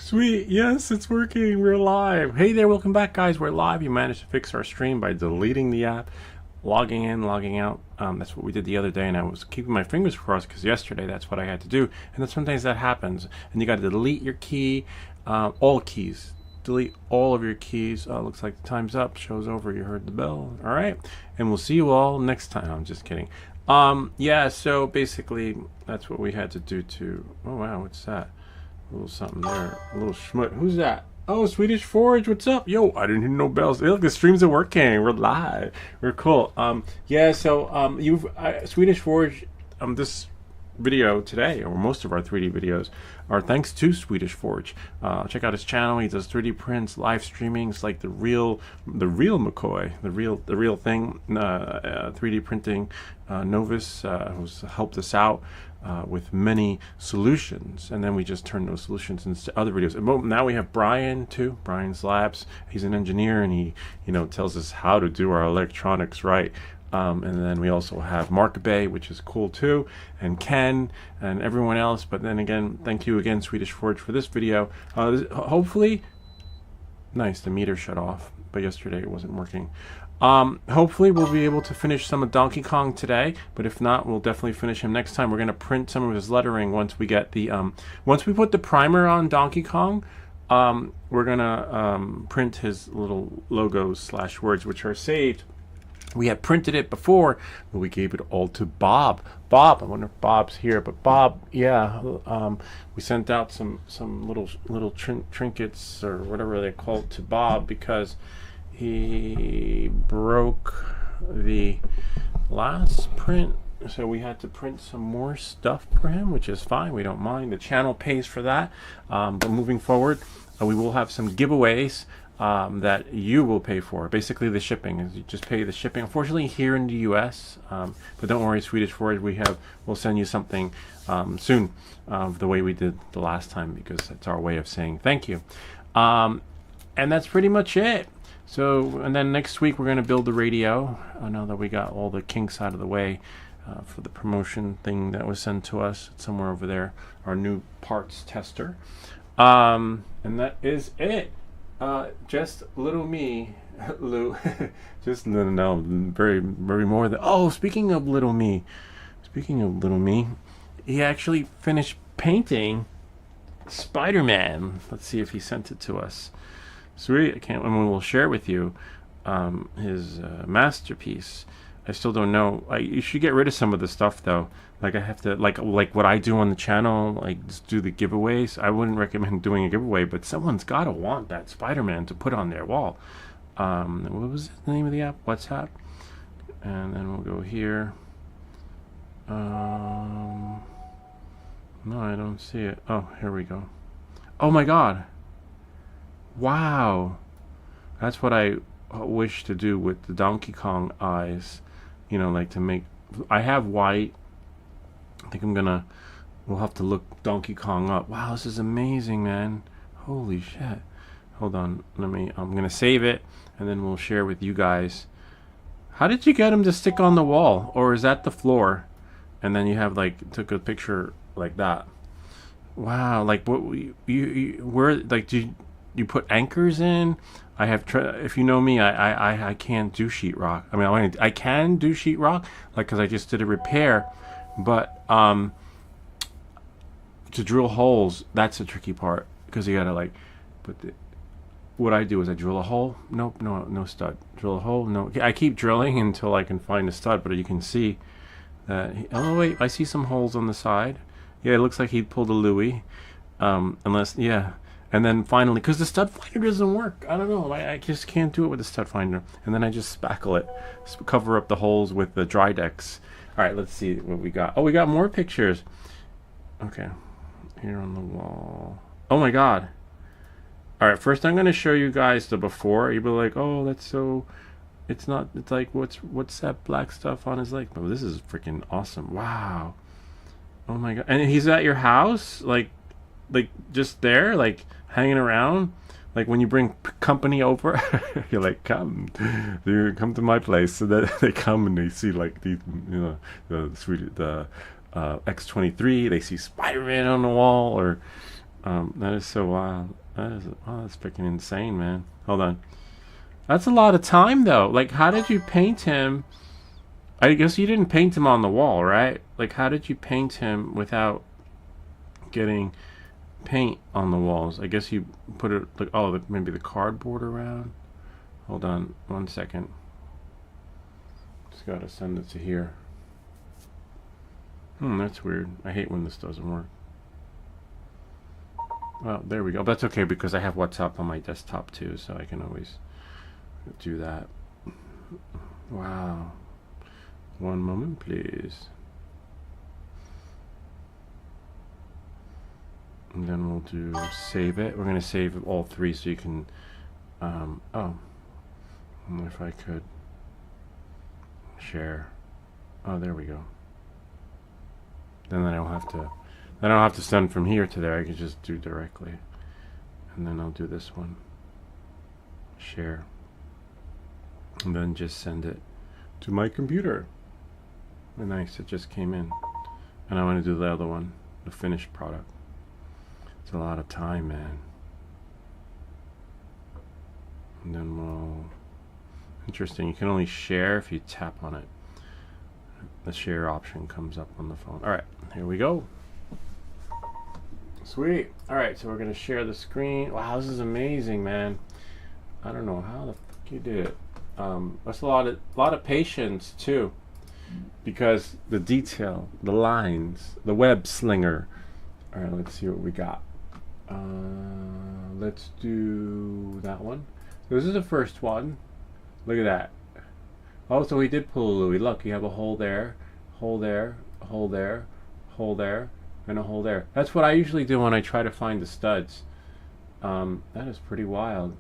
Sweet, yes, it's working. We're live. Hey there, welcome back, guys. We're live. You managed to fix our stream by deleting the app, logging in, logging out. That's what we did the other day, and I was keeping my fingers crossed because yesterday that's what I had to do. And then sometimes that happens, and you got to delete your key, all keys. Delete all of your keys. Looks like the time's up. Show's over. You heard the bell. All right, and we'll see you all next time. I'm just kidding. Yeah. So basically, that's what we had to do. Oh wow, what's that? A little something there. A little schmut. Who's that? Oh, Swedish Forge. What's up? Yo, I didn't hear no bells. Hey, look, the streams are working. We're live. We're cool. Yeah. So Swedish Forge. This video today, or most of our 3D videos, are thanks to Swedish Forge. Check out his channel. He does 3D prints, live streaming. It's like the real McCoy, the real thing. 3D printing novice who's helped us out with many solutions, and then we just turn those solutions into other videos. And now we have Brian too. Brian's Labs. He's an engineer, and he tells us how to do our electronics right. And then we also have Mark Bay, which is cool too, and Ken, and everyone else. But then again, thank you again, Swedish Forge, for this video. Hopefully, nice, the meter shut off, but yesterday it wasn't working. Hopefully we'll be able to finish some of Donkey Kong today, but if not, we'll definitely finish him next time. We're going to print some of his lettering once we get the, once we put the primer on Donkey Kong. We're going to print his little logos / words, which are saved. We had printed it before, but we gave it all to Bob. Bob, I wonder if Bob's here, but Bob, yeah, we sent out some little trinkets or whatever they call it to Bob because he broke the last print, so we had to print some more stuff for him, which is fine. We don't mind. The channel pays for that. But moving forward, we will have some giveaways that you will pay for. Basically, the shipping is you just pay the shipping. Unfortunately, here in the U.S., but don't worry, Swedish Forge, we'll send you something soon, the way we did the last time, because that's our way of saying thank you. And that's pretty much it. So, and then next week we're going to build the radio. Now that we got all the kinks out of the way for the promotion thing that was sent to us, it's somewhere over there, our new parts tester. And that is it. Just little me, Lou. Just no, very more than. Oh, speaking of little me, he actually finished painting Spider-Man. Let's see if he sent it to us. Sweet. I can't. And we'll share with you his masterpiece. I still don't know. You should get rid of some of the stuff though. Like I have to, like what I do on the channel, like just do the giveaways. I wouldn't recommend doing a giveaway, but someone's gotta want that Spider-Man to put on their wall. What was the name of the app? WhatsApp. And then we'll go here. No, I don't see it. Oh, here we go. Oh my God. Wow. That's what I wish to do with the Donkey Kong eyes. Like to make. I have white. I think we'll have to look Donkey Kong up. Wow, this is amazing, man. Holy shit. Hold on, I'm gonna save it, and then we'll share with you guys. How did you get him to stick on the wall? Or is that the floor? And then you have took a picture like that. Wow, like what where, like, do you put anchors in? I have, if you know me, I can't do sheetrock. I mean, I can do sheetrock, because I just did a repair, but to drill holes, that's the tricky part, because you gotta what I do is I drill a hole. Nope, no stud. Drill a hole. No, I keep drilling until I can find a stud, but you can see that. Oh wait, I see some holes on the side. Yeah, it looks like he pulled a Louis, unless And then finally, because the stud finder doesn't work, I don't know, I just can't do it with the stud finder. And then I just spackle it, cover up the holes with the Drydex. All right, let's see what we got. Oh, we got more pictures. Okay, here on the wall. Oh my God. All right, first I'm going to show you guys the before. You'll be like, oh, that's so. It's not. It's like what's that black stuff on his leg? Oh, this is freaking awesome. Wow. Oh my God. And he's at your house, like just there, hanging around, when you bring company over. You're like, come to my place. So that they come and they see these, the X-23. They see Spider-Man on the wall, or That is so wild. That's freaking insane, man. Hold on. That's a lot of time, though. Like, how did you paint him? I guess you didn't paint him on the wall, right? Like, how did you paint him without getting paint on the walls? I guess you put it, like, oh, maybe the cardboard around? Hold on 1 second. Just gotta send it to here. That's weird. I hate when this doesn't work. Well, there we go. That's okay because I have WhatsApp on my desktop too, so I can always do that. Wow. 1 moment, please. And then we'll do save it. We're going to save all three so you can, oh, I wonder if I could share. Oh, there we go. Then I don't have to send from here to there. I can just do directly. And then I'll do this one. Share. And then just send it to my computer. Oh, nice, it just came in. And I want to do the other one, the finished product. It's a lot of time, man. And then we'll... Interesting, you can only share if you tap on it. The share option comes up on the phone. Alright, here we go. Sweet. Alright, so we're going to share the screen. Wow, this is amazing, man. I don't know how the fuck you did it. That's a lot of patience, too. Because the detail, the lines, the web slinger. Alright, let's see what we got. Let's do that one. This is the first one. Look at that. Oh, so he did pull a Louis. Look, you have a hole there, hole there, a hole there, hole there, and a hole there. That's what I usually do when I try to find the studs. That is pretty wild.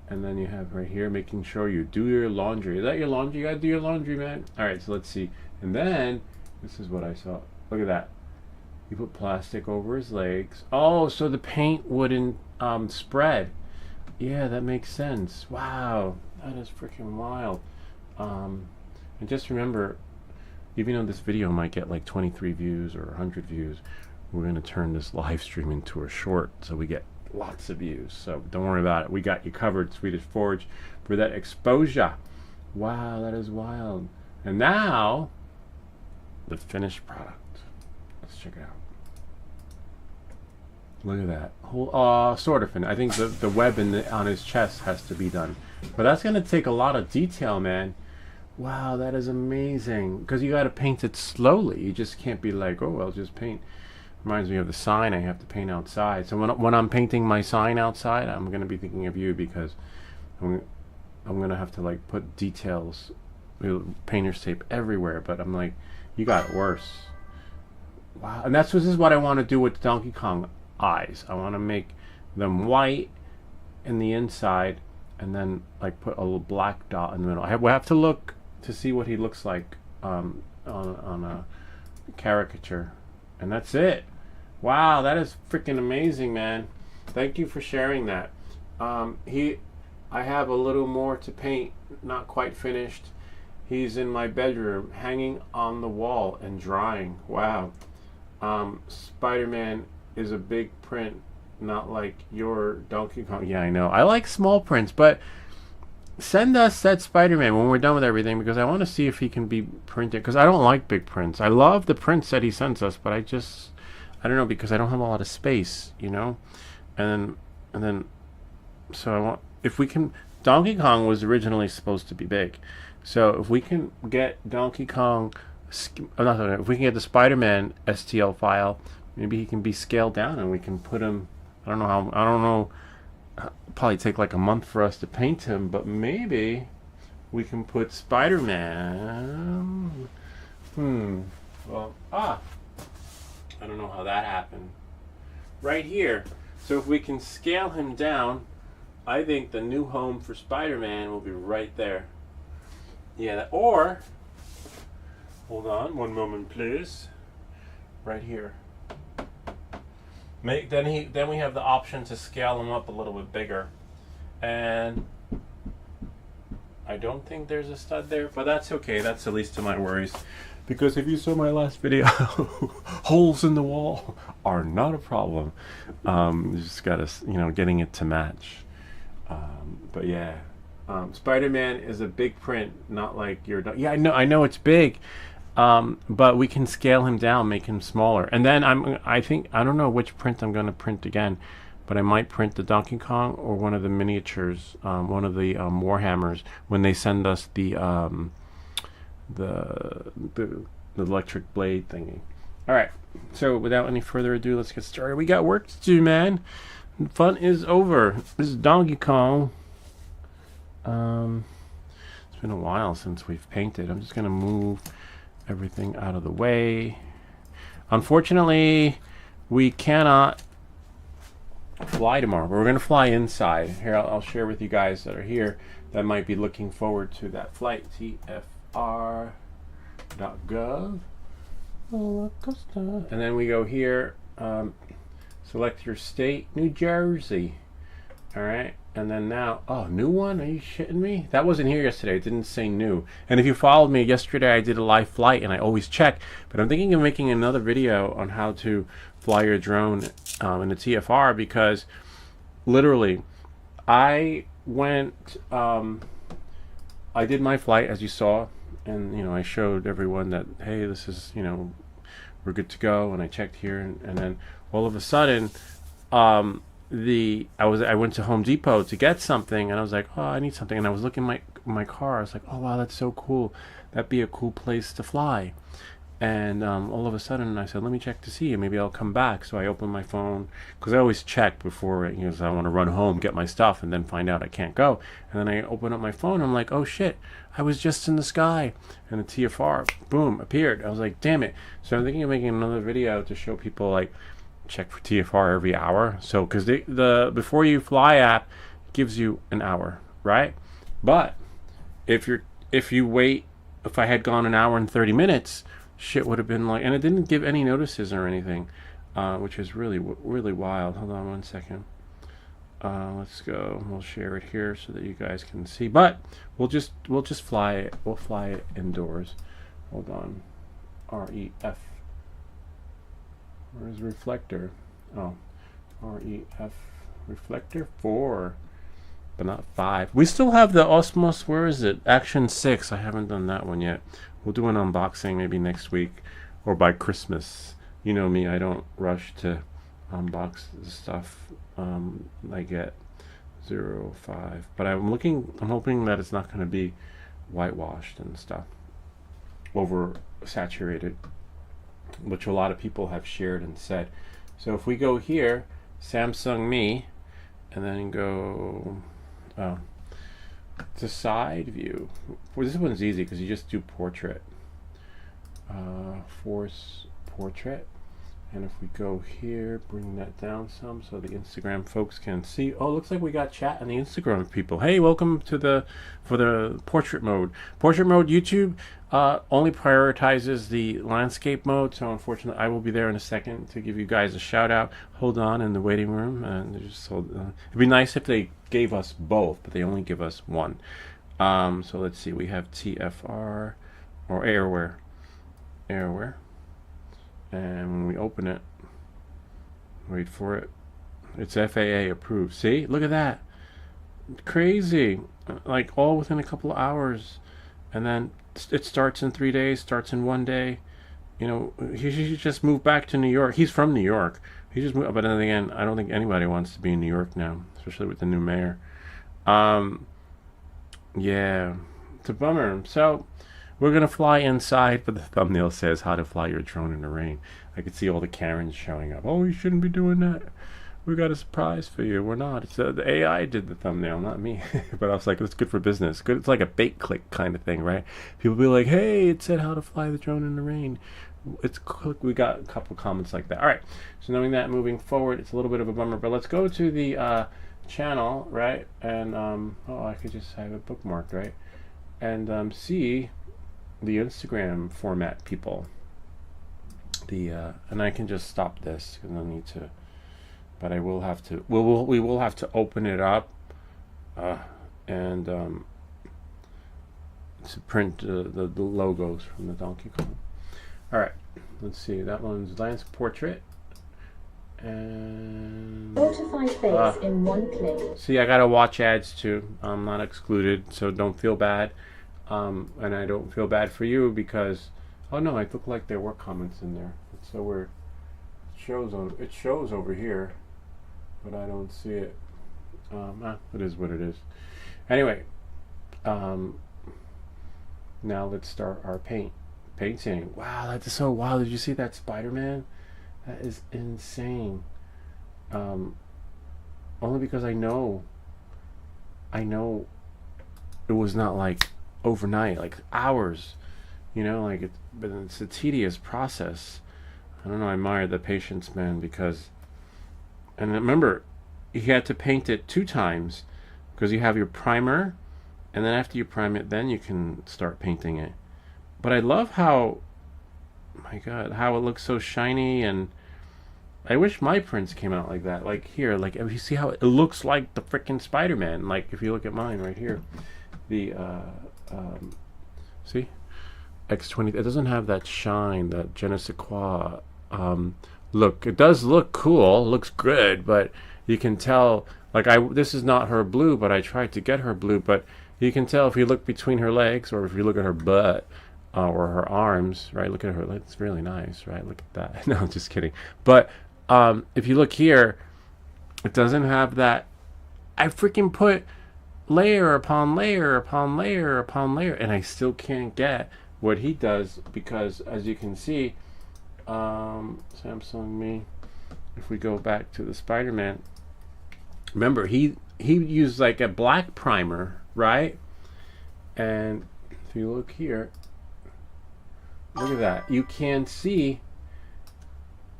And then you have right here, making sure you do your laundry. Is that your laundry? You gotta do your laundry, man. Alright, so let's see. And then, this is what I saw. Look at that. You put plastic over his legs. Oh, so the paint wouldn't spread. Yeah, that makes sense. Wow, that is freaking wild. And just remember, even though this video might get like 23 views or 100 views, we're going to turn this live stream into a short so we get lots of views. So don't worry about it. We got you covered, Swedish Forge, for that exposure. Wow, that is wild. And now, the finished product. Let's check it out. Look at that. Whole, sort of. I think the web on his chest has to be done. But that's going to take a lot of detail, man. Wow, that is amazing. Because you got to paint it slowly. You just can't be like, oh, I'll just paint. Reminds me of the sign I have to paint outside. So when I'm painting my sign outside, I'm going to be thinking of you because I'm going to have to like put details, painter's tape everywhere. But I'm like, you got it worse. Wow. And this is what I want to do with Donkey Kong eyes. I want to make them white in the inside and then like put a little black dot in the middle. We have to look to see what he looks like on a caricature. And that's it. Wow, that is freaking amazing, man. Thank you for sharing that. I have a little more to paint, not quite finished. He's in my bedroom, hanging on the wall and drying. Wow. Spider-Man is a big print, not like your Donkey Kong. Yeah, I know. I like small prints, but send us that Spider-Man when we're done with everything because I want to see if he can be printed because I don't like big prints. I love the prints that he sends us, but I don't know because I don't have a lot of space, you know? And then so I want, if we can, Donkey Kong was originally supposed to be big. So if we can get Donkey Kong, if we can get the Spider-Man STL file, maybe he can be scaled down and we can put him, I don't know, it'll probably take like a month for us to paint him, but maybe we can put Spider-Man. Well, I don't know how that happened. Right here. So if we can scale him down, I think the new home for Spider-Man will be right there. Yeah, or, hold on, one moment please. Right here. Then we have the option to scale him up a little bit bigger. And I don't think there's a stud there, but that's okay. That's the least of my worries. Because if you saw my last video, holes in the wall are not a problem. You just gotta, getting it to match. But yeah, Spider-Man is a big print, not like your. Yeah, I know it's big, but we can scale him down, make him smaller, and then I don't know which print I'm gonna print again, but I might print the Donkey Kong or one of the miniatures, one of the Warhammers when they send us the electric blade thingy. All right. So without any further ado, let's get started. We got work to do, man. Fun is over. This is Donkey Kong. It's been a while since we've painted. I'm just gonna move everything out of the way. Unfortunately, we cannot fly tomorrow. We're gonna fly inside. Here, I'll share with you guys that are here that might be looking forward to that flight. TFR.gov. And then we go here. Select your state, New Jersey. All right. And then now, new one? Are you shitting me? That wasn't here yesterday. It didn't say new. And if you followed me yesterday, I did a live flight, and I always check. But I'm thinking of making another video on how to fly your drone in the TFR, because literally, I went, I did my flight, as you saw, and, I showed everyone that, hey, this is, we're good to go. And I checked here, and then all of a sudden, I went to Home Depot to get something, and I was like, oh, I need something, and I was looking at my car. I was like, oh wow, that's so cool. That'd be a cool place to fly. And all of a sudden, I said, let me check to see, and maybe I'll come back. So I opened my phone, because I always check before, I want to run home, get my stuff, and then find out I can't go. And then I open up my phone, I'm like, oh shit, I was just in the sky, and the TFR, boom, appeared. I was like, damn it. So I'm thinking of making another video to show people, like, check for TFR every hour. So because the Before You Fly app gives you an hour, right? But if I had gone an hour and 30 minutes, shit would have been like, and it didn't give any notices or anything, which is really wild. Hold on one second. Let's go. We'll share it here so that you guys can see. But we'll just fly it. We'll fly it indoors. Hold on. REF. Where's reflector? Oh, REF reflector 4, but not 5. We still have the Osmos. Where is it? Action 6. I haven't done that one yet. We'll do an unboxing maybe next week or by Christmas. You know me, I don't rush to unbox the stuff I get 05. But I'm hoping that it's not going to be whitewashed and stuff, over saturated, which a lot of people have shared and said. So if we go here, Samsung Me, and then go to side view. Well, this one's easy because you just do portrait. Force portrait. And if we go here, bring that down some so the Instagram folks can see. Oh, looks like we got chat on the Instagram people. Hey, welcome to for the portrait mode. Portrait mode, YouTube only prioritizes the landscape mode. So unfortunately, I will be there in a second to give you guys a shout out. Hold on in the waiting room, and it'd be nice if they gave us both, but they only give us one. So let's see. We have TFR or Airware. And when we open it, wait for it, it's FAA approved. See, look at that, crazy, like all within a couple of hours. And then it starts in 3 days, starts in 1 day. He just moved back to New York. He's from New York. He just moved, but then again, I don't think anybody wants to be in New York now, especially with the new mayor. Yeah, it's a bummer. So we're going to fly inside, but the thumbnail says how to fly your drone in the rain. I could see all the Karens showing up. Oh, you shouldn't be doing that. We got a surprise for you. We're not. It's the AI did the thumbnail, not me. But I was like, it's good for business. Good. It's like a bait click kind of thing, right? People be like, hey, it said how to fly the drone in the rain. We got a couple comments like that. All right. So knowing that, moving forward, it's a little bit of a bummer. But let's go to the channel, right? And, I could just have it bookmarked, right? And see the Instagram format people. And I can just stop this because I don't need to, but I will have to. We will have to open it up, and to print the logos from the Donkey Kong. All right, let's see. That one's Lance Portrait. And 4 to 5 bits in 1 click. see, I gotta watch ads too. I'm not excluded, so don't feel bad. And I don't feel bad for you because, oh no, it looked like there were comments in there. It's so weird. It shows over here, but I don't see it. It is what it is. Anyway, now let's start our painting. Wow, that is so wild. Did you see that Spider-Man? That is insane. Only because I know it was not like overnight, like hours, but it's a tedious process. I don't know, I admire the patience, man, because, and remember, you had to paint it 2 times because you have your primer, and then after you prime it, then you can start painting it. But I love how, my God, how it looks so shiny, and I wish my prints came out like that. Like here, like if you see how it looks like the freaking Spider-Man. Like if you look at mine right here, the see, X20. It doesn't have that shine, that je ne sais quoi look. It does look cool, looks good, but you can tell. Like this is not her blue, but I tried to get her blue. But you can tell if you look between her legs, or if you look at her butt. Or her arms, right? Look at her. It's really nice, right? Look at that. No, I'm just kidding. But if you look here, it doesn't have that. I freaking put layer upon layer upon layer upon layer, and I still can't get what he does because, as you can see, Samsung Me. If we go back to the Spider-Man, remember he used like a black primer, right? And if you look here. Look at that. You can see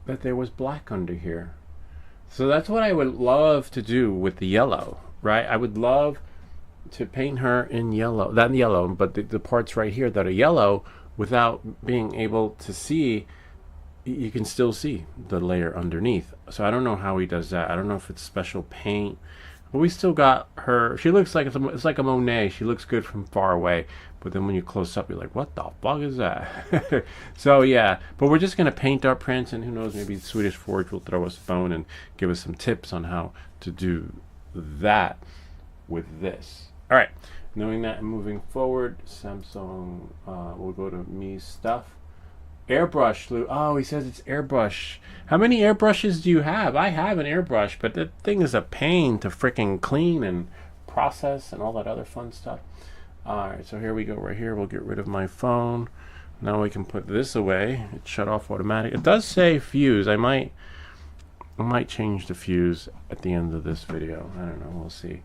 that there was black under here. So that's what I would love to do with the yellow, right? I would love to paint her in yellow. Not yellow, but the parts right here that are yellow without being able to see, you can still see the layer underneath. So I don't know how he does that. I don't know if it's special paint. But we still got her. She looks like it's like a Monet. She looks good from far away. But then when you close up, you're like, what the fuck is that? So yeah, but we're just going to paint our prints, and who knows, maybe Swedish Forge will throw us a bone and give us some tips on how to do that with this. All right, knowing that and moving forward, Samsung, we'll go to Me Stuff. Airbrush, Lou. Oh, he says it's airbrush. How many airbrushes do you have? I have an airbrush, but that thing is a pain to freaking clean and process and all that other fun stuff. Alright, so here we go. Right here, we'll get rid of my phone. Now we can put this away. It shut off automatic. It does say fuse. I might change the fuse at the end of this video. I don't know. We'll see.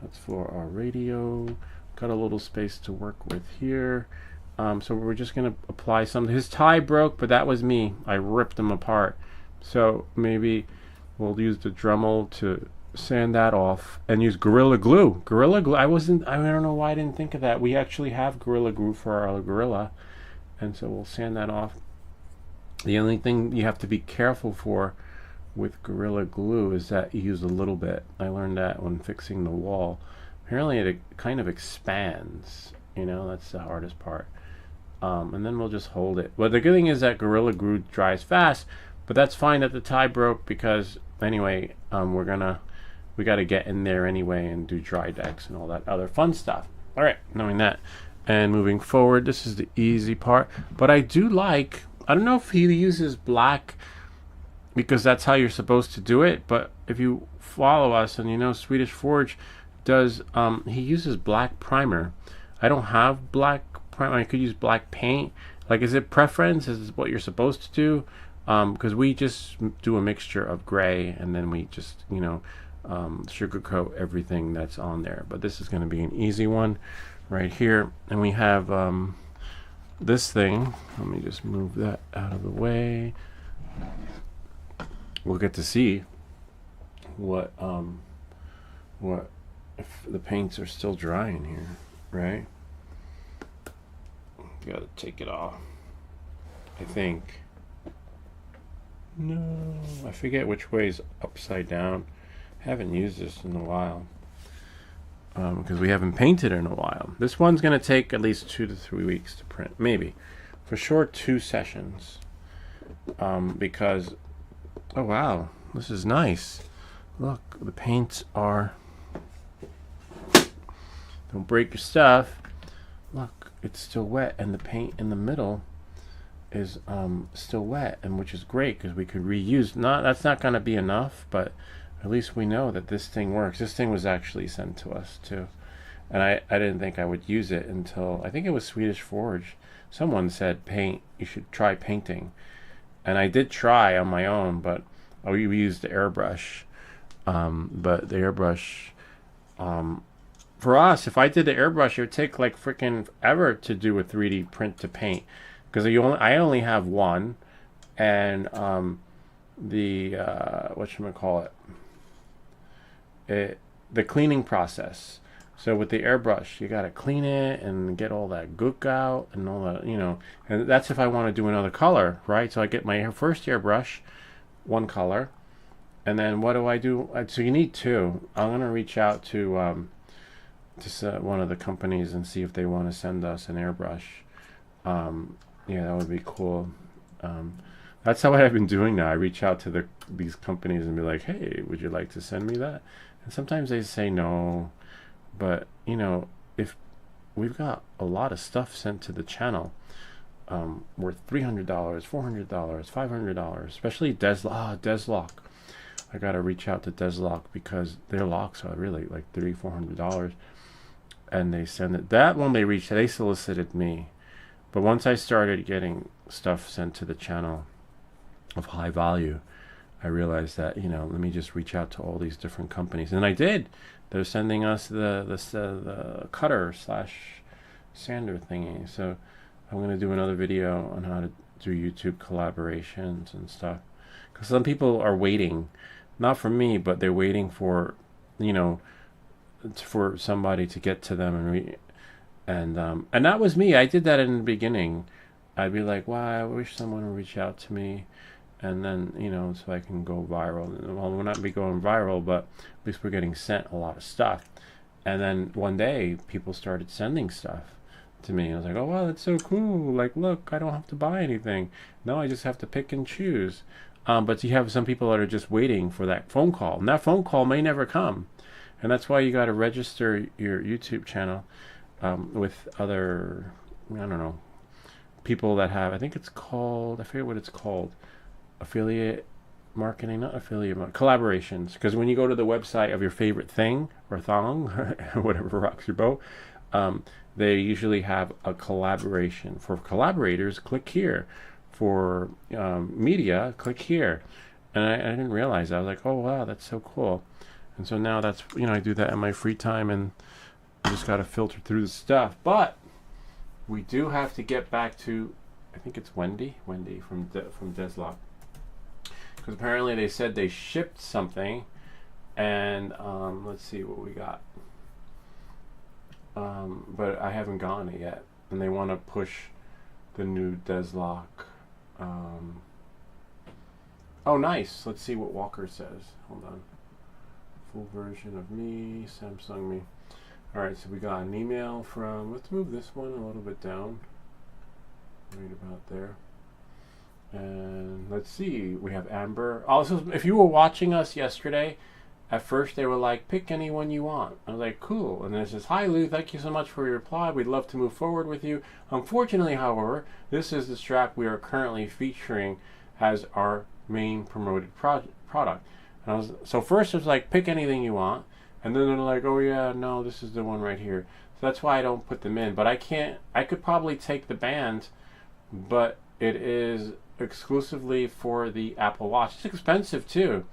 That's for our radio. Got a little space to work with here. So we're just going to apply some. His tie broke, but that was me. I ripped them apart. So maybe we'll use the Dremel to sand that off and use Gorilla Glue. Gorilla Glue. I don't know why I didn't think of that. We actually have Gorilla Glue for our Gorilla. And so we'll sand that off. The only thing you have to be careful for with Gorilla Glue is that you use a little bit. I learned that when fixing the wall. Apparently it kind of expands. That's the hardest part. And then we'll just hold it. But the good thing is that Gorilla Glue dries fast, but that's fine that the tie broke because anyway, we got to get in there anyway and do dry decks and all that other fun stuff. All right, knowing that and moving forward, this is the easy part. But I do like, I don't know if he uses black because that's how you're supposed to do it, but if you follow us and Swedish Forge does, he uses black primer. I don't have black primer. I could use black paint. Like, is it preference? Is it what you're supposed to do? Because we just do a mixture of gray and then we just, sugarcoat everything that's on there. But this is going to be an easy one right here. And we have this thing. Let me just move that out of the way. We'll get to see what if the paints are still dry in here, right? You gotta take it off, I think. No, I forget which way is upside down. I haven't used this in a while because we haven't painted in a while. This one's gonna take at least 2 to 3 weeks to print, maybe for sure 2 sessions. Because, oh wow, this is nice. Look, the paints are, don't break your stuff. Look, it's still wet, and the paint in the middle is still wet, and which is great because we could reuse. That's not going to be enough, but at least we know that this thing works. This thing was actually sent to us too, and I didn't think I would use it until I think it was Swedish Forge. Someone said paint. You should try painting, and I did try on my own, but we used the airbrush. But the airbrush, for us, if I did the airbrush, it would take like freaking ever to do a 3D print to paint, because I only have one, and the whatchamacallit, the cleaning process. So with the airbrush, you gotta clean it and get all that gook out and all that, and that's if I want to do another color, right? So I get my first airbrush, one color, and then what do I do? So you need 2. I'm gonna reach out to one of the companies and see if they want to send us an airbrush. Yeah, that would be cool. That's how I've been doing now. I reach out to these companies and be like, hey, would you like to send me that? And sometimes they say no, but if we've got a lot of stuff sent to the channel, worth $300, $400, $500, especially Deslock. I gotta reach out to Deslock because their locks are really like $300-$400, and they send it. That one they solicited me, but once I started getting stuff sent to the channel of high value, I realized that let me just reach out to all these different companies, and I did. They're sending us the cutter / sander thingy. So I'm going to do another video on how to do YouTube collaborations and stuff, because some people are waiting, not for me, but they're waiting for for somebody to get to them and that was me. I did that in the beginning. I'd be like, wow, I wish someone would reach out to me, and then so I can go viral. Well, we'll not be going viral, but at least we're getting sent a lot of stuff. And then one day people started sending stuff to me. I was like, oh wow, that's so cool. Like, look, I don't have to buy anything. No, I just have to pick and choose. But you have some people that are just waiting for that phone call, and that phone call may never come. And that's why you got to register your YouTube channel with other, I don't know, people that have, I think it's called, I forget what it's called, affiliate marketing, not affiliate collaborations. Because when you go to the website of your favorite thing or thong, or whatever rocks your boat, they usually have a collaboration. For collaborators, click here. For media, click here. And I didn't realize that. I was like, oh wow, that's so cool. And so now that's, I do that in my free time, and I just got to filter through the stuff. But we do have to get back to, I think it's Wendy from Deslock, because apparently they said they shipped something, and let's see what we got. But I haven't gotten it yet, and they want to push the new Deslock. Oh, nice. Let's see what Walker says. Hold on. Full version of me, Samsung me. All right, so we got an email from, let's move this one a little bit down. Right about there. And let's see, we have Amber. Also, if you were watching us yesterday, at first they were like, pick anyone you want. I was like, cool. And then it says, hi Lou, thank you so much for your reply. We'd love to move forward with you. Unfortunately, however, this is the strap we are currently featuring as our main promoted product. And so first it was like, pick anything you want. And then they're like, oh yeah, no, this is the one right here. So that's why I don't put them in. But I could probably take the band, but it is exclusively for the Apple Watch. It's expensive too.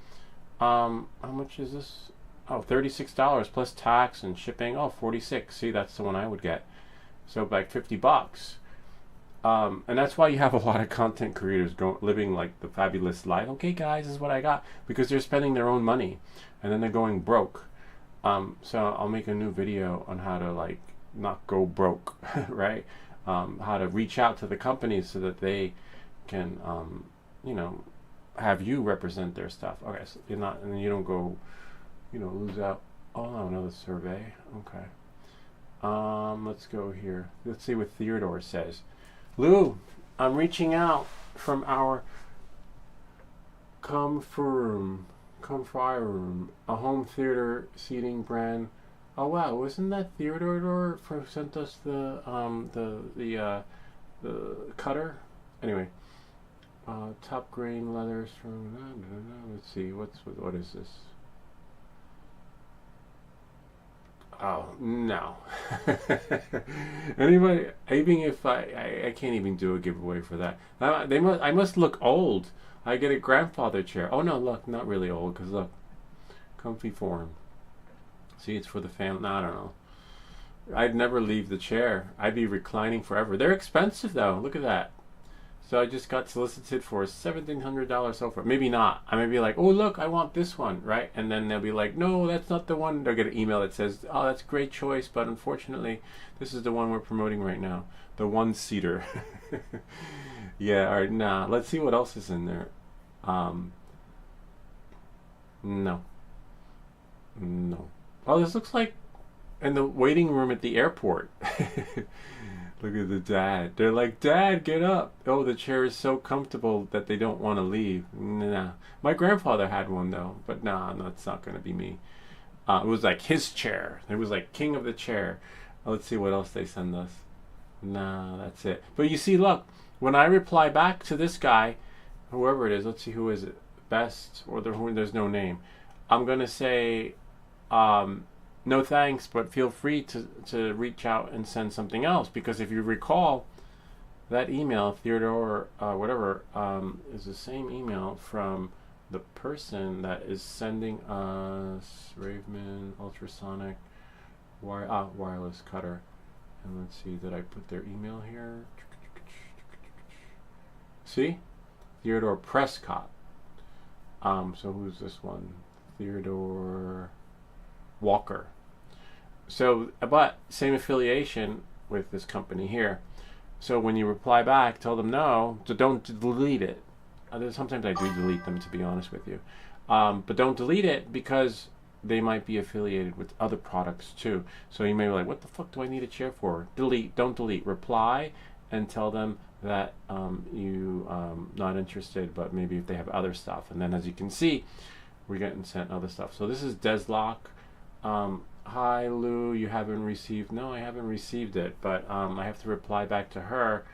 How much is this? Oh, $36 plus tax and shipping. Oh, $46. See, that's the one I would get. So like $50. And that's why you have a lot of content creators living like the fabulous life. Okay, guys, this is what I got, because they're spending their own money, and then they're going broke. So I'll make a new video on how to like not go broke, right? How to reach out to the companies so that they can, have you represent their stuff. Okay, so you're not, and you don't go, lose out. Oh no, another survey. Okay. Let's go here. Let's see what Theodore says. Lou, I'm reaching out from our Comfire Room, a home theater seating brand. Oh wow, wasn't that Theodore for sent us the cutter? Anyway, top grain leathers from. Let's see, what is this? Oh no! Anybody? Even if I can't even do a giveaway for that. I must look old. I get a grandfather chair. Oh no, look, not really old, because look, comfy form. See, it's for the family. No, I don't know. I'd never leave the chair. I'd be reclining forever. They're expensive though. Look at that. So I just got solicited for a $1,700 sofa. Maybe not. I may be like, oh look, I want this one, right? And then they'll be like, no, that's not the one. They'll get an email that says, oh, that's a great choice, but unfortunately, this is the one we're promoting right now, the one-seater. Yeah. All right. Nah. Let's see what else is in there. No. No. Oh, this looks like in the waiting room at the airport. Look at the dad. They're like, Dad, get up. Oh, the chair is so comfortable that they don't want to leave. Nah. My grandfather had one though, but nah, that's not going to be me. It was like his chair. It was like king of the chair. Let's see what else they send us. Nah, that's it. But you see, look, when I reply back to this guy, whoever it is, let's see who is it. Best, or there's no name. I'm going to say, no thanks, but feel free to reach out and send something else, because if you recall, that email, Theodore, whatever, is the same email from the person that is sending us Raveman ultrasonic wireless cutter. And let's see, did I put their email here? See? Theodore Prescott. So who's this one? Theodore Walker. So, but same affiliation with this company here. So when you reply back, tell them no, so don't delete it. Sometimes I do delete them, to be honest with you. But don't delete it, because they might be affiliated with other products too. So you may be like, what the fuck do I need a chair for? Delete, don't delete. Reply and tell them that you not interested, but maybe if they have other stuff. And then as you can see, we're getting sent other stuff. So this is Deslock. Hi Lou, you haven't received. No, I haven't received it, but I have to reply back to her,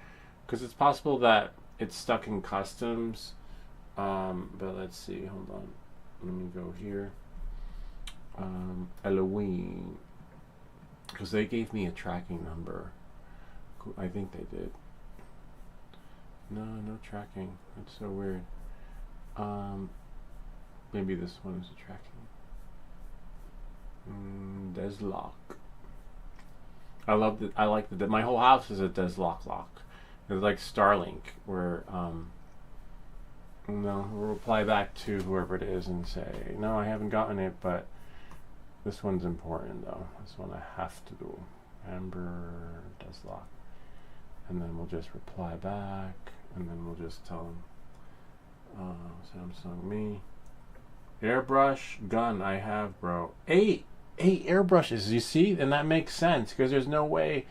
because it's possible that it's stuck in customs. But let's see, hold on, let me go here. Elohim, because they gave me a tracking number. I think they did. No tracking. That's so weird. Maybe this one is a tracking. Deslock. I love it. I like that. My whole house is a Deslock lock. It's like Starlink, where we'll reply back to whoever it is and say, no, I haven't gotten it, but this one's important though. This one I have to do. Amber Deslock. And then we'll just reply back, and then we'll just tell them, Samsung me. Airbrush gun I have, bro. Eight airbrushes, you see? And that makes sense, because there's no way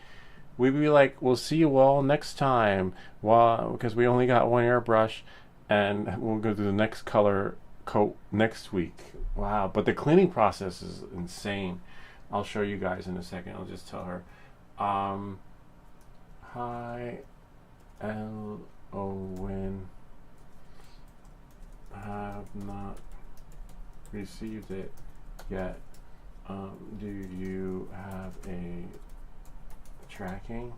we'd be like, we'll see you all next time, because we only got one airbrush, and we'll go to the next color coat next week. Wow. But the cleaning process is insane. I'll show you guys in a second. I'll just tell her. Hi, L. Owen. Have not received it yet. Do you have a tracking?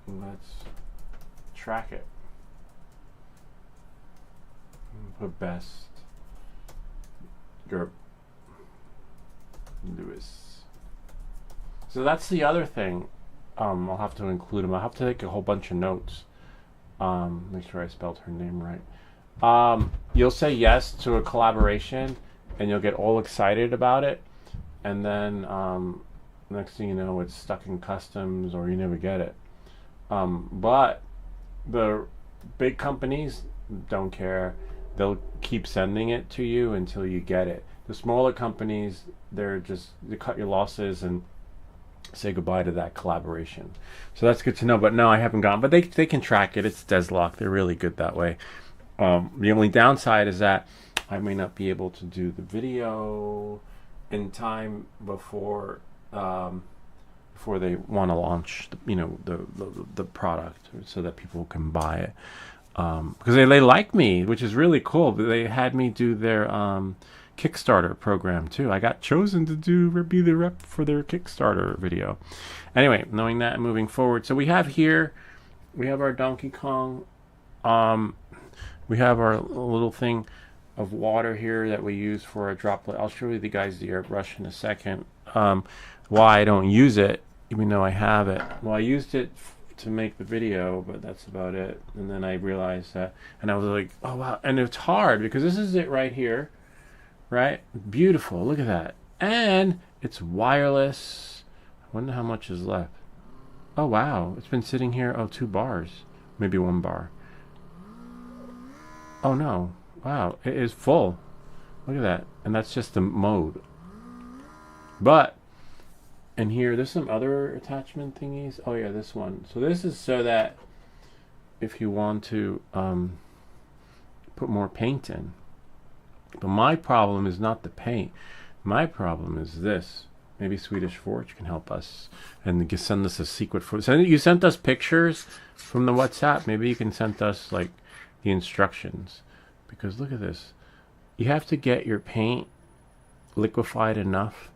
Let's track it. Put best. Lewis. So that's the other thing. I'll have to include him. I'll have to take a whole bunch of notes. Make sure I spelled her name right. You'll say yes to a collaboration, and you'll get all excited about it, and then next thing you know, it's stuck in customs, or you never get it. But the big companies don't care. They'll keep sending it to you until you get it. The smaller companies, they cut your losses, and say goodbye to that collaboration. So that's good to know. But no, I haven't gone. But they can track it. It's Deslock. They're really good that way. The only downside is that I may not be able to do the video in time before they want to launch, the product, so that people can buy it. Because they like me, which is really cool. They had me do their Kickstarter program too. I got chosen to be the rep for their Kickstarter video. Anyway, knowing that and moving forward, so we have our Donkey Kong. We have our little thing of water here that we use for our droplet. I'll show you the airbrush in a second. Why I don't use it, even though I have it. Well, I used it to make the video, but that's about it. And then I realized that, and I was like, oh wow. And it's hard because this is it right here, right? Beautiful, look at that. And it's wireless. I wonder how much is left. Oh wow, it's been sitting here, 2 bars, maybe 1 bar. Oh no, wow, it is full. Look at that. And that's just the mode. But and here, there's some other attachment thingies. Oh yeah, this one. So this is so that if you want to put more paint in. But my problem is not the paint. My problem is this. Maybe Swedish Forge can help us and send us a secret. You sent us pictures from the WhatsApp. Maybe you can send us like the instructions. Because look at this. You have to get your paint liquefied enough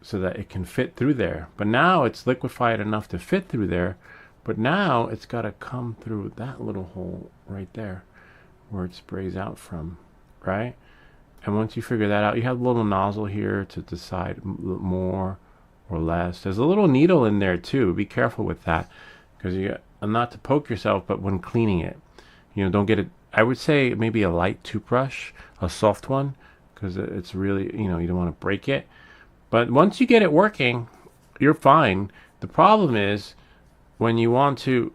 so that it can fit through there. But now it's liquefied enough to fit through there. But now it's got to come through that little hole right there where it sprays out from, right? And once you figure that out, you have a little nozzle here to decide more or less. There's a little needle in there too. Be careful with that, because not to poke yourself, but when cleaning it, don't get it. I would say maybe a light toothbrush, a soft one, because it's really, you don't want to break it. But once you get it working, you're fine. The problem is when you want to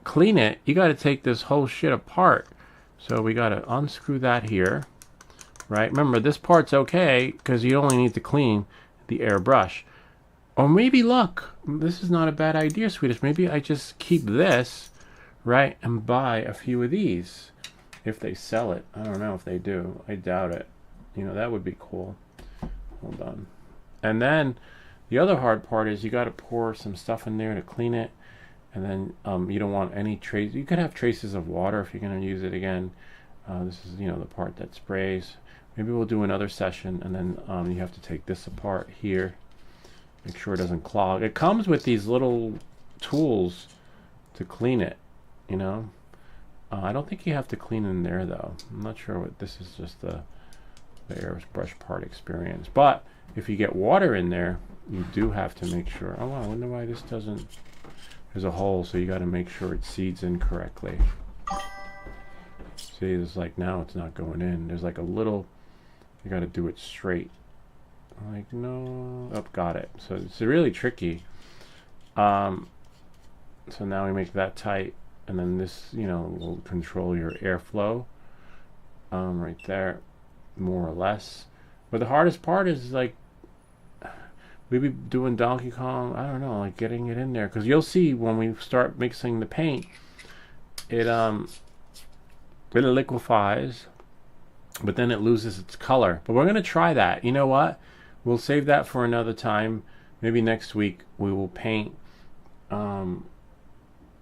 clean it, you got to take this whole shit apart. So we got to unscrew that here, right? Remember, this part's okay because you only need to clean the airbrush. Or maybe, look, this is not a bad idea, Swedish. Maybe I just keep this, right, and buy a few of these if they sell it. I don't know if they do. I doubt it. That would be cool. Hold on. And then the other hard part is you got to pour some stuff in there to clean it. And then you don't want any trace. You could have traces of water if you're going to use it again. This is, the part that sprays. Maybe we'll do another session, and then you have to take this apart here. Make sure it doesn't clog. It comes with these little tools to clean it, I don't think you have to clean in there, though. I'm not sure what this is, just the airbrush part experience. But if you get water in there, you do have to make sure. Oh, wow, I wonder why this doesn't. There's a hole, so you got to make sure it seeds in correctly. See, it's like now it's not going in. There's like a little. You got to do it straight. Like, no. Oh, got it. So it's really tricky. So now we make that tight, and then this, will control your airflow. Right there, more or less. But the hardest part is like we be doing Donkey Kong. I don't know, like getting it in there, because you'll see when we start mixing the paint, it liquefies, but then it loses its color. But we're gonna try that. You know what? We'll save that for another time. Maybe next week we will paint.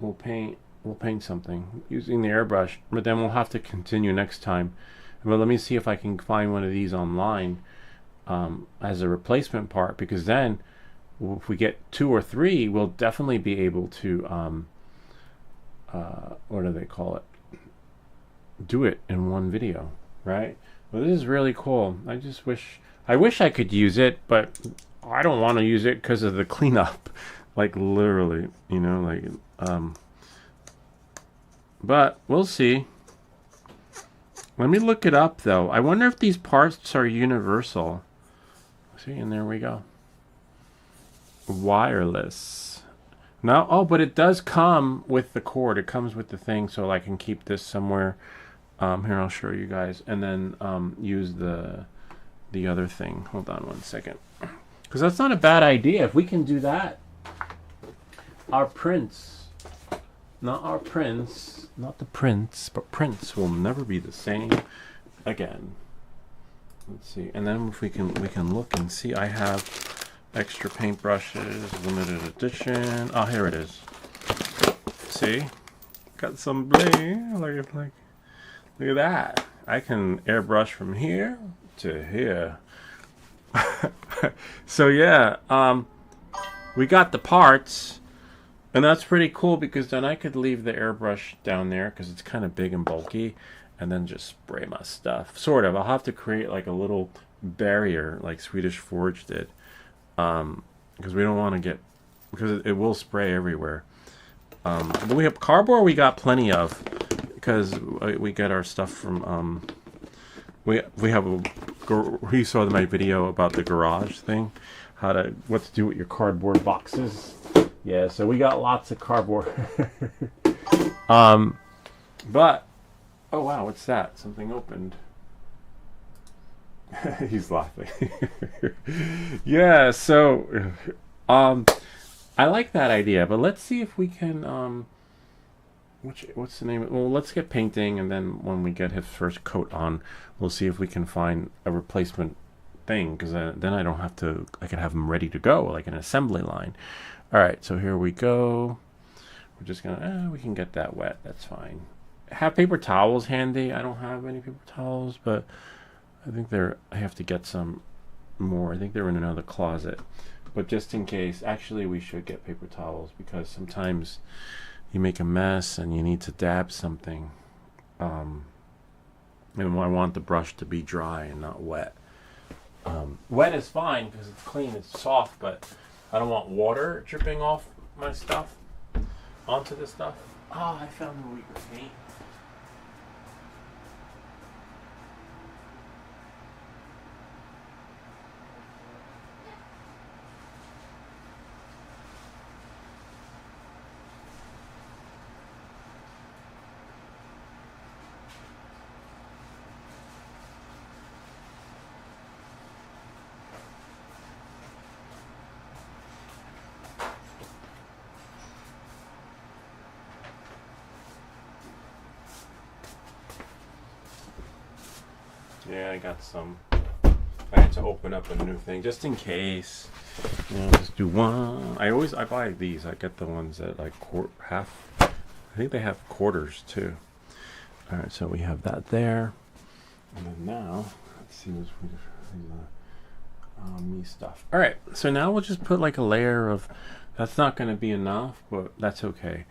We'll paint something using the airbrush, but then we'll have to continue next time. But let me see if I can find one of these online as a replacement part, because then if we get 2 or 3, we'll definitely be able to what do they call it? Do it in one video, right? Well, this is really cool. I wish I could use it, but I don't want to use it because of the cleanup. Like literally, but we'll see. Let me look it up though. I wonder if these parts are universal. See, and there we go. Wireless. No, but it does come with the cord. It comes with the thing, so I can keep this somewhere. Here, I'll show you guys, and then use the other thing. Hold on one second, because that's not a bad idea. If we can do that, our prince, not our prince, not the prince, but Prince will never be the same again. Let's see, and then if we can look and see, I have extra paintbrushes, limited edition. Oh, here it is. See, got some bling. Look at that. I can airbrush from here to here. So yeah, we got the parts, and that's pretty cool because then I could leave the airbrush down there because it's kind of big and bulky, and then just spray my stuff. Sort of. I'll have to create like a little barrier like Swedish Forge did, because we don't want to get, because it will spray everywhere. But we have cardboard. We got plenty of, because we get our stuff from. We have a. You saw my video about the garage thing, what to do with your cardboard boxes. Yeah, so we got lots of cardboard. But oh wow, what's that? Something opened. He's laughing. Yeah, so I like that idea, but let's see if we can what's the name? Well, let's get painting, and then when we get his first coat on, we'll see if we can find a replacement thing, because then I don't have to, I can have them ready to go, like an assembly line. All right, so here we go. We're just gonna, we can get that wet, that's fine. Have paper towels handy. I don't have any paper towels, but I think I have to get some more. I think they're in another closet. But just in case, actually we should get paper towels, because sometimes you make a mess and you need to dab something. And I want the brush to be dry and not wet. Wet is fine because it's clean, it's soft, but I don't want water dripping off my stuff onto the stuff. Oh, I found the weaker paint. Yeah, I got some. I had to open up a new thing just in case. You know, just do one. I buy these. I get the ones that like half. I think they have quarters too. All right, so we have that there. And then now, let's see what's me stuff. All right, so now we'll just put like a layer of. That's not going to be enough, but that's okay.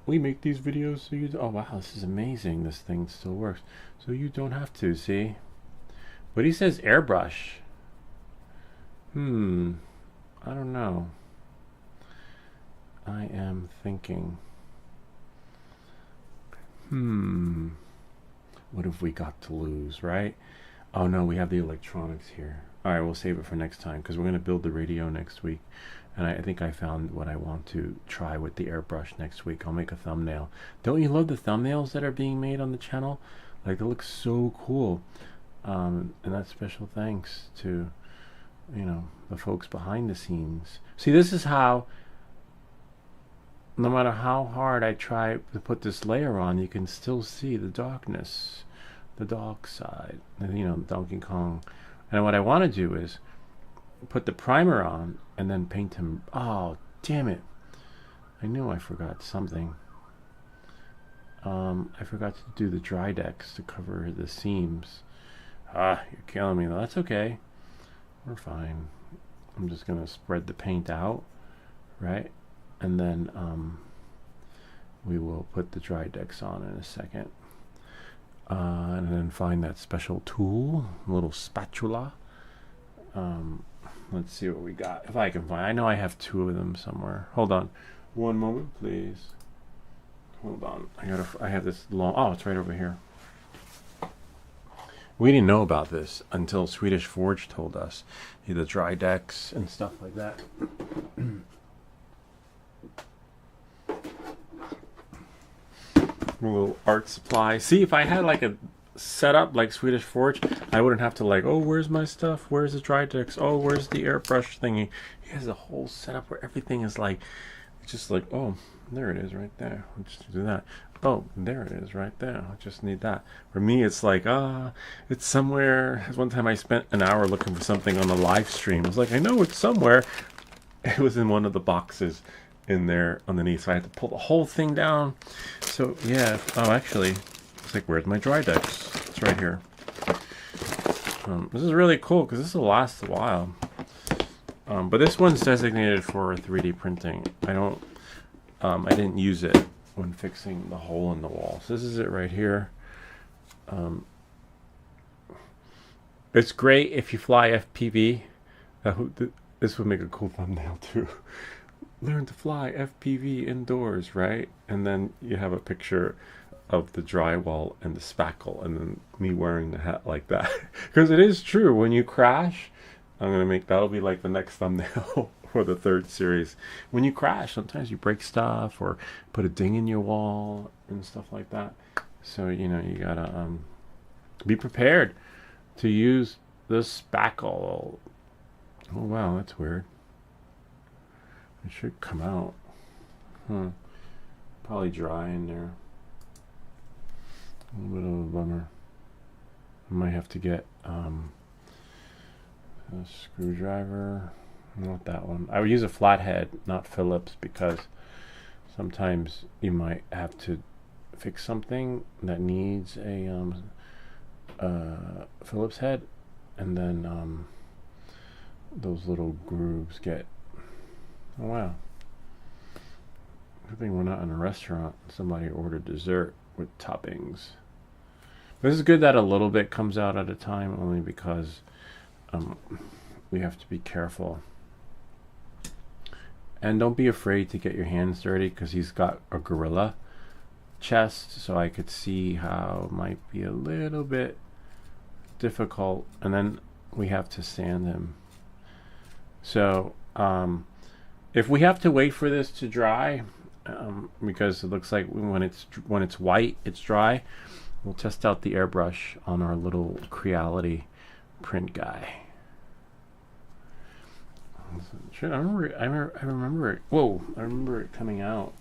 We make these videos so you. Oh wow, this is amazing. This thing still works. So you don't have to, see? But he says airbrush. I don't know. I am thinking. What have we got to lose, right? Oh no, we have the electronics here. All right, we'll save it for next time because we're going to build the radio next week. And I think I found what I want to try with the airbrush next week. I'll make a thumbnail. Don't you love the thumbnails that are being made on the channel? Like, they look so cool. And that's special thanks to, you know, the folks behind the scenes. See, this is how, no matter how hard I try to put this layer on, you can still see the darkness, the dark side, you know, Donkey Kong. And what I want to do is put the primer on and then paint him. Oh, damn it. I knew I forgot something. I forgot to do the dry decks to cover the seams. Ah, you're killing me though. That's okay. We're fine. I'm just going to spread the paint out, right? And then we will put the dry decks on in a second. And then find that special tool, a little spatula. Let's see what we got. If I can find, I know I have two of them somewhere. Hold on, one moment, please. Hold on, I have this long. Oh, it's right over here. We didn't know about this until Swedish Forge told us the dry decks and stuff like that. A little art supply. See, if I had like a setup like Swedish Forge, I wouldn't have to like, oh, where's my stuff? Where's the dry decks? Oh, where's the airbrush thingy? He has a whole setup where everything is like, It's just like, oh, there it is right there. I'll just do that. Oh, there it is right there. I just need that. For me, it's like, it's somewhere. One time I spent an hour looking for something on the live stream. I was like, I know it's somewhere. It was in one of the boxes in there underneath. So I had to pull the whole thing down. So, yeah. Oh, actually, it's like, where's my dry decks? It's right here. This is really cool because this will last a while. But this one's designated for 3D printing. I didn't use it when fixing the hole in the wall. So this is it right here. It's great if you fly FPV. This would make a cool thumbnail too. Learn to fly FPV indoors, right? And then you have a picture of the drywall and the spackle, and then me wearing the hat like that. Because it is true, when you crash, that'll be like the next thumbnail for the third series. When you crash, sometimes you break stuff or put a ding in your wall and stuff like that. So, you gotta be prepared to use the spackle. Oh wow, that's weird. It should come out. Probably dry in there. A little bit of a bummer. I might have to get a screwdriver. Not that one. I would use a flathead, not Phillips, because sometimes you might have to fix something that needs a Phillips head, and then those little grooves get. Oh wow! Good thing we're not in a restaurant. Somebody ordered dessert with toppings. This is good that a little bit comes out at a time, only because we have to be careful. And don't be afraid to get your hands dirty, because he's got a gorilla chest, so I could see how it might be a little bit difficult. And then we have to sand him. So if we have to wait for this to dry, because it looks like when it's white, it's dry, we'll test out the airbrush on our little Creality print guy. I remember it. Whoa! I remember it coming out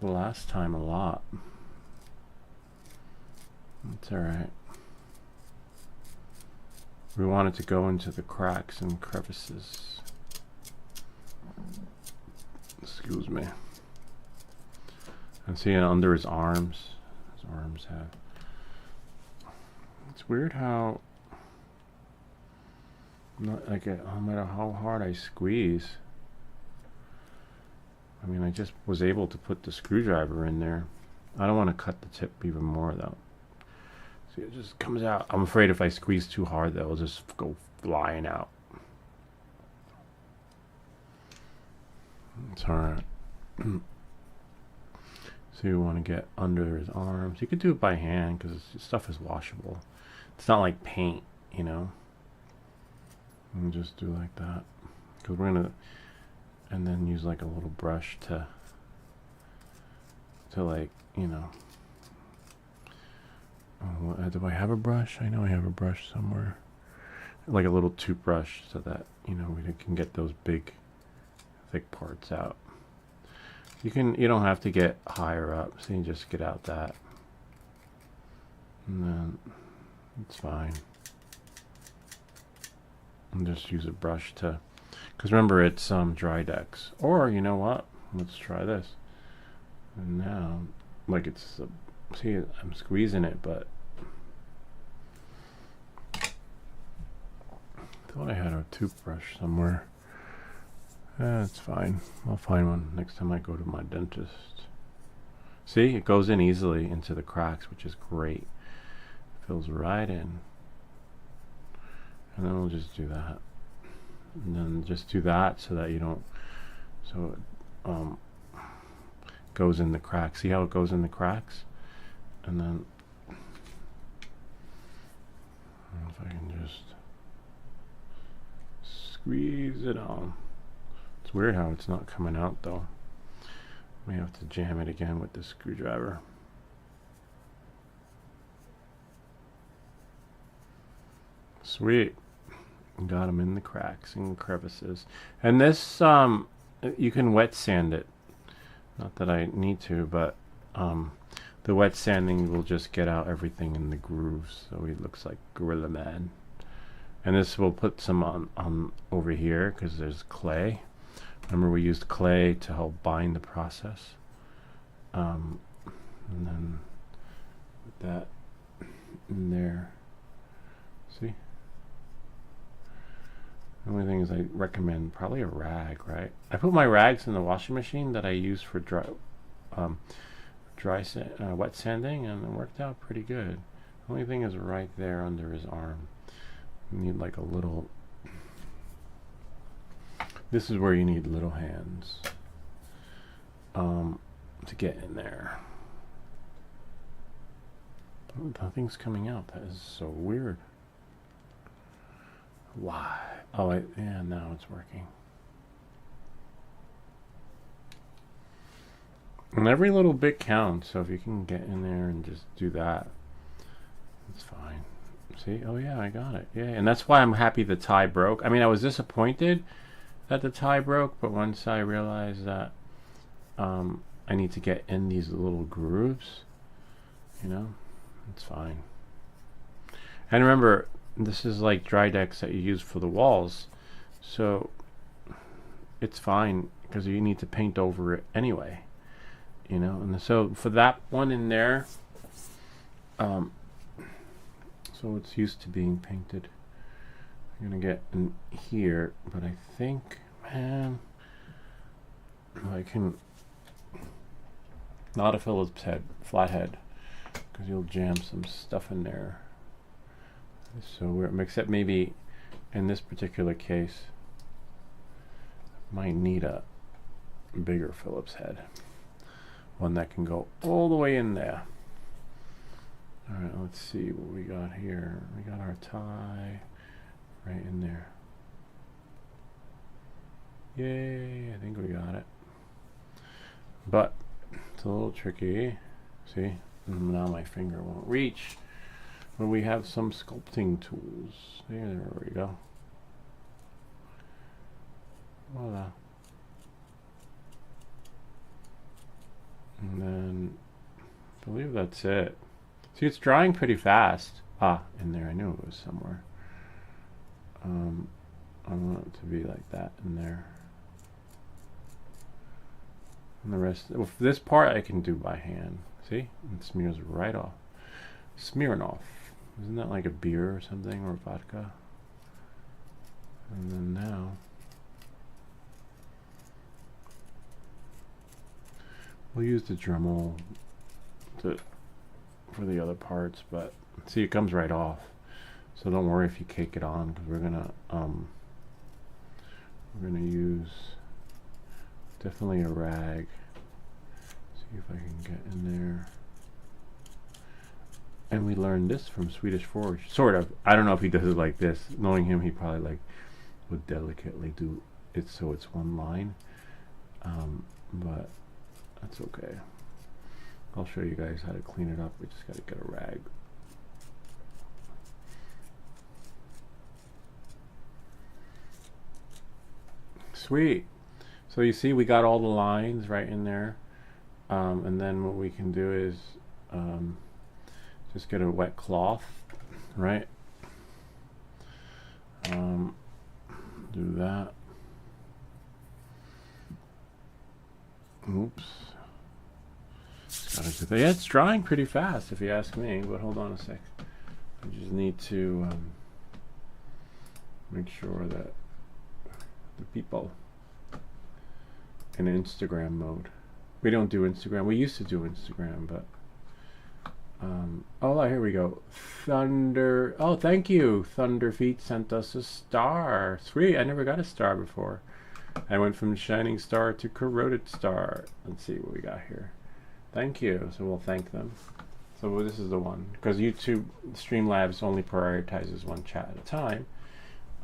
the last time a lot. It's all right. We want it to go into the cracks and crevices. Excuse me. And see, under his arms have. It's weird how. No matter how hard I squeeze. I mean, I just was able to put the screwdriver in there. I don't want to cut the tip even more though. See, it just comes out. I'm afraid if I squeeze too hard, that it'll just go flying out. It's alright. So you want to get under his arms. You could do it by hand because stuff is washable. It's not like paint, And just do like that, because we're gonna, and then use like a little brush to like, do I have a brush? I know I have a brush somewhere, like a little toothbrush, so that we can get those big thick parts out. You don't have to get higher up, so you just get out that, and then it's fine. And just use a brush to, because remember, it's dry decks. Or you know what? Let's try this. And now, like see, I'm squeezing it, but I thought I had a toothbrush somewhere. That's fine. I'll find one next time I go to my dentist. See, it goes in easily into the cracks, which is great. Fills right in. And then we'll just do that. And then just do that so that you don't, so it goes in the cracks. See how it goes in the cracks? And then, I don't know if I can just squeeze it on. It's weird how it's not coming out though. We have to jam it again with the screwdriver. Sweet. Got them in the cracks and crevices. And this, you can wet sand it Not that I need to, but the wet sanding will just get out everything in the grooves, so he looks like Gorilla Man. And this will put some on over here because there's clay. Remember, we used clay to help bind the process. And then put that in there. See? The only thing is I recommend probably a rag, right? I put my rags in the washing machine that I use for wet sanding, and it worked out pretty good. The only thing is right there under his arm. You need like a little. This is where you need little hands to get in there. Oh, nothing's coming out. That is so weird. Why? Oh, yeah, now it's working. And every little bit counts, so if you can get in there and just do that, it's fine. See? Oh, yeah, I got it. Yeah, and that's why I'm happy the tie broke. I mean, I was disappointed that the tie broke, but once I realized that I need to get in these little grooves, you know, it's fine. And remember, this is like Drydex that you use for the walls, so it's fine because you need to paint over it anyway, you know. And so for that one in there, so it's used to being painted. I'm gonna get in here, but I think, man, I can not a Phillips head, flathead, because you'll jam some stuff in there. So we're, except maybe in this particular case, might need a bigger Phillips head, one that can go all the way in there. All right, let's see what we got here. We got our tie right in there. Yay, I think we got it. But it's a little tricky. See, now my finger won't reach. But we have some sculpting tools. There we go. Voila. And then I believe that's it. See, it's drying pretty fast. Ah, in there. I knew it was somewhere. I want it to be like that in there. And the rest, well, this part I can do by hand. See? It smears right off. Smirnoff. Isn't that like a beer or something, or vodka? And then now, we'll use the Dremel for the other parts, but see, it comes right off. So don't worry if you cake it on, because we're gonna use definitely a rag. See if I can get in there. And we learned this from Swedish Forge, sort of. I don't know if he does it like this. Knowing him, he probably like would delicately do it so it's one line. But that's okay. I'll show you guys how to clean it up. We just got to get a rag. Sweet. So you see, we got all the lines right in there. And then what we can do is just get a wet cloth, right? Do that. Oops. Yeah, it's drying pretty fast if you ask me, but hold on a sec. I just need to make sure that the people in Instagram mode. We don't do Instagram. We used to do Instagram, but oh, here we go. Thunder. Oh, thank you. Thunderfeet sent us a star. Sweet. I never got a star before. I went from shining star to corroded star. Let's see what we got here. Thank you. So we'll thank them. So this is the one, because YouTube Streamlabs only prioritizes one chat at a time.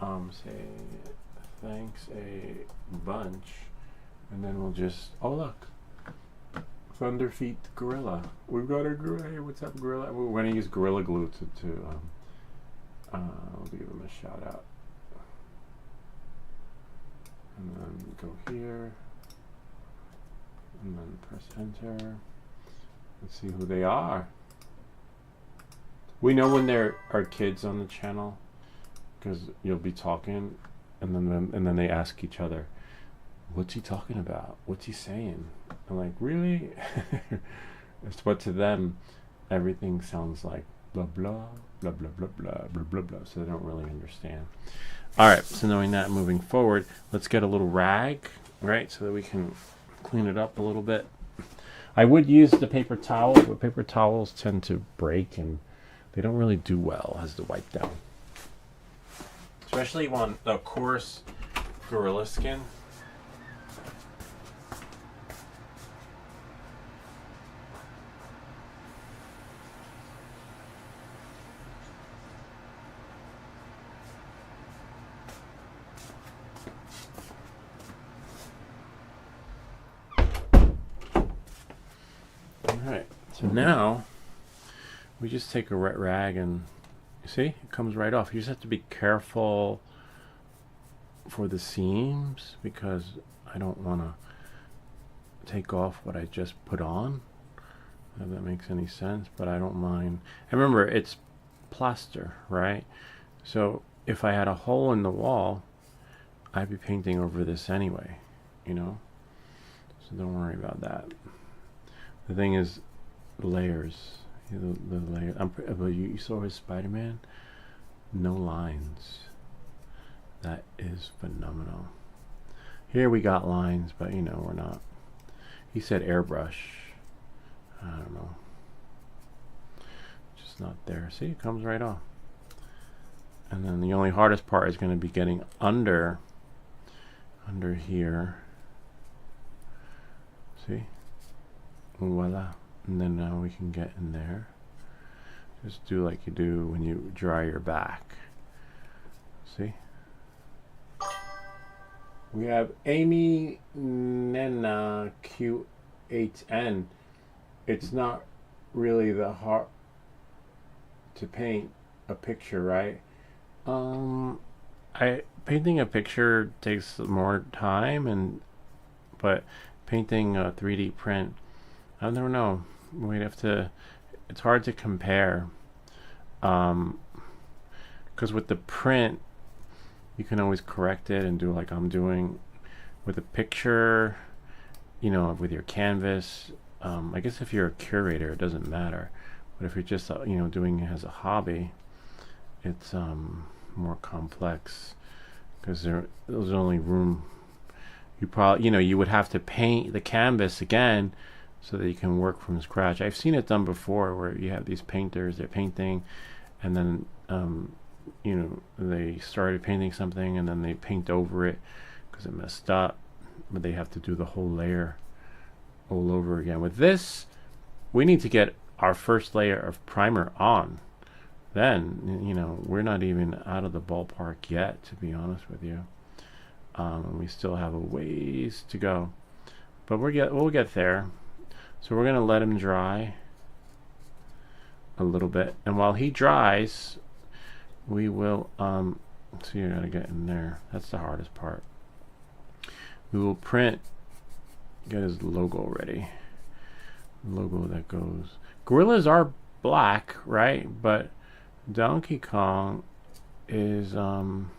Say thanks a bunch, and then we'll just, oh look, Thunderfeet Gorilla. We've got a gorilla. Hey, what's up, Gorilla? We're gonna use Gorilla Glue to I'll give him a shout out. And then go here. And then press enter. Let's see who they are. We know when there are kids on the channel because you'll be talking, and then they ask each other, "What's he talking about? What's he saying?" I'm like, "Really?" But to them, everything sounds like blah blah blah blah blah blah blah blah blah. So they don't really understand. All right. So knowing that, moving forward, let's get a little rag, right, so that we can clean it up a little bit. I would use the paper towel, but paper towels tend to break and they don't really do well as to wipe down. Especially on a coarse gorilla skin. Alright, so now we just take a wet rag and you see, it comes right off. You just have to be careful for the seams because I don't want to take off what I just put on, if that makes any sense, but I don't mind. And remember, it's plaster, right? So if I had a hole in the wall, I'd be painting over this anyway, you know? So don't worry about that. The thing is, layers. The layer. You saw his Spider-Man? No lines. That is phenomenal. Here we got lines, but you know, we're not. He said airbrush. I don't know. Just not there. See, it comes right off. And then the only hardest part is going to be getting under here. See? Voila. And then now we can get in there. Just do like you do when you dry your back. See? We have Amy Nena Q8N. It's not really the hard to paint a picture, right? Painting a picture takes more time, but painting a 3D print, I don't know. We'd have to. It's hard to compare, because with the print, you can always correct it and do like I'm doing. With a picture, you know, with your canvas. I guess if you're a curator, it doesn't matter. But if you're just you know, doing it as a hobby, it's more complex because there's only room. You probably, you know, you would have to paint the canvas again so that you can work from scratch. I've seen it done before where you have these painters, they're painting, and then you know, they started painting something and then they paint over it because it messed up, but they have to do the whole layer all over again. With this, we need to get our first layer of primer on. Then, you know, we're not even out of the ballpark yet, to be honest with you. And we still have a ways to go, but we'll get there. So we're gonna let him dry a little bit, and while he dries, we will so you gotta get in there. That's the hardest part. We will get his logo ready. Logo that goes. Gorillas are black, right? But Donkey Kong is brown,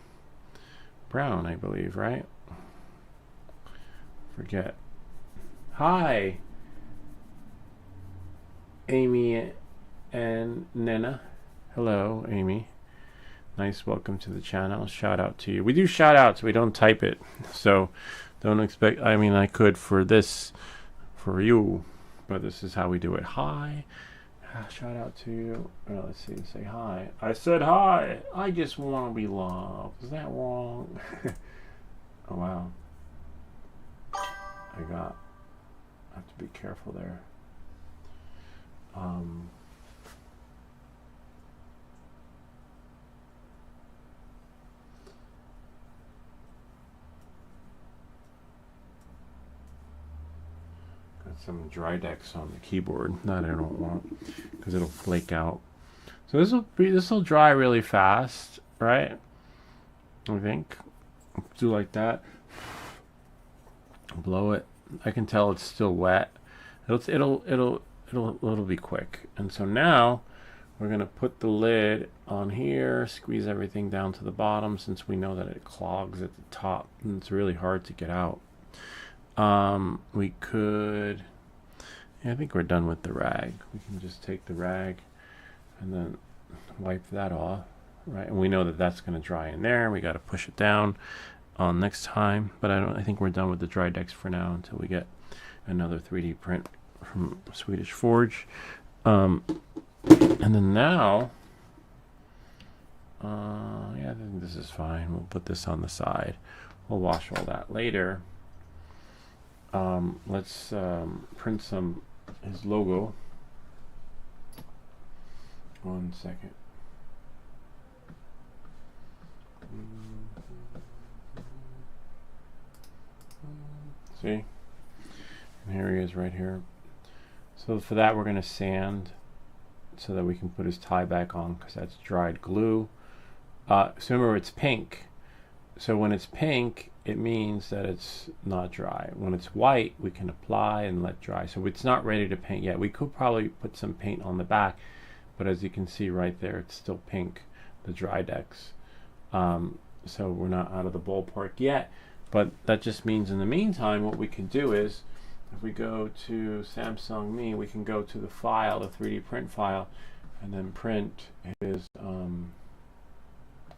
I believe, right? Forget. Hi, Amy and Nena. Hello, Amy. Nice welcome to the channel. Shout out to you. We do shout outs, we don't type it. So don't expect, I mean, I could for this, for you, but this is how we do it. Hi. Shout out to you. Let's see. Say hi. I said hi. I just want to be loved. Is that wrong? Oh wow. I have to be careful there. Got some dry decks on the keyboard that I don't want because it'll flake out. So this will dry really fast, right? I think. Do like that. Blow it. I can tell it's still wet. It'll be quick. And so now we're going to put the lid on here, squeeze everything down to the bottom since we know that it clogs at the top and it's really hard to get out. We could, yeah, I think we're done with the rag. We can just take the rag and then wipe that off, right? And we know that that's going to dry in there. We got to push it down on next time, but I think we're done with the dry decks for now until we get another 3D print from Swedish Forge. And then now, yeah, I think this is fine. We'll put this on the side. We'll wash all that later. Let's print his logo. 1 second. See? And here he is right here. So for that we're going to sand so that we can put his tie back on because that's dried glue. So remember it's pink. So when it's pink, it means that it's not dry. When it's white, we can apply and let dry. So it's not ready to paint yet. We could probably put some paint on the back, but as you can see right there, it's still pink, the dry decks. So we're not out of the ballpark yet, but that just means in the meantime, what we can do is, if we go to Samsung Me, we can go to the file, the 3D print file, and then print his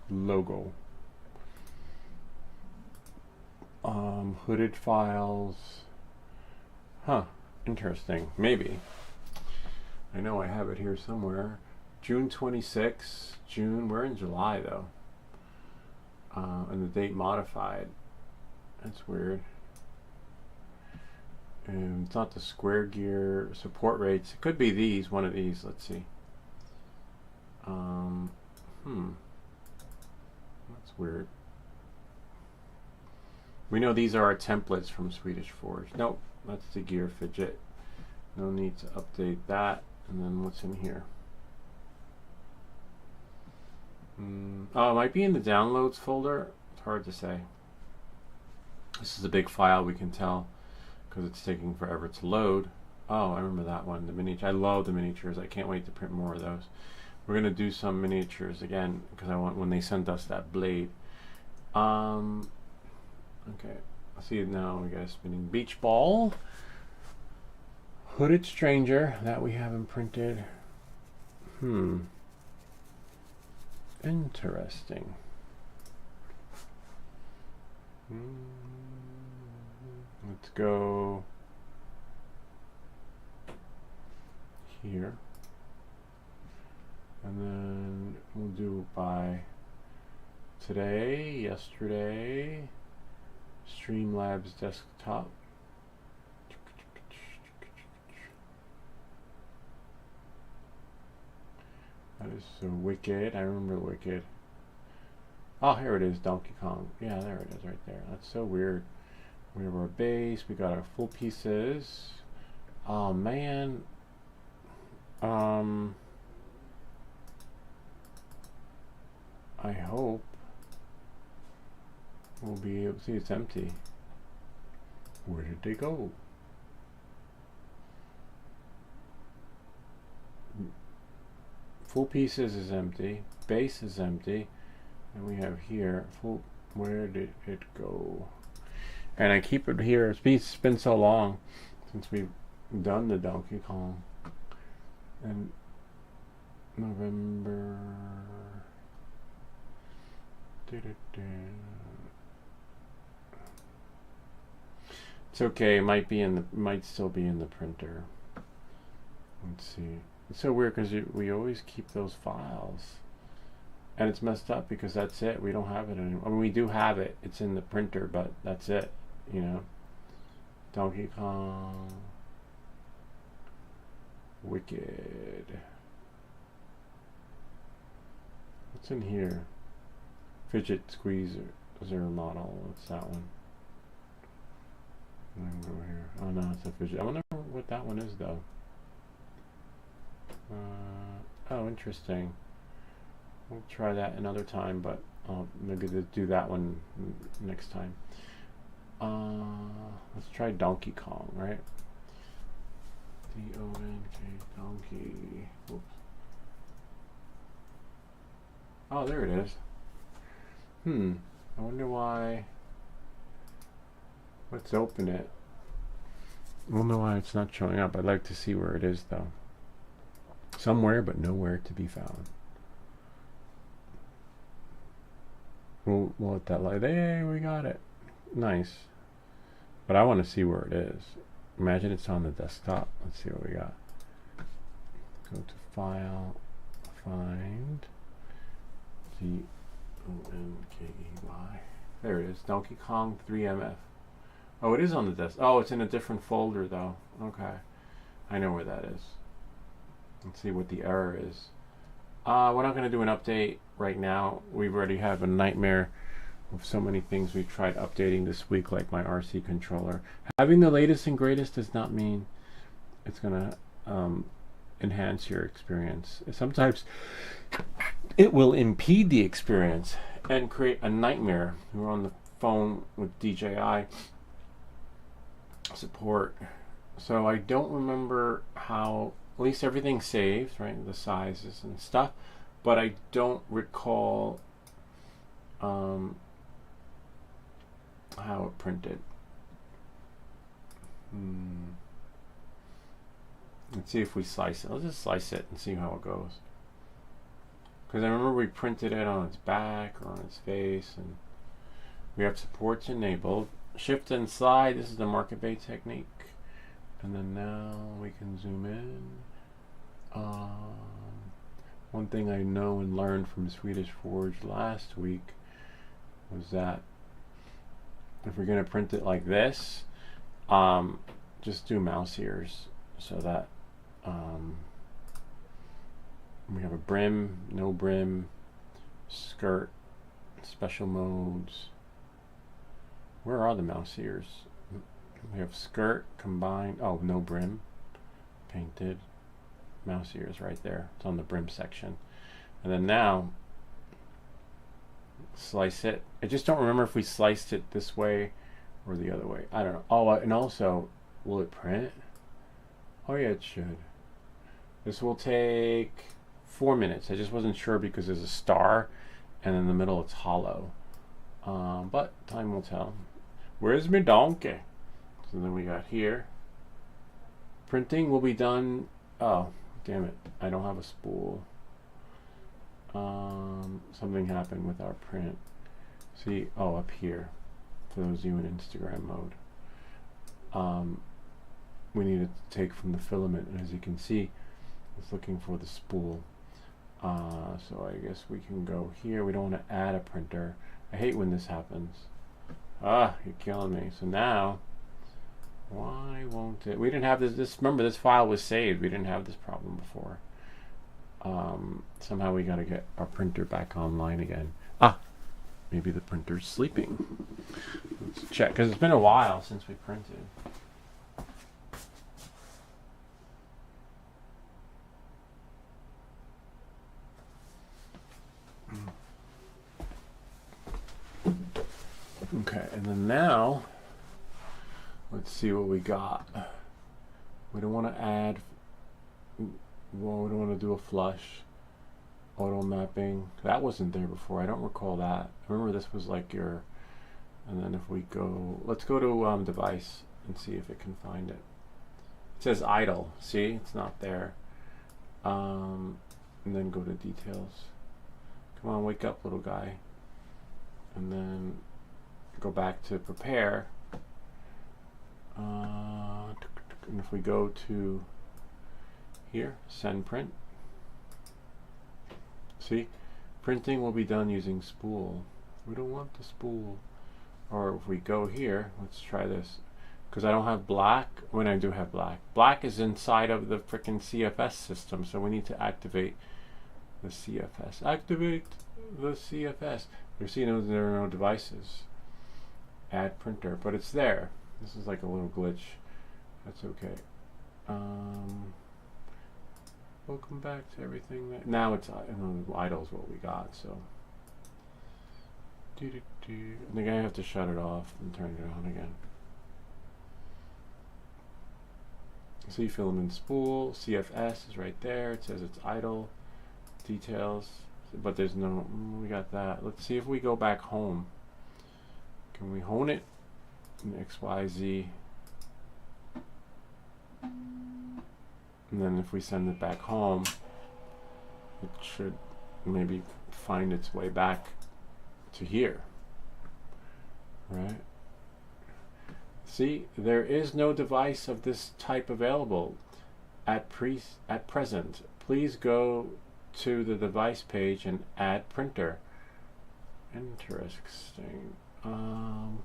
logo. Hooded files. Huh, interesting. Maybe. I know I have it here somewhere. June 26, June, we're in July though. And the date modified. That's weird. And it's not the Square Gear support rates. It could be these, one of these. Let's see. That's weird. We know these are our templates from Swedish Forge. Nope, that's the Gear Fidget. No need to update that. And then what's in here? Oh, it might be in the downloads folder. It's hard to say. This is a big file, we can tell, because it's taking forever to load. Oh, I remember that one, the miniature. I love the miniatures. I can't wait to print more of those. We're gonna do some miniatures again because I want when they sent us that blade. Okay, I see it now. We got a spinning beach ball. Hooded Stranger that we haven't printed. Interesting. Let's go here. And then we'll do by today, yesterday, Streamlabs desktop. That is so Wicked. I remember Wicked. Oh, here it is, Donkey Kong. Yeah, there it is right there. That's so weird. We have our base. We got our full pieces. Oh, man. I hope we'll be able to see it's empty. Where did they go? Full pieces is empty. Base is empty. And we have here full. Where did it go? And I keep it here. It's been so long since we've done the Donkey Kong. And November. It's okay. It might still be in the printer. Let's see. It's so weird because we always keep those files, and it's messed up because that's it. We don't have it anymore. I mean, we do have it. It's in the printer, but that's it. You know. Donkey Kong. Wicked. What's in here? Fidget Squeezer model. What's that one? I'm gonna go here. Oh no, it's a fidget. I wonder what that one is though. Oh, interesting. We'll try that another time, but maybe do that one next time. Let's try Donkey Kong, right? D-O-N-K, Donkey. Oops. Oh, there it is. I wonder why. Let's open it. I wonder why it's not showing up. I'd like to see where it is, though. Somewhere, but nowhere to be found. We'll let that light. Hey, we got it. Nice. But I want to see where it is. Imagine it's on the desktop. Let's see what we got. Go to File, Find, D-O-N-K-E-Y. There it is. Donkey Kong 3MF. Oh, it is on the desk. Oh, it's in a different folder, though. Okay. I know where that is. Let's see what the error is. We're not going to do an update right now. We already have a nightmare of so many things we've tried updating this week, like my RC controller. Having the latest and greatest does not mean it's going to enhance your experience. Sometimes it will impede the experience and create a nightmare. We were on the phone with DJI support, so I don't remember how. At least everything's saved, right? The sizes and stuff, but I don't recall how it printed. Let's see if we slice it. Let's just slice it and see how it goes. Because I remember we printed it on its back or on its face, and we have supports enabled. Shift and slide. This is the market bait technique. And then now we can zoom in. One thing I know and learned from Swedish Forge last week was that if we're going to print it like this, just do mouse ears so that we have a brim, no brim, skirt, special modes. Where are the mouse ears? We have skirt, combined, oh, no brim, painted, mouse ears right there. It's on the brim section. And then now, slice it. I just don't remember if we sliced it this way or the other way. I don't know. Oh, and also, will it print? Oh yeah, it should. This will take 4 minutes. I just wasn't sure because there's a star and in the middle it's hollow. But time will tell. Where's my donkey? So then we got here. Printing will be done. Oh, damn it. I don't have a spool. Something happened with our print. See, oh, up here. For those of you in Instagram mode. We need to take from the filament, and as you can see, it's looking for the spool. So I guess we can go here. We don't want to add a printer. I hate when this happens. Ah, you're killing me. So now, why won't it? We didn't have this. Remember, this file was saved. We didn't have this problem before. Somehow we got to get our printer back online again. Ah, maybe the printer's sleeping. Let's check, because it's been a while since we printed. Okay, and then now, let's see what we got. We don't want to add, well, we don't want to do a flush, auto mapping. That wasn't there before. I don't recall that. I remember this was like your, and then if we go, let's go to device and see if it can find it. It says idle. See, it's not there. And then go to details. Come on, wake up, little guy. And then go back to prepare. And if we go to here, send print. See, printing will be done using spool. We don't want the spool. Or if we go here, let's try this. Because I don't have black. When I do have black. Black is inside of the frickin' CFS system, so we need to activate the CFS. Activate the CFS. You see, there are no devices. Add printer, but it's there. This is like a little glitch. That's okay. Welcome back to everything. Now it's idle is what we got. So I think I have to shut it off and turn it on again. See filament spool, CFS is right there. It says it's idle. Details, but there's no, we got that. Let's see if we go back home. Can we hone it? XYZ. And then if we send it back home, it should maybe find its way back to here. Right? See, there is no device of this type available at present. Please go to the device page and add printer. Interesting.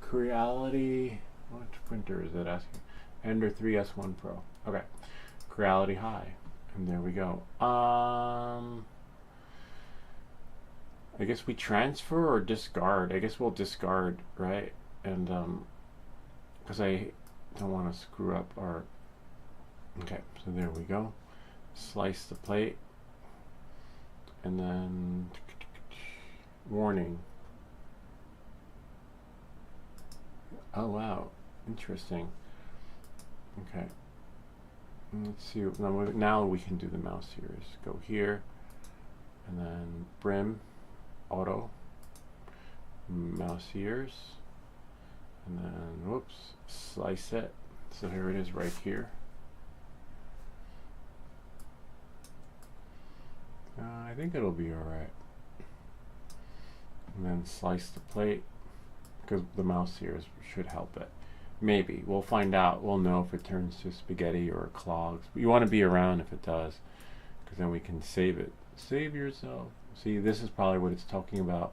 Creality. What printer is it asking? Ender 3S1 Pro. Okay. Creality High. And there we go. I guess we transfer or discard. I guess we'll discard, right? And because I don't want to screw up our. Okay, so there we go. Slice the plate. And then warning. Oh wow, interesting. Okay, let's see. Now we can do the mouse here. Just go here, and then brim, auto, mouse ears, and then whoops, slice it. So here it is right here. I think it'll be alright. And then slice the plate, because the mouse here should help it. Maybe. We'll find out. We'll know if it turns to spaghetti or clogs. But you want to be around if it does, because then we can save it. Save yourself. See, this is probably what it's talking about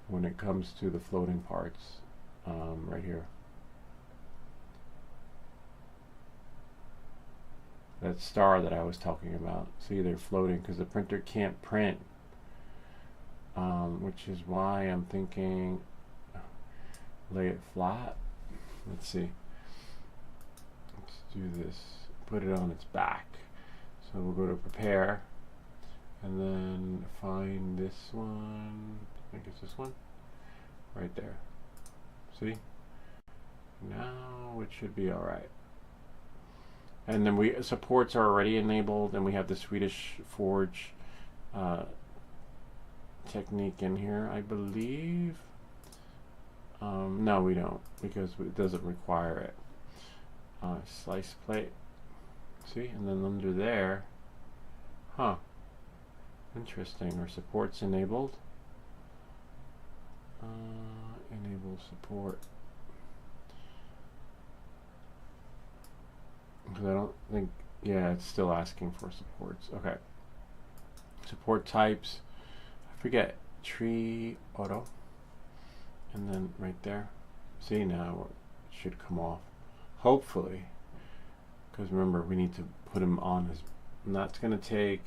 when it comes to the floating parts. Right here. That star that I was talking about. See, they're floating because the printer can't print, which is why I'm thinking lay it flat. Let's see. Let's do this. Put it on its back. So we'll go to prepare and then find this one. I think it's this one right there. See? Now it should be alright. And then supports are already enabled, and we have the Swedish Forge technique in here, I believe. No, we don't, because it doesn't require it. Slice plate. See, and then under there, interesting. Are supports enabled? Enable support. Because I don't think, yeah, it's still asking for supports. Okay. Support types. I forget. Tree auto. And then right there. See, now it should come off. Hopefully. Because remember, we need to put him on his. And that's going to take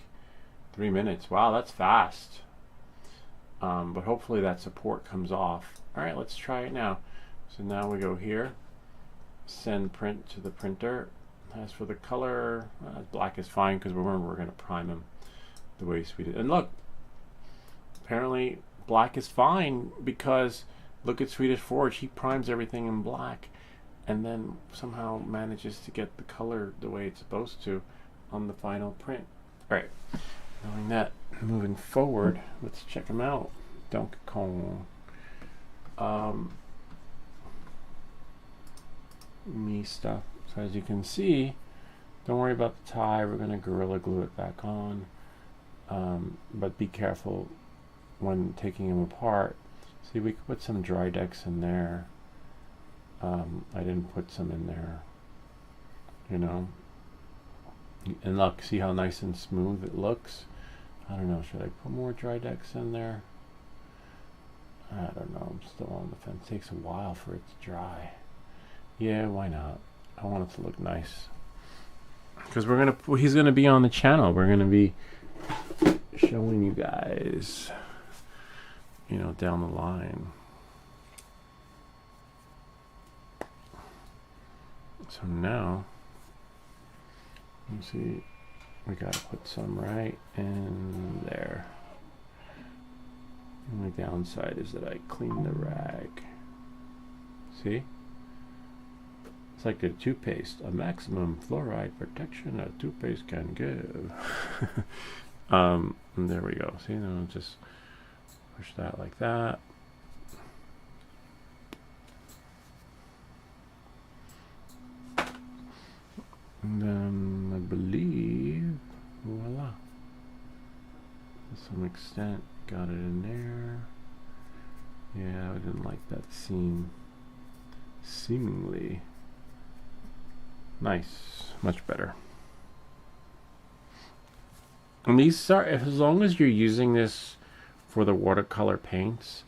3 minutes. Wow, that's fast. But hopefully that support comes off. Alright, let's try it now. So now we go here. Send print to the printer. As for the color, black is fine because remember we're going to prime him the way we did. And look, apparently black is fine because look at Swedish Forge. He primes everything in black and then somehow manages to get the color the way it's supposed to on the final print. All right, knowing that, moving forward, let's check him out. Donkey Kong. Me stuff. So as you can see, don't worry about the tie. We're going to Gorilla Glue it back on. But be careful when taking them apart. See, we could put some dry decks in there. I didn't put some in there. You know. And look, see how nice and smooth it looks? I don't know. Should I put more dry decks in there? I don't know. I'm still on the fence. It takes a while for it to dry. Yeah, why not? I want it to look nice because he's gonna be on the channel. We're gonna be showing you guys, you know, down the line. So now, you see, we gotta put some right in there, like downside is that I clean the rag. See? It's like a toothpaste. A maximum fluoride protection a toothpaste can give. And there we go. See, now just push that like that. And then I believe, voila. To some extent, got it in there. Yeah, I didn't like that seam. Seemingly. Nice, much better. And these are, as long as you're using this for the watercolor paints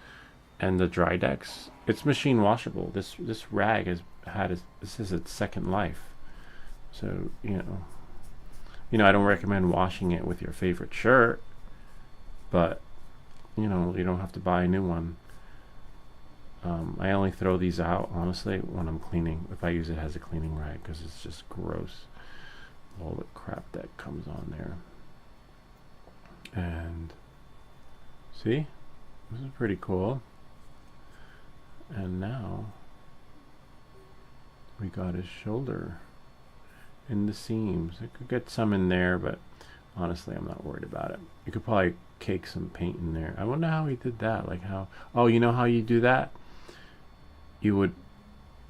and the dry decks, it's machine washable. This rag has had this is its second life. So you know, I don't recommend washing it with your favorite shirt, but you know, you don't have to buy a new one. I only throw these out, honestly, when I'm cleaning, if I use it as a cleaning rag, because it's just gross, all the crap that comes on there. And see, this is pretty cool. And now we got his shoulder in the seams. I could get some in there, but honestly, I'm not worried about it. You could probably cake some paint in there. I wonder how he did that. Like how, oh, you know how you do that? You would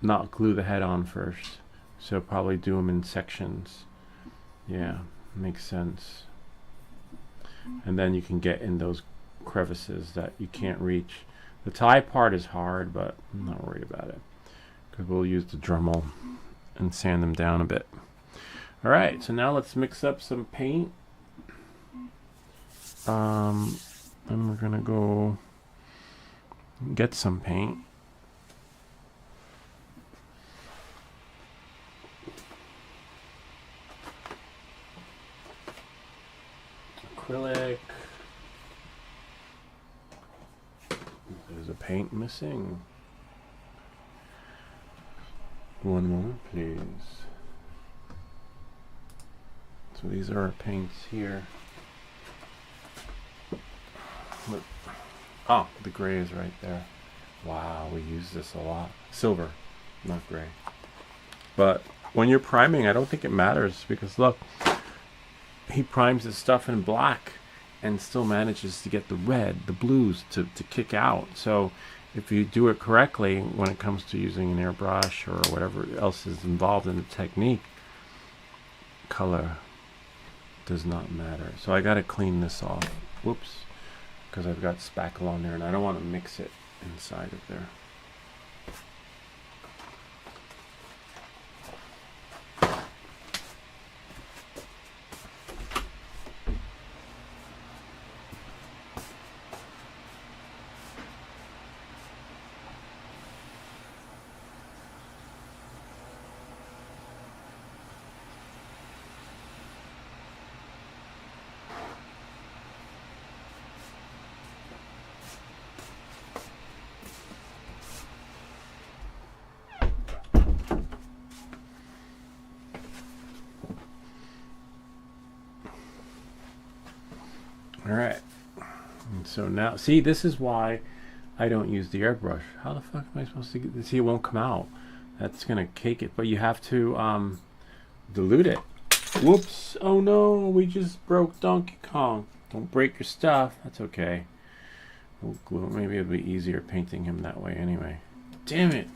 not glue the head on first. So probably do them in sections. Yeah, makes sense. And then you can get in those crevices that you can't reach. The tie part is hard, but I'm not worried about it, because we'll use the Dremel and sand them down a bit. All right, so now let's mix up some paint. And we're gonna go get some paint. Acrylic. There's a paint missing. One moment, please. So these are our paints here. Look. Oh, the gray is right there. Wow, we use this a lot. Silver, not gray. But when you're priming, I don't think it matters, because look, he primes his stuff in black and still manages to get the red, the blues to kick out. So if you do it correctly when it comes to using an airbrush or whatever else is involved in the technique, color does not matter. So I got to clean this off. Whoops. Because I've got spackle on there and I don't want to mix it inside of there. All right, and so now, see, this is why I don't use the airbrush. How the fuck am I supposed to get this? See, it won't come out. That's gonna cake it, but you have to dilute it. Whoops, oh no, we just broke Donkey Kong. Don't break your stuff, that's okay. We'll glue it. Maybe it'll be easier painting him that way anyway. Damn it.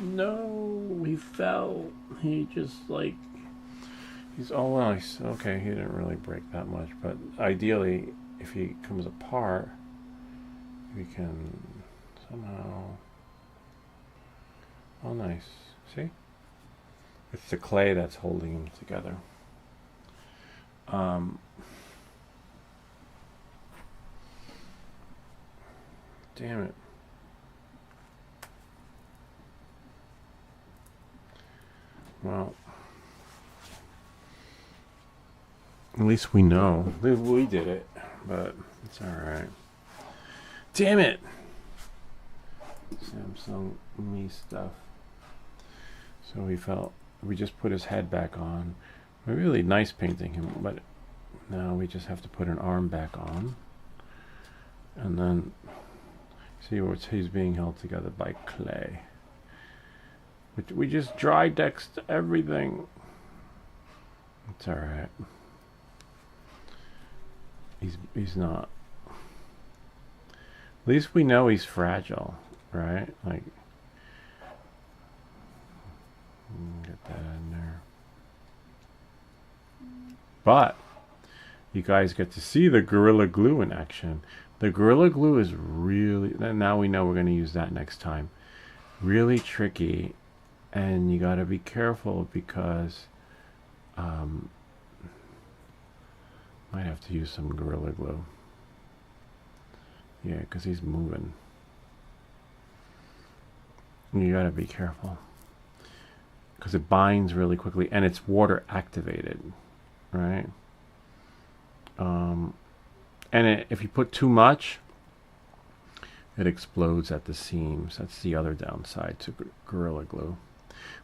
No, he fell. He just like, he's all nice. Okay, he didn't really break that much, but ideally, if he comes apart, we can somehow. Oh, nice. See? It's the clay that's holding him together. Damn it. Well. At least we know. We did it, but it's alright. Damn it! Samsung Me stuff. So we just put his head back on. We're really nice painting him, but now we just have to put an arm back on. And then see what he's being held together by clay. Which we just dry dexed everything. It's alright. He's not. At least we know he's fragile, right? Like, get that in there. But you guys get to see the Gorilla Glue in action. The Gorilla Glue is really, now we know we're going to use that next time. Really tricky, and you got to be careful because might have to use some Gorilla Glue. Yeah, because he's moving. You got to be careful because it binds really quickly and it's water activated, right? And if you put too much, it explodes at the seams. That's the other downside to Gorilla Glue,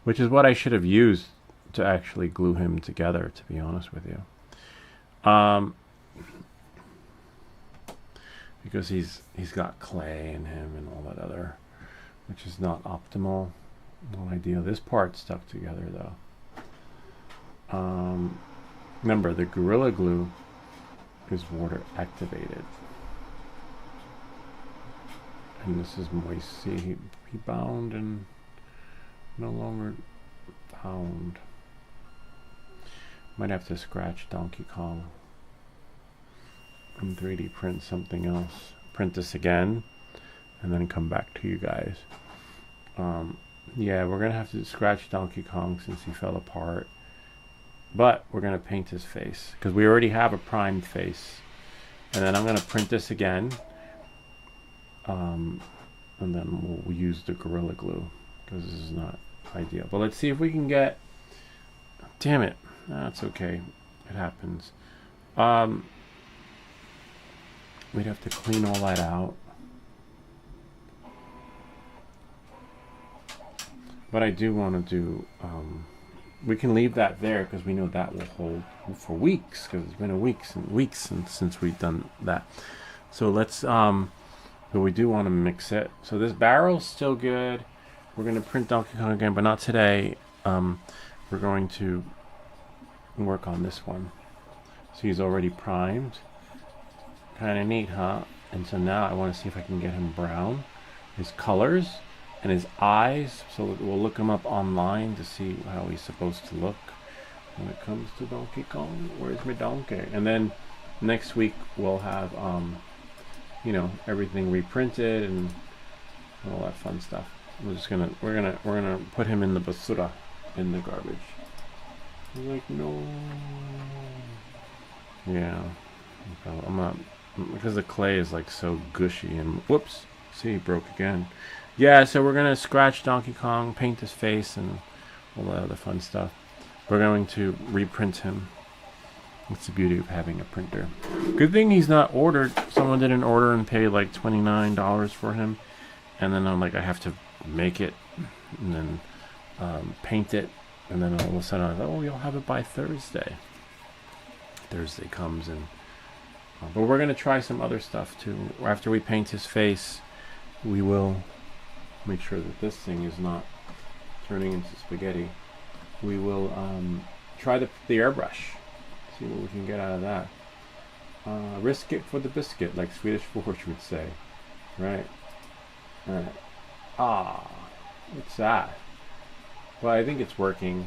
which is what I should have used to actually glue him together, to be honest with you. Because he's got clay in him and all that other, which is not optimal, not ideal. This part stuck together though. Remember, the Gorilla Glue is water activated. And this is moist. See, he bound and no longer bound. Might have to scratch Donkey Kong and 3D print something else. Print this again and then come back to you guys. Yeah, we're gonna have to scratch Donkey Kong since he fell apart. But we're going to paint his face because we already have a primed face. And then I'm going to print this again. And then we'll use the Gorilla Glue because this is not ideal. But let's see if we can get... Damn it. That's okay. It happens. We'd have to clean all that out. But I do want to do... we can leave that there because we know that will hold for weeks because it's been a weeks since we've done that. So let's but we do want to mix it. So this barrel's still good. We're going to print Donkey Kong again, but not today. We're going to work on this one. So he's already primed. Kind of neat, huh? And so now I want to see if I can get him brown. His colors and his eyes, so we'll look him up online to see how he's supposed to look when it comes to Donkey Kong. Where's my donkey? And then next week we'll have you know, everything reprinted and all that fun stuff. We're gonna put him in the basura, in the garbage. He's like, no. Yeah, I'm not, because the clay is like so gushy and whoops. See, he broke again. Yeah, so we're going to scratch Donkey Kong, paint his face, and all that other fun stuff. We're going to reprint him. That's the beauty of having a printer. Good thing he's not ordered. Someone didn't order and pay like $29 for him. And then I'm like, I have to make it and then paint it. And then all of a sudden I was like, oh, you'll have it by Thursday. Thursday comes and... but we're going to try some other stuff too. After we paint his face, we will... make sure that this thing is not turning into spaghetti. We will try the airbrush. See what we can get out of that. Risk it for the biscuit, like Swedish Forge would say. Right? Alright. Ah, what's that? Well, I think it's working.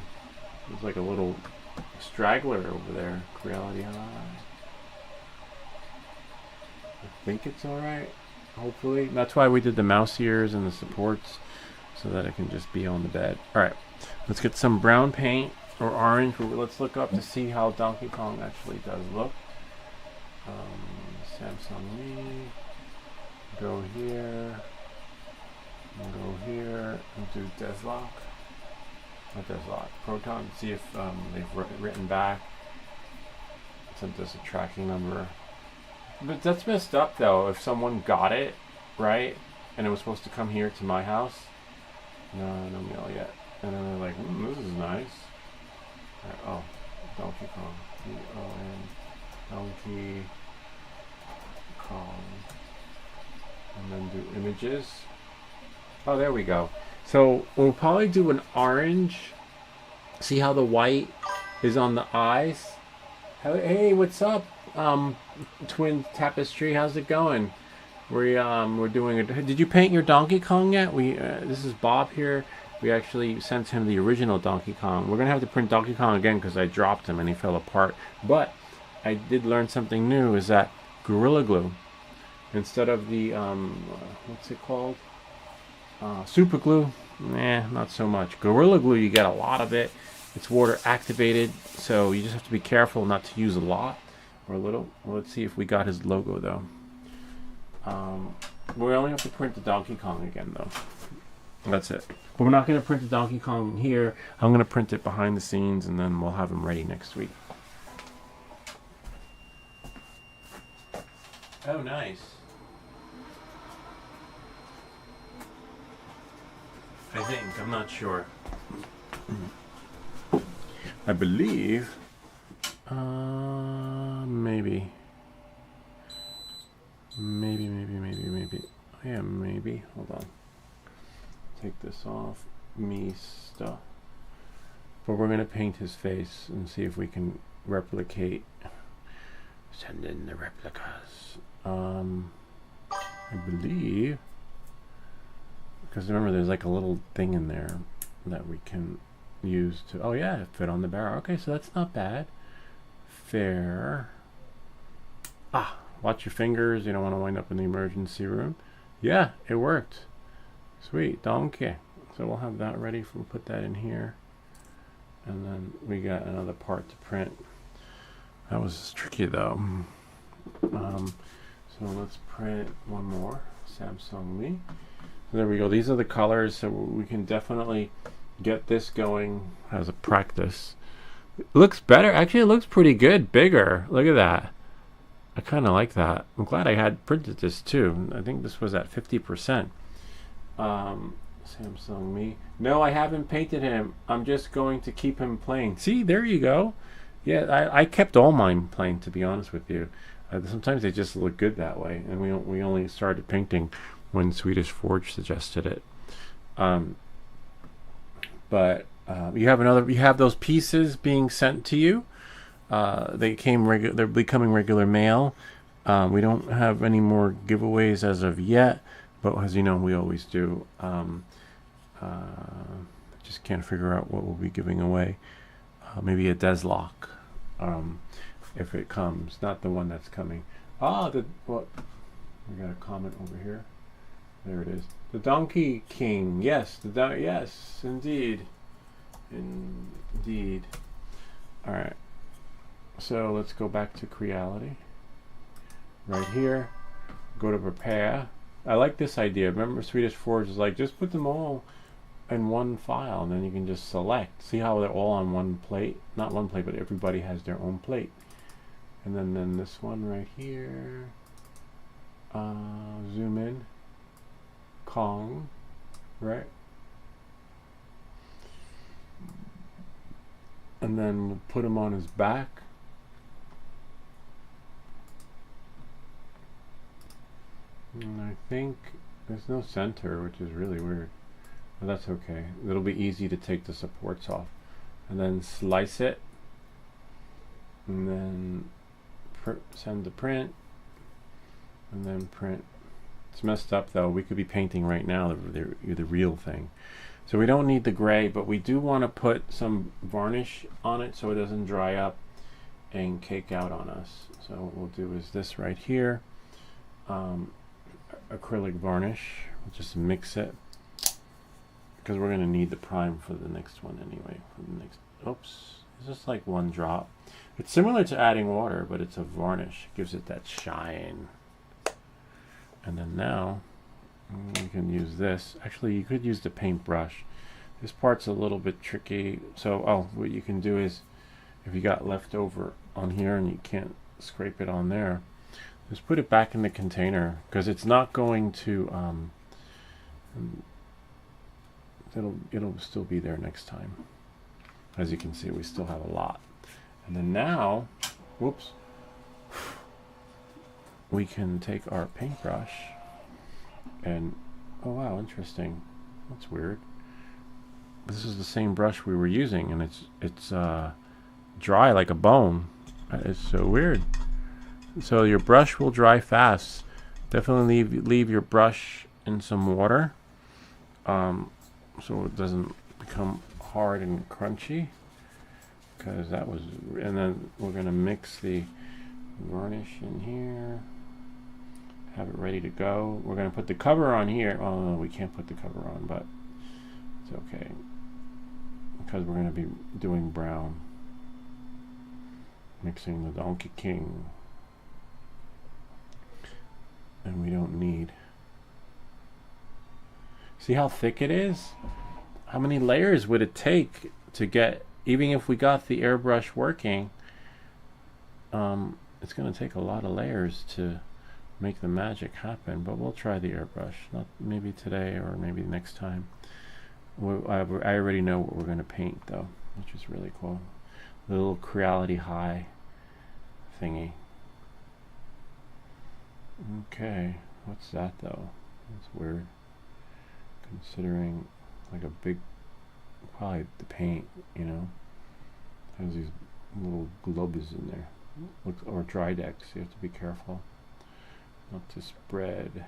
There's like a little straggler over there. Reality Eye. I think it's alright. Hopefully. That's why we did the mouse ears and the supports, so that it can just be on the bed. Alright, let's get some brown paint or orange. Let's look up to see how Donkey Kong actually does look. Samsung Lee. Go here. And go here. And do Deslock. Not Deslock. Proton. See if they've written back. Sent us a tracking number. But that's messed up though. If someone got it, right, and it was supposed to come here to my house, no mail yet. And then they're like, this is nice. Right, oh, Donkey Kong. Donkey Kong. do images. Oh, there we go. So we'll probably do an orange. See how the white is on the eyes? Hey, what's up? Twin Tapestry, how's it going? We're doing a. Did you paint your Donkey Kong yet? This is Bob here. We actually sent him the original Donkey Kong. We're gonna have to print Donkey Kong again because I dropped him and he fell apart. But I did learn something new. Is that Gorilla Glue, instead of the what's it called? Super Glue? Nah, not so much. Gorilla Glue, you get a lot of it. It's water activated, so you just have to be careful not to use a lot or a little. Well, let's see if we got his logo though. We only have to print the Donkey Kong again though. That's it. But we're not going to print the Donkey Kong here. I'm going to print it behind the scenes and then we'll have him ready next week. Oh, nice. I think. I'm not sure. I believe. Maybe. Maybe. Yeah, maybe. Hold on. Take this off. Me stuff. But we're going to paint his face and see if we can replicate. Send in the replicas. I believe. Because remember, there's like a little thing in there that we can use to. Oh, yeah, it fit on the barrel. Okay, so that's not bad. Fair. Watch your fingers. You don't want to wind up in the emergency room. Yeah, it worked. Sweet. Donkey. So we'll have that ready. We'll put that in here. And then we got another part to print. That was tricky, though. So let's print one more. Samsung Me. So there we go. These are the colors. So we can definitely get this going as a practice. It looks better. Actually, it looks pretty good. Bigger. Look at that. I kind of like that. I'm glad I had printed this too. I think this was at 50%. Samsung Me. No, I haven't painted him. I'm just going to keep him plain. See, there you go. Yeah, I kept all mine plain, to be honest with you. Sometimes they just look good that way, and we only started painting when Swedish Forge suggested it. But you have those pieces being sent to you. They're becoming regular mail. We don't have any more giveaways as of yet, but as you know, we always do. Just can't figure out what we'll be giving away. Maybe a Deslock, if it comes. Not the one that's coming. We got a comment over here. There it is. The Donkey King. Yes, yes, indeed. All right. So let's go back to Creality. Right here, go to prepare. I like this idea. Remember, Swedish Forge is like, just put them all in one file, and then you can just select. See how they're all on one plate? Not one plate, but everybody has their own plate. And then this one right here. Zoom in. Kong, right? And then we'll put him on his back. And I think there's no center, which is really weird. But that's okay. It'll be easy to take the supports off. And then slice it. And then send to print. And then print. It's messed up though. We could be painting right now the real thing. So we don't need the gray, but we do want to put some varnish on it so it doesn't dry up and cake out on us. So what we'll do is this right here. Acrylic varnish. We'll just mix it because we're going to need the prime for the next one anyway. Oops, it's just like one drop. It's similar to adding water, but it's a varnish. It gives it that shine. And then now you can use this. Actually, you could use the paintbrush. This part's a little bit tricky. So, what you can do is, if you got leftover on here and you can't scrape it on there, just put it back in the container because it's not going to. It'll still be there next time. As you can see, we still have a lot. And then now, whoops, we can take our paintbrush And oh wow, interesting. That's weird. This is the same brush we were using, and it's dry like a bone. It's so weird. So your brush will dry fast. Definitely leave your brush in some water, so it doesn't become hard and crunchy. Because that was, and then we're gonna mix the varnish in here. Have it ready to go. We're gonna put the cover on here. Oh no, we can't put the cover on, but it's okay because we're gonna be doing brown. Mixing the Donkey King. And we don't need. See how thick it is? How many layers would it take to get, even if we got the airbrush working, it's going to take a lot of layers to make the magic happen. But we'll try the airbrush, not maybe today or maybe next time. I already know what we're going to paint though, which is really cool. The little Creality High thingy. Okay, what's that though? That's weird. Considering like a big, probably the paint, you know, has these little globes in there. Looks, or Drydex. You have to be careful not to spread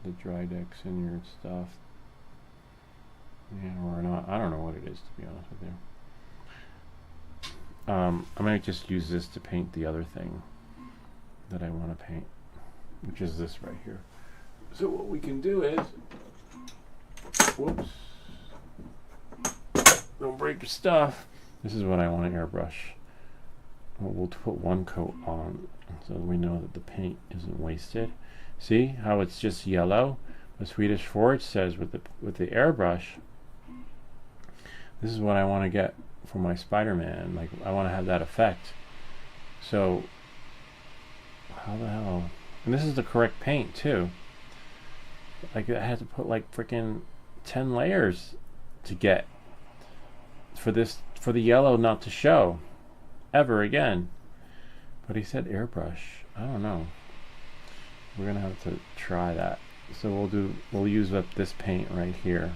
the Drydex in your stuff. Yeah, or not. I don't know what it is, to be honest with you. I might just use this to paint the other thing that I want to paint, which is this right here. So what we can do is, whoops, don't break your stuff. This is what I want to airbrush. We'll put one coat on so we know that the paint isn't wasted. See how it's just yellow? The Swedish Forge says with the airbrush, this is what I want to get for my Spider-Man. Like, I want to have that effect. So how the hell? And this is the correct paint too. Like, I had to put like freaking 10 layers to get for this, for the yellow not to show ever again. But he said airbrush. I don't know. We're gonna have to try that. So we'll use up this paint right here.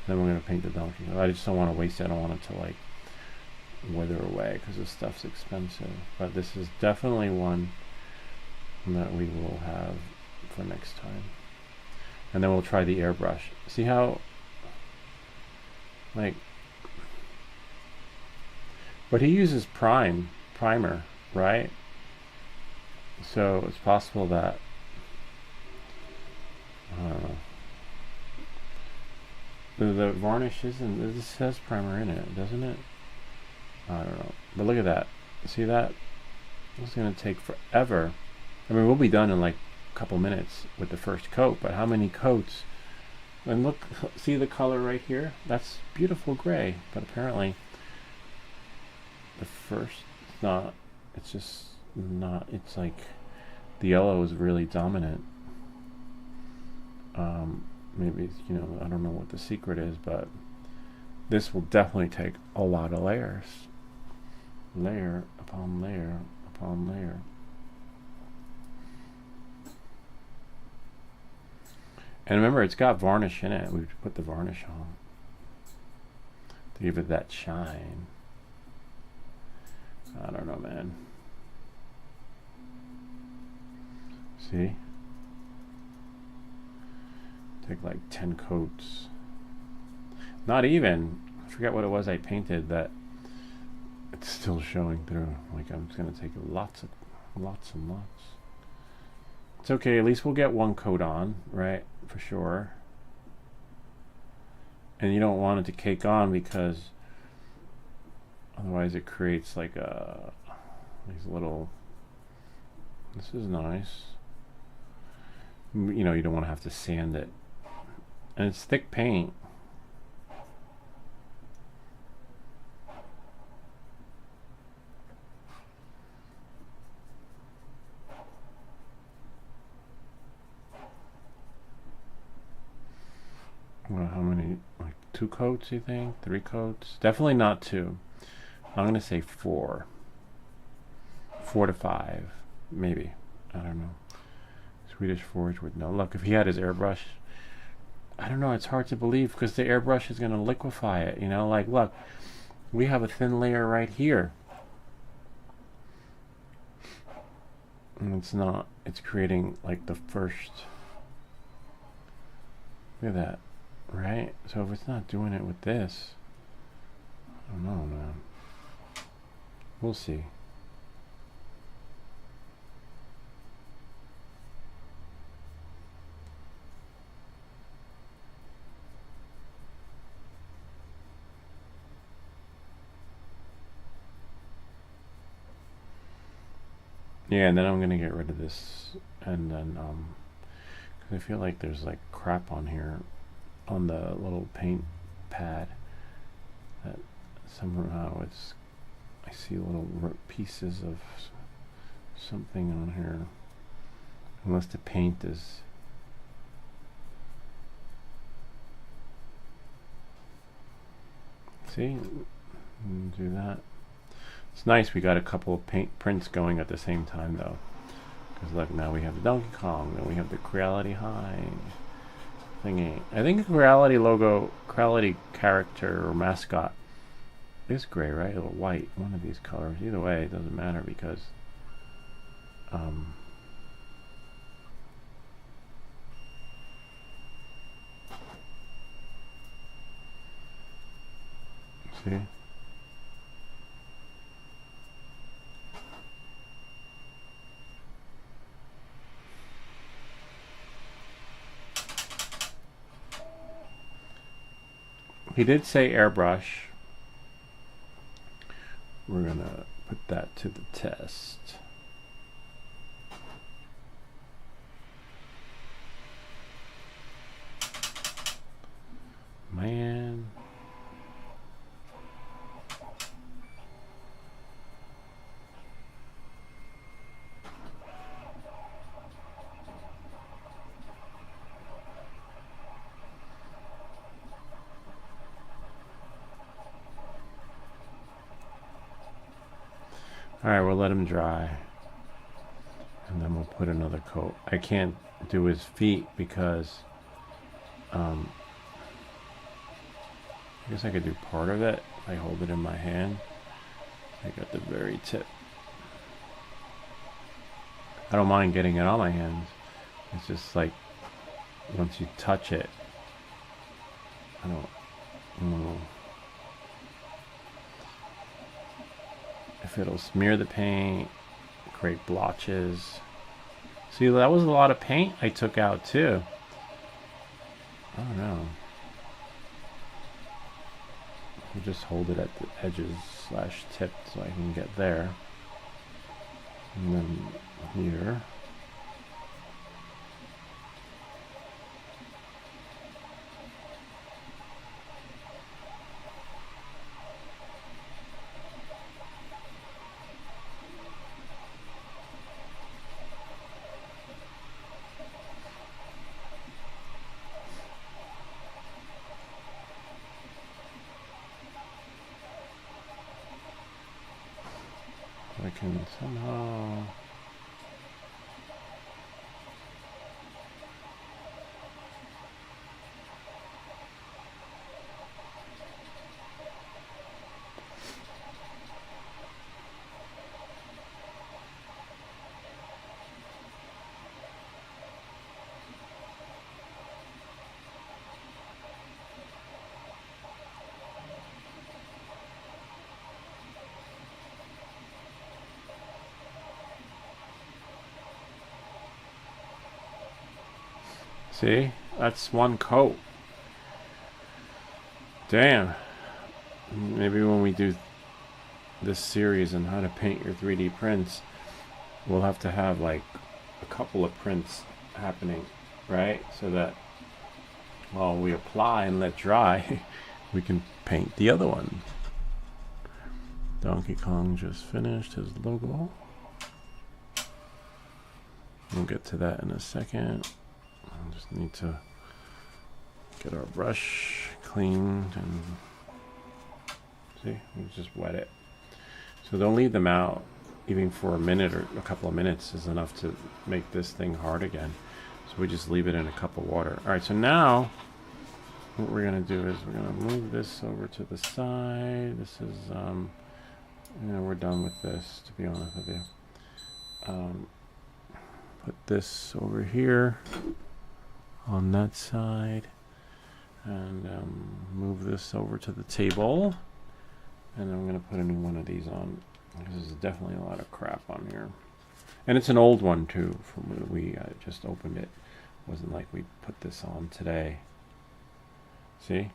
Then we're gonna paint the donkey. I just don't want to waste it. I don't want it to like wither away because this stuff's expensive. But this is definitely one that we will have for next time. And then we'll try the airbrush. See how, like, but he uses primer, right? So it's possible that, I don't know. The varnish isn't, this has primer in it, doesn't it? I don't know. But look at that. See that? It's going to take forever. I mean, we'll be done in like a couple minutes with the first coat, but how many coats? And look, see the color right here? That's beautiful gray, but apparently the first, it's just not, it's like the yellow is really dominant. Maybe, you know, I don't know what the secret is, but this will definitely take a lot of layers. Layer upon layer upon layer. And remember, it's got varnish in it. We put the varnish on to give it that shine. I don't know, man. See? Take like 10 coats. Not even. I forget what it was I painted that it's still showing through. Like, I'm just gonna take lots and lots. It's okay, at least we'll get one coat on, right? For sure. And you don't want it to cake on because otherwise it creates like these little, this is nice. You know, you don't want to have to sand it. And it's thick paint. Well, how many? Like 2 coats, you think? 3 coats? Definitely not 2. I'm going to say 4. 4 to 5. Maybe. I don't know. Swedish Forge would know. Look, if he had his airbrush, I don't know, it's hard to believe because the airbrush is going to liquefy it, you know? Like, look, we have a thin layer right here. And it's not, it's creating like the first, look at that, right? So if it's not doing it with this, I don't know, man. We'll see. Yeah, and then I'm gonna get rid of this, and then cause I feel like there's like crap on here, on the little paint pad, that somehow it's, I see little pieces of something on here, unless the paint is, see, do that. It's nice we got a couple of paint prints going at the same time though, because look, now we have the Donkey Kong, then we have the Creality High thingy. I think the Creality logo, Creality character or mascot is gray, right? Or white, one of these colors. Either way, it doesn't matter because see? He did say airbrush. We're gonna put that to the test. Man. Alright, we'll let him dry. And then we'll put another coat. I can't do his feet because I guess I could do part of it if I hold it in my hand. I got the very tip. I don't mind getting it on my hands. It's just like once you touch it, I don't know if it'll smear the paint, create blotches. See, that was a lot of paint I took out too. I don't know. I'll just hold it at the edges / tip so I can get there. And then here. I can somehow see, that's one coat. Damn. Maybe when we do this series on how to paint your 3D prints, we'll have to have like a couple of prints happening, right? So that while we apply and let dry, we can paint the other one. Donkey Kong just finished his logo. We'll get to that in a second. I just need to get our brush cleaned and see, we just wet it. So don't leave them out even for a minute or a couple of minutes is enough to make this thing hard again. So we just leave it in a cup of water. All right, so now what we're gonna do is we're gonna move this over to the side. This is, we're done with this, to be honest with you. Put this over here on that side, and move this over to the table. And I'm gonna put a new one of these on. This is definitely a lot of crap on here. And it's an old one too, from when we just opened it. It wasn't like we put this on today. See?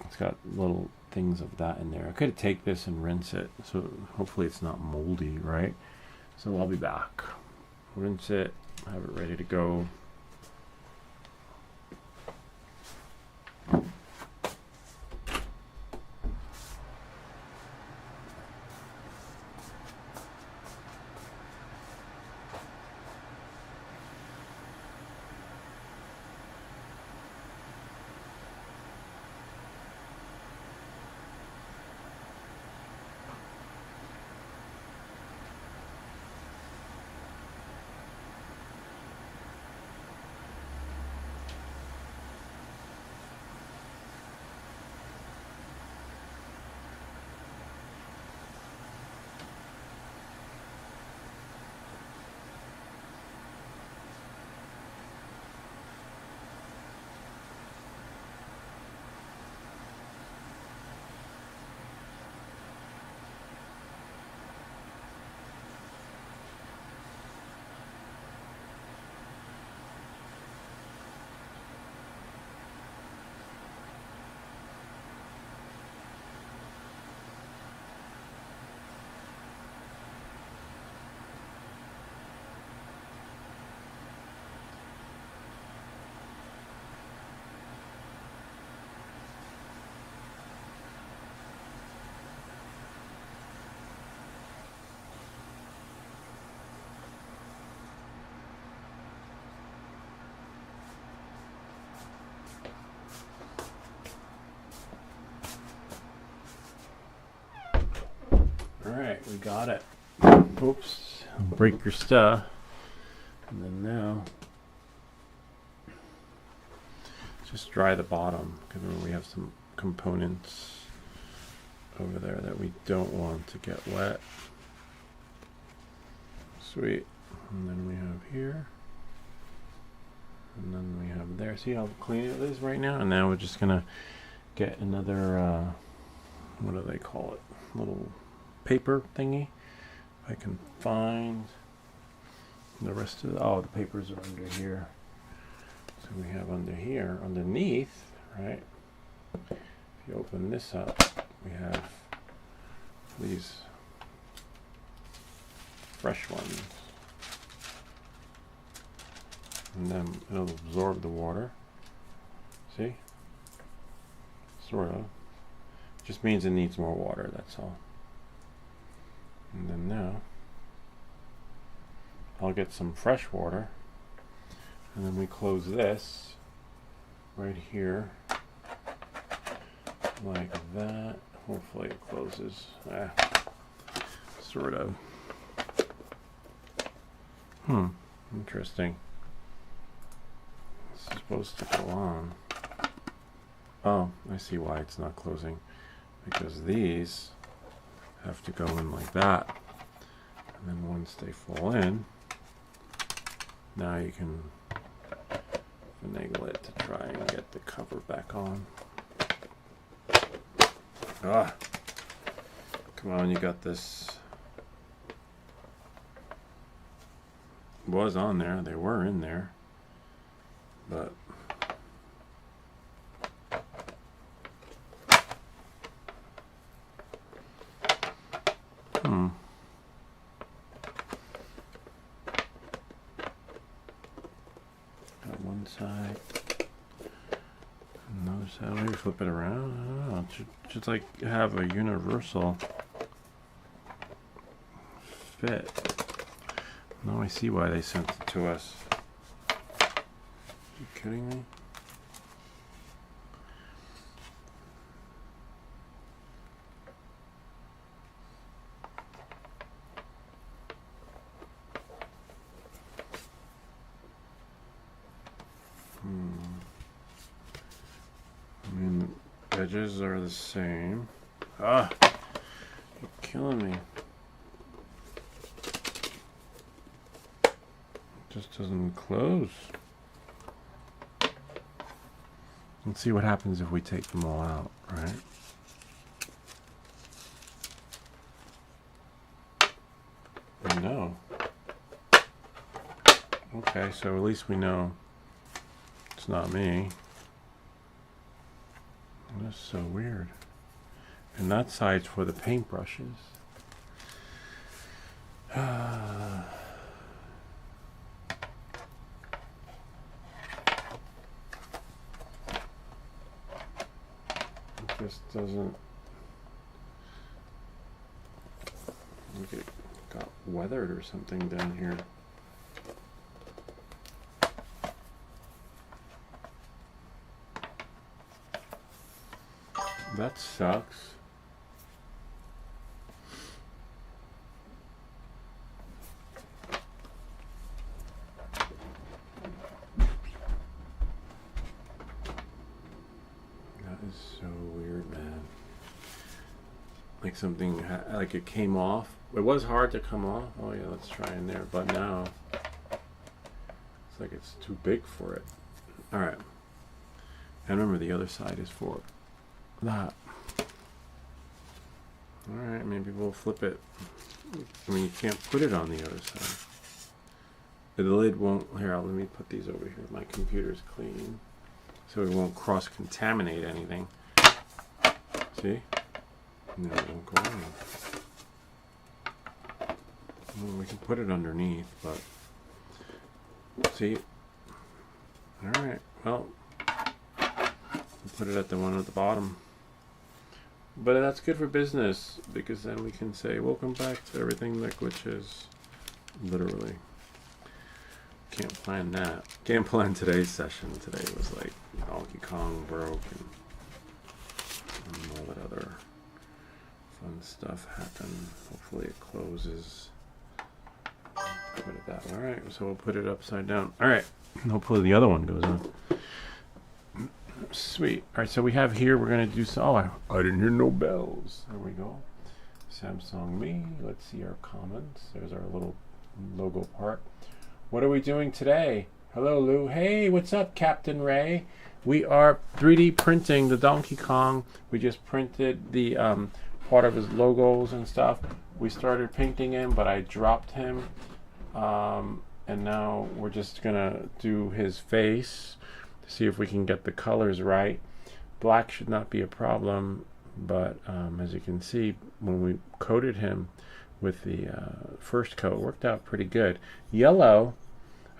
It's got little things of that in there. I could take this and rinse it, so hopefully it's not moldy, right? So I'll be back. Rinse it, have it ready to go. Alright, we got it. Oops, break your stuff. And then now, just dry the bottom, because we have some components over there that we don't want to get wet. Sweet. And then we have here. And then we have there. See how clean it is right now? And now we're just going to get another, what do they call it? Little paper thingy. If I can find the rest of the papers are under here. So we have under here, underneath, right? If you open this up, we have these fresh ones. And then it'll absorb the water. See? Sort of. Just means it needs more water, that's all. And then now, I'll get some fresh water. And then we close this right here. Like that. Hopefully it closes. Sort of. Interesting. It's supposed to go on. Oh, I see why it's not closing. Because these have to go in like that. And then once they fall in, now you can finagle it to try and get the cover back on. Ah, come on, you got this. Was on there, they were in there, but got one side, another side. Maybe flip it around. I don't know. Just like have a universal fit. Now I see why they sent it to us. Are you kidding me? edges are the same. Ah, you're killing me. It just doesn't close. Let's see what happens if we take them all out, right? No. Okay, so at least we know it's not me. That's so weird. And that side's for the paintbrushes. It just doesn't. Look, it got weathered or something down here. That sucks. That is so weird, man. Like something, like it came off. It was hard to come off. Oh yeah, let's try in there. But now, it's like it's too big for it. All right. And remember, the other side is for that. Alright, maybe we'll flip it. I mean, you can't put it on the other side. The lid won't. Here, let me put these over here. My computer's clean, so it won't cross-contaminate anything. See? No, it won't go on. Well, we can put it underneath, but see? Alright, well, we'll put it at the one at the bottom. But that's good for business, because then we can say, welcome back to Everything That Glitches. Literally. Can't plan that. Can't plan today's session. Today was like Donkey Kong broke and all that other fun stuff happened. Hopefully it closes. Put it that way. Alright, so we'll put it upside down. Alright, hopefully the other one goes on. Sweet. Alright, so we have here, we're going to do some, oh, I didn't hear no bells. There we go. Samsung Me. Let's see our comments. There's our little logo part. What are we doing today? Hello, Lou. Hey, what's up, Captain Ray? We are 3D printing the Donkey Kong. We just printed the part of his logos and stuff. We started painting him, but I dropped him. And now we're just going to do his face. See if we can get the colors right. Black should not be a problem, but as you can see, when we coated him with the first coat, it worked out pretty good. Yellow,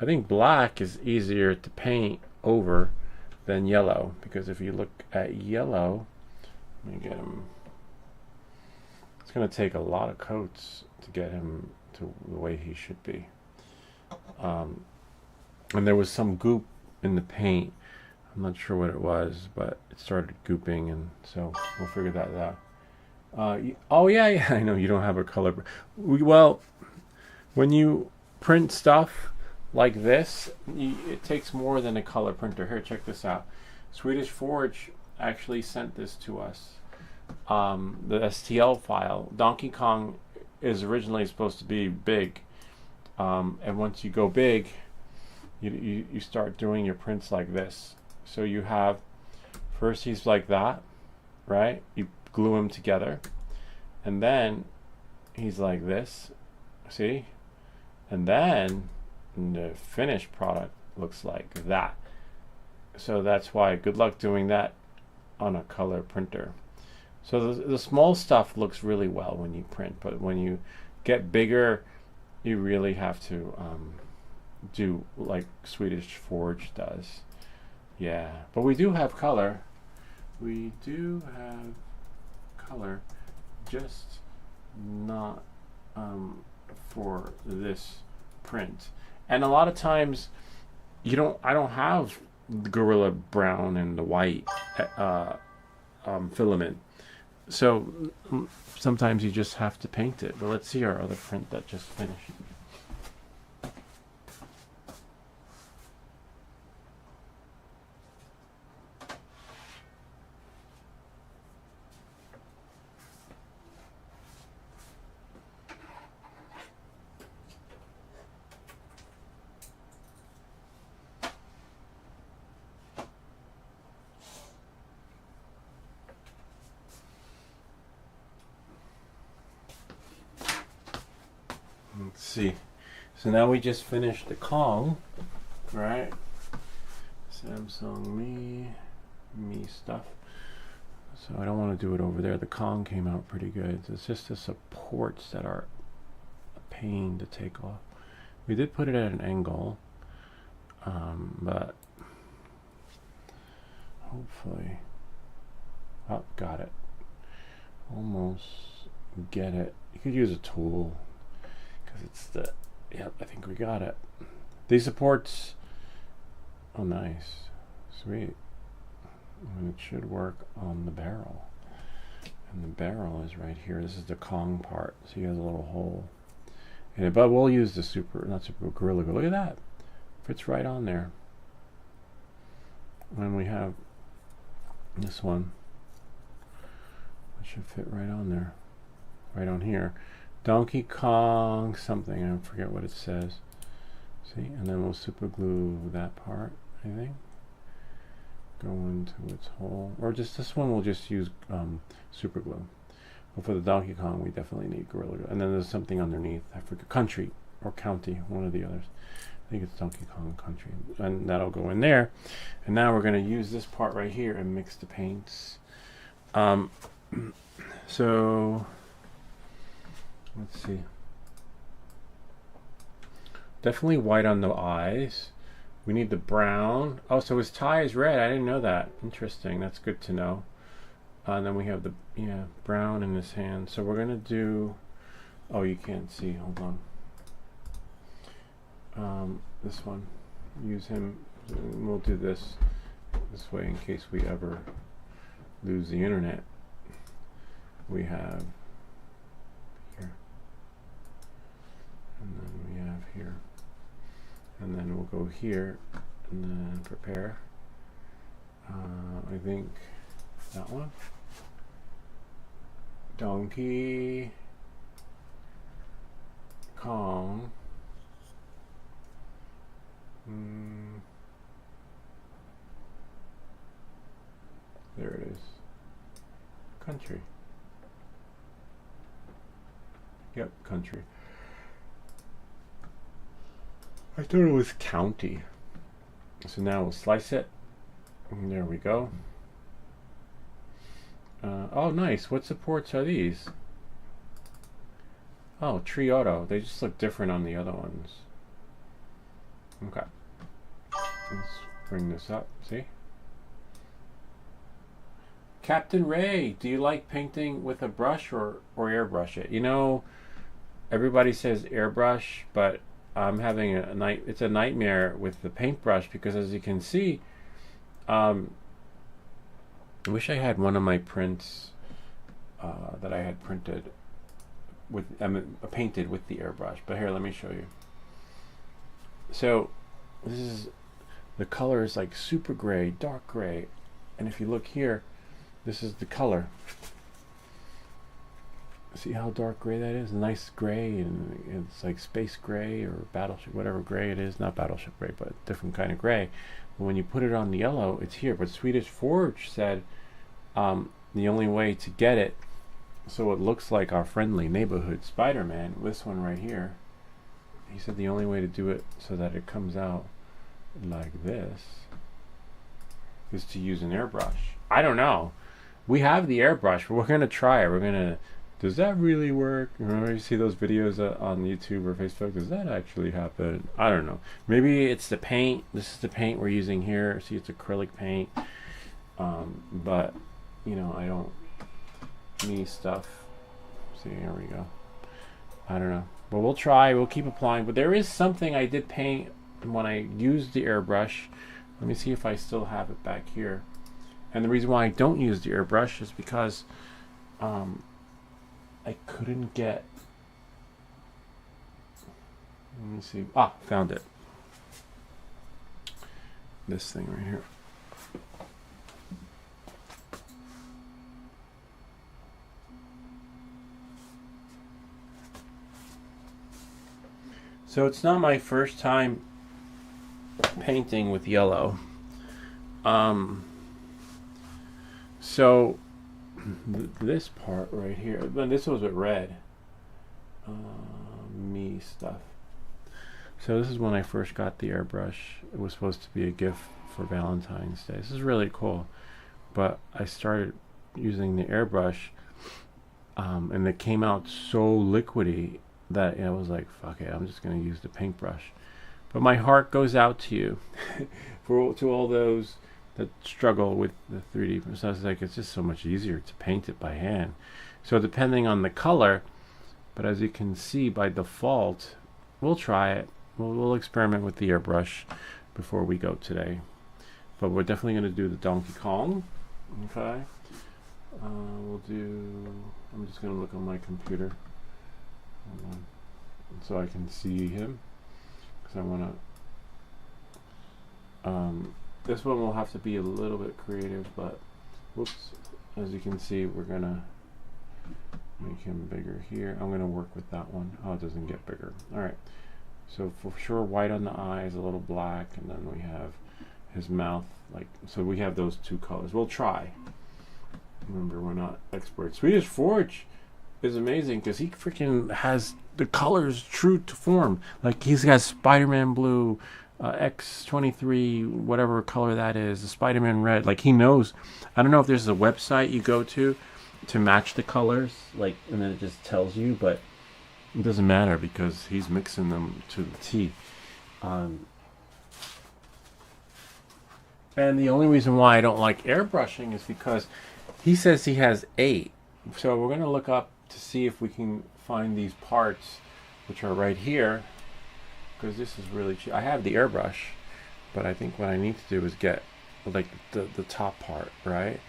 I think black is easier to paint over than yellow, because if you look at yellow, let me get him. It's going to take a lot of coats to get him to the way he should be. And there was some goop in the paint. I'm not sure what it was, but it started gooping, and so we'll figure that out. Oh yeah, I know you don't have a color. Well, when you print stuff like this, it takes more than a color printer. Here, check this out. Swedish Forge actually sent this to us. The STL file. Donkey Kong is originally supposed to be big, and once you go big, you start doing your prints like this. So you have, first he's like that, right? You glue him together, and then he's like this, see? And then the finished product looks like that. So that's why, good luck doing that on a color printer. So the small stuff looks really well when you print, but when you get bigger, you really have to do like Swedish Forge does. Yeah, but we do have color. We do have color, just not for this print. And a lot of times, I don't have the Gorilla Brown and the white filament. So sometimes you just have to paint it. But let's see our other print that just finished. see. So now we just finished the Kong, right? Samsung Me stuff. So I don't want to do it over there. The Kong came out pretty good. It's just the supports that are a pain to take off. We did put it at an angle, but hopefully, oh, got it. Almost get it. You could use a tool because it's the, yep, I think we got it. These supports, oh nice, sweet. And it should work on the barrel. And the barrel is right here. This is the Kong part. So you have a little hole. And, but we'll use the Gorilla Glue. Look at that. Fits right on there. And we have this one. It should fit right on there. Right on here. Donkey Kong something. I forget what it says. See? And then we'll super glue that part, I think. Go into its hole. Or just this one we'll just use super glue. But for the Donkey Kong we definitely need Gorilla Glue. And then there's something underneath. I forget. Country or County. One of the others. I think it's Donkey Kong Country. And that'll go in there. And now we're going to use this part right here and mix the paints. So let's see. Definitely white on the eyes. We need the brown. Oh, so his tie is red. I didn't know that. Interesting. That's good to know. And then we have the brown in his hand. So we're gonna do. Oh, you can't see. Hold on. This one. Use him. We'll do this way in case we ever lose the internet. We have here, and then we have here, and then we'll go here, and then prepare. I think that one. Donkey Kong. There it is. Country. Yep, country. I thought it was county. So now we'll slice it. And there we go. Oh, nice. What supports are these? Oh, Tree Auto. They just look different on the other ones. Okay. Let's bring this up. See? Captain Ray, do you like painting with a brush or airbrush it? You know, everybody says airbrush, but I'm having it's a nightmare with the paintbrush because, as you can see, I wish I had one of my prints that I had printed with painted with the airbrush. But here, let me show you. So this is, the color is like super gray, dark gray, and if you look here, this is the color. See how dark gray that is? Nice gray, and it's like space gray or battleship, whatever gray it is. Not battleship gray, but different kind of gray. But when you put it on the yellow, it's here. But Swedish Forge said the only way to get it so it looks like our friendly neighborhood Spider-Man, this one right here, he said the only way to do it so that it comes out like this is to use an airbrush. I don't know. We have the airbrush, but we're going to try it. We're going to, does that really work? Remember you see those videos on YouTube or Facebook? Does that actually happen? I don't know. Maybe it's the paint. This is the paint we're using here. See, it's acrylic paint. But, you know, I don't need stuff. See, here we go. I don't know. But we'll try. We'll keep applying. But there is something I did paint when I used the airbrush. Let me see if I still have it back here. And the reason why I don't use the airbrush is because I couldn't get, let me see, found it. This thing right here. So it's not my first time painting with yellow. So this part right here, this was with red. me stuff. So this is when I first got the airbrush. It was supposed to be a gift for Valentine's Day. This is really cool. But I started using the airbrush, and it came out so liquidy that I was like, fuck it, I'm just going to use the paintbrush. But my heart goes out to you, to all those that struggle with the 3D. So I was like, it's just so much easier to paint it by hand. So depending on the color, but as you can see by default, we'll try it. We'll experiment with the airbrush before we go today. But we're definitely going to do the Donkey Kong. Okay. I'm just going to look on my computer. So I can see him. Because I want to... this one will have to be a little bit creative, but... Whoops. As you can see, we're going to make him bigger here. I'm going to work with that one. Oh, it doesn't get bigger. Alright. So for sure, white on the eyes, a little black, and then we have his mouth. So we have those two colors. We'll try. Remember, we're not experts. Swedish Forge is amazing because he freaking has the colors true to form. Like he's got Spider-Man blue, X23, whatever color that is, the Spider-Man red. Like he knows. I don't know if there's a website you go to match the colors, and then it just tells you, but it doesn't matter because he's mixing them to the T. And the only reason why I don't like airbrushing is because he says he has 8. So we're going to look up to see if we can find these parts, which are right here, because this is really cheap. I have the airbrush, but I think what I need to do is get the top part, right?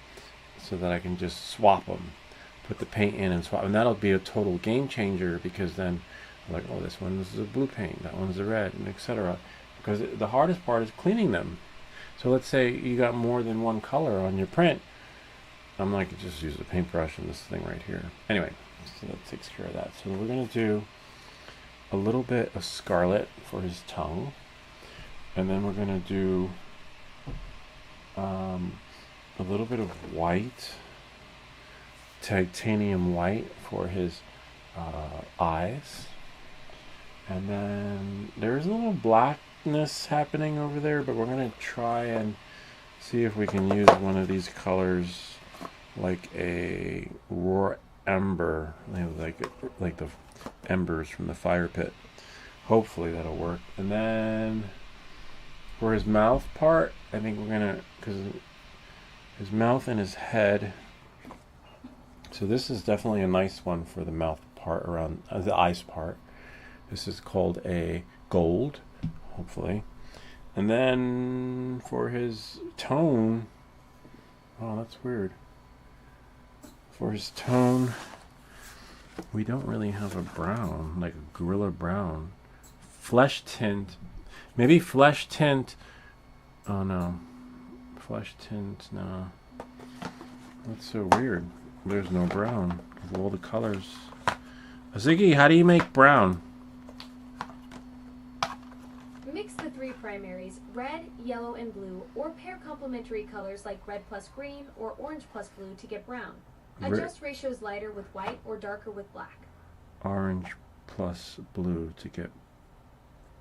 So that I can just swap them, put the paint in and swap. And that'll be a total game changer because then I'm like, oh, this one's the blue paint, that one's the red, and etc. Because the hardest part is cleaning them. So let's say you got more than one color on your print. I'm like, just use a paintbrush and this thing right here. Anyway, so that takes care of that. So we're going to do a little bit of scarlet for his tongue. And then we're going to do a little bit of white, titanium white for his eyes. And then there's a little blackness happening over there, but we're going to try and see if we can use one of these colors like a raw ember, like the embers from the fire pit. Hopefully that'll work. And then for his mouth part, I think we're going to, because his mouth and his head, so this is definitely a nice one for the mouth part around the eyes part. This is called a gold, hopefully. And then for his tone, oh, that's weird. For his tone, we don't really have a brown, like a gorilla brown. Flesh tint, maybe flesh tint. Oh no, flesh tint, no. That's so weird. There's no brown of all the colors. Ziggy, how do you make brown? Mix the 3 primaries, red, yellow, and blue, or pair complementary colors like red plus green or orange plus blue to get brown. Adjust ratios lighter with white or darker with black. Orange plus blue to get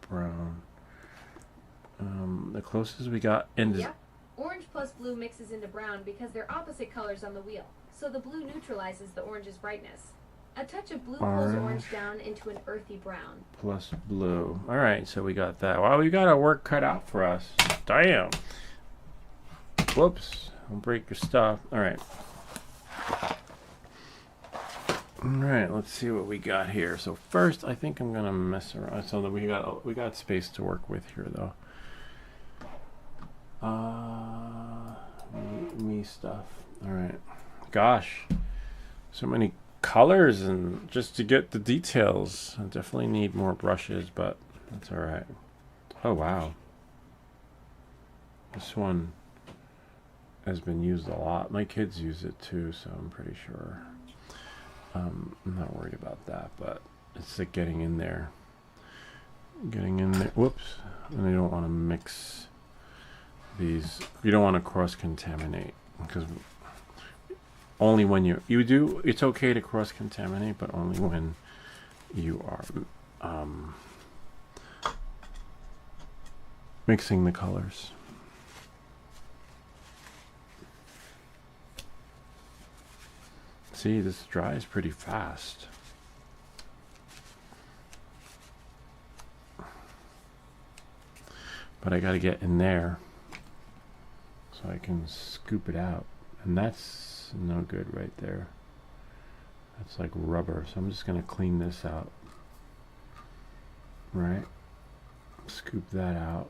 brown. The closest we got in this. Yep. Orange plus blue mixes into brown because they're opposite colors on the wheel, so the blue neutralizes the orange's brightness. A touch of blue pulls orange down into an earthy brown. Plus blue. Alright, so we got that. Well, we got our work cut out for us. Damn. Whoops. Don't break your stuff. Alright. Alright, let's see what we got here. So first, I think I'm gonna mess around. So that we got space to work with here, though. Me stuff. Alright. Gosh. So many colors, and just to get the details. I definitely need more brushes, but that's alright. Oh, wow. This one has been used a lot. My kids use it too, so I'm pretty sure. I'm not worried about that, but it's like getting in there. Whoops. And I don't want to mix these. You don't want to cross-contaminate, because only when you do, it's okay to cross-contaminate, but only when you are mixing the colors. See, this dries pretty fast. But I gotta get in there so I can scoop it out. And that's no good right there. That's like rubber. So I'm just gonna clean this out. Right? Scoop that out.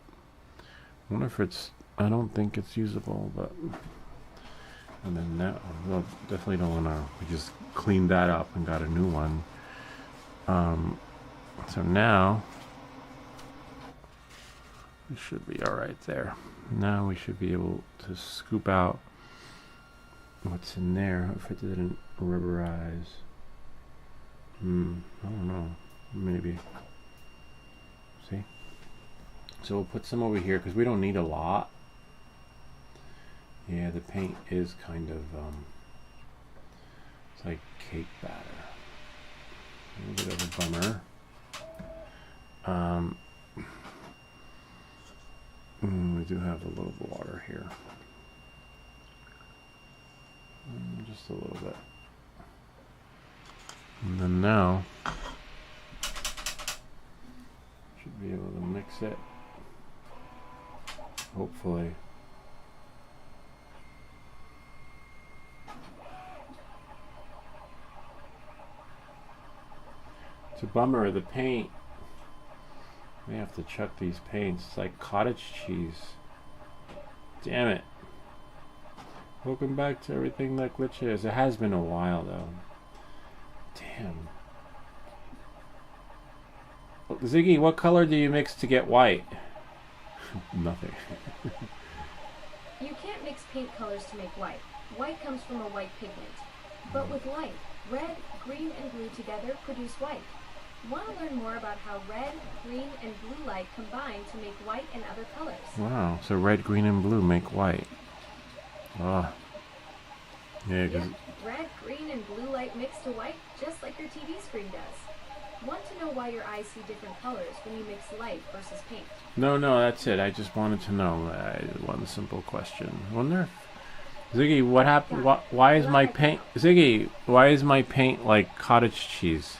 I wonder if it's, I don't think it's usable, but, and then that, well, definitely don't wanna, we just cleaned that up and got a new one. So now, we should be alright there. Now we should be able to scoop out what's in there if it didn't rubberize. I don't know. Maybe. See? So we'll put some over here because we don't need a lot. Yeah, the paint is kind of, it's like cake batter. A little bit of a bummer. We do have a little water here. Just a little bit. And then now, should be able to mix it. Hopefully. It's a bummer, the paint. We have to chuck these paints. It's like cottage cheese. Damn it. Welcome back to Everything That Glitches. It has been a while though. Damn. Ziggy, what color do you mix to get white? Nothing. You can't mix paint colors to make white. White comes from a white pigment. But with light, red, green, and blue together produce white. Want to learn more about how red, green, and blue light combine to make white and other colors? Wow, so red, green, and blue make white. Oh. Yeah, because red, green, and blue light mix to white just like your TV screen does. Want to know why your eyes see different colors when you mix light versus paint? No, that's it. I just wanted to know. One simple question. Wonder if Ziggy, what happened? Why is my paint, Ziggy? Why is my paint like cottage cheese?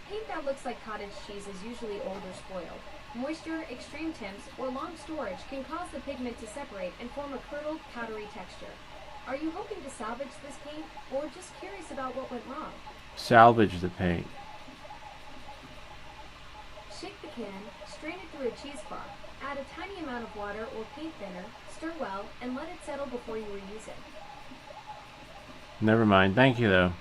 Paint that looks like cottage cheese is usually old or spoiled. Moisture, extreme temps, or long storage can cause the pigment to separate and form a curdled, powdery texture. Are you hoping to salvage this paint, or just curious about what went wrong? Salvage the paint. Shake the can, strain it through a cheesecloth, add a tiny amount of water or paint thinner, stir well, and let it settle before you reuse it. Never mind. Thank you, though.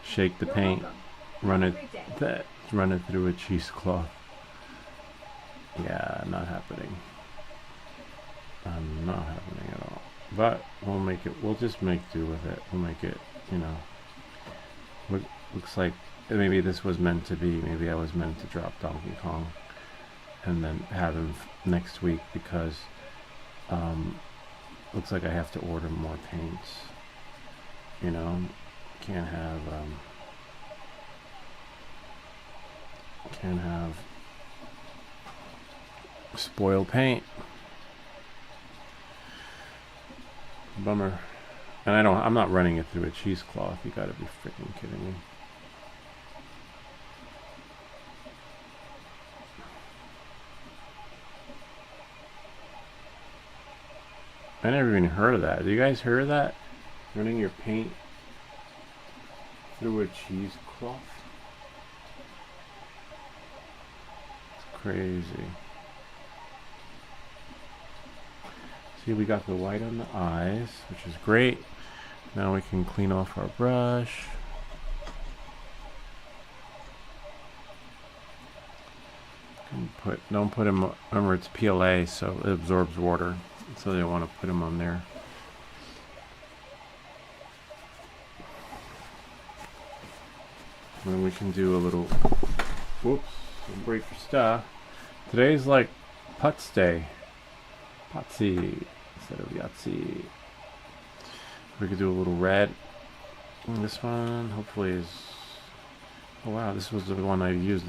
Shake the You're paint. welcome. Run Have it. a great day. Run it through a cheesecloth. Yeah, not happening. Not happening at all. But we'll make it. We'll just make do with it. We'll make it. You know. Looks like maybe this was meant to be. Maybe I was meant to drop Donkey Kong, and then have him next week because looks like I have to order more paints. You know, can't have spoiled paint. Bummer. And I'm not running it through a cheesecloth. You gotta be freaking kidding me. I never even heard of that. Have you guys heard of that? Running your paint through a cheesecloth? It's crazy. See, we got the white on the eyes, which is great. Now we can clean off our brush. Don't put them, remember it's PLA, so it absorbs water. So they want to put them on there. And we can do a little, whoops, break your stuff. Today's like Putz Day. Potsy instead of Yahtzee. We could do a little red This one hopefully is... Oh wow, this was the one I used,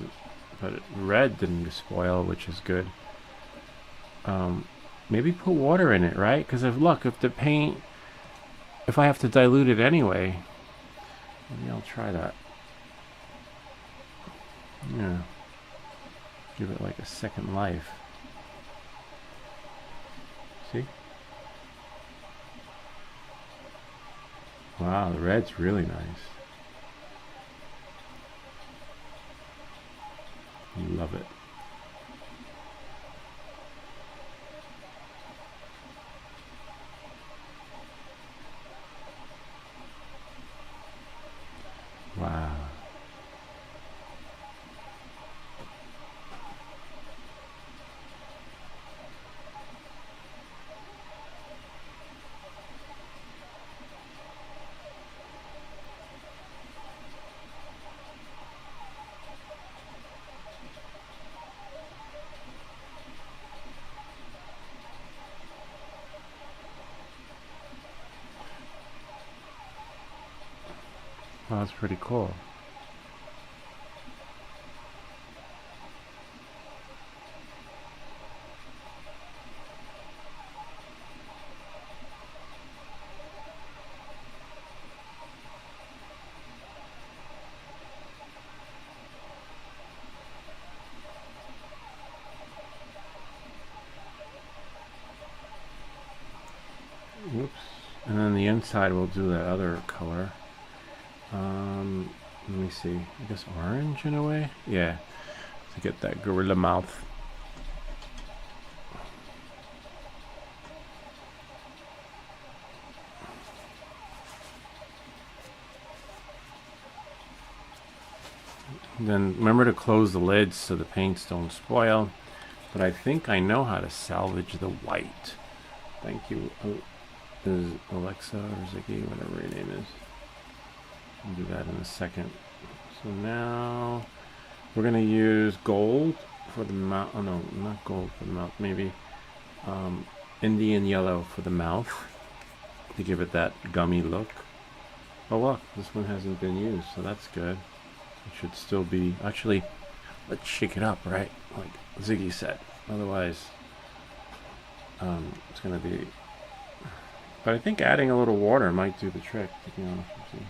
but red didn't spoil, which is good. Maybe put water in it, right? Because if the paint, if I have to dilute it anyway, maybe I'll try that. Yeah, give it like a second life. See? Wow, the red's really nice. Love it. Wow. Wow, that's pretty cool. Whoops. And then the inside we'll do that other color. Let me see. I guess orange in a way? Yeah. To get that gorilla mouth. Then remember to close the lids so the paints don't spoil. But I think I know how to salvage the white. Thank you, is Alexa or Ziggy, whatever your name is. I'll do that in a second. So now we're gonna use gold for the mouth. Oh no, not gold for the mouth. Maybe Indian yellow for the mouth to give it that gummy look. Oh look, this one hasn't been used, so that's good. It should still be. Actually, let's shake it up, right? Like Ziggy said. Otherwise, it's gonna be. But I think adding a little water might do the trick, to be honest with you.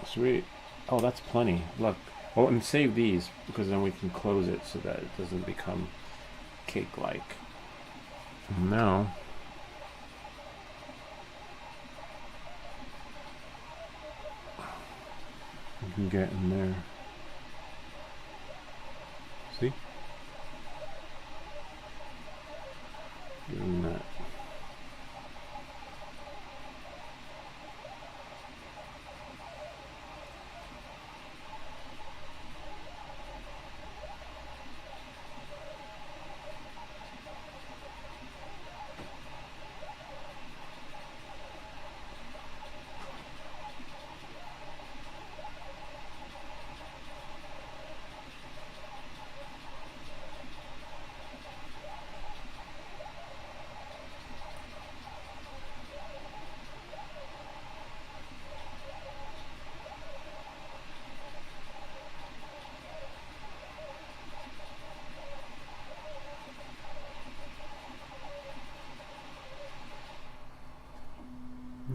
Sweet. Oh, that's plenty. Look. Oh, and save these, because then we can close it so that it doesn't become cake-like. Now, you can get in there. See? Doing that.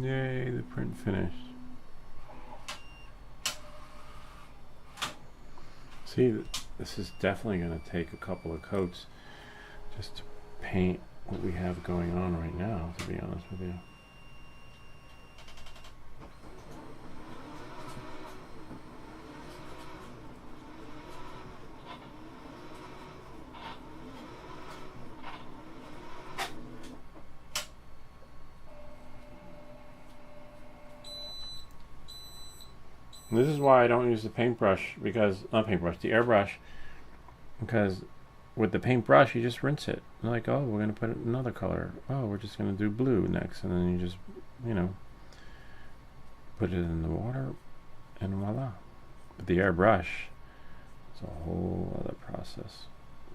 Yay, the print finished. See, this is definitely going to take a couple of coats just to paint what we have going on right now, to be honest with you. This is why I don't use the paintbrush, because, not paintbrush, the airbrush, because with the paintbrush you just rinse it. You're like, oh, we're going to put another color. Oh, we're just going to do blue next. And then you just, you know, put it in the water and voila. But the airbrush, it's a whole other process.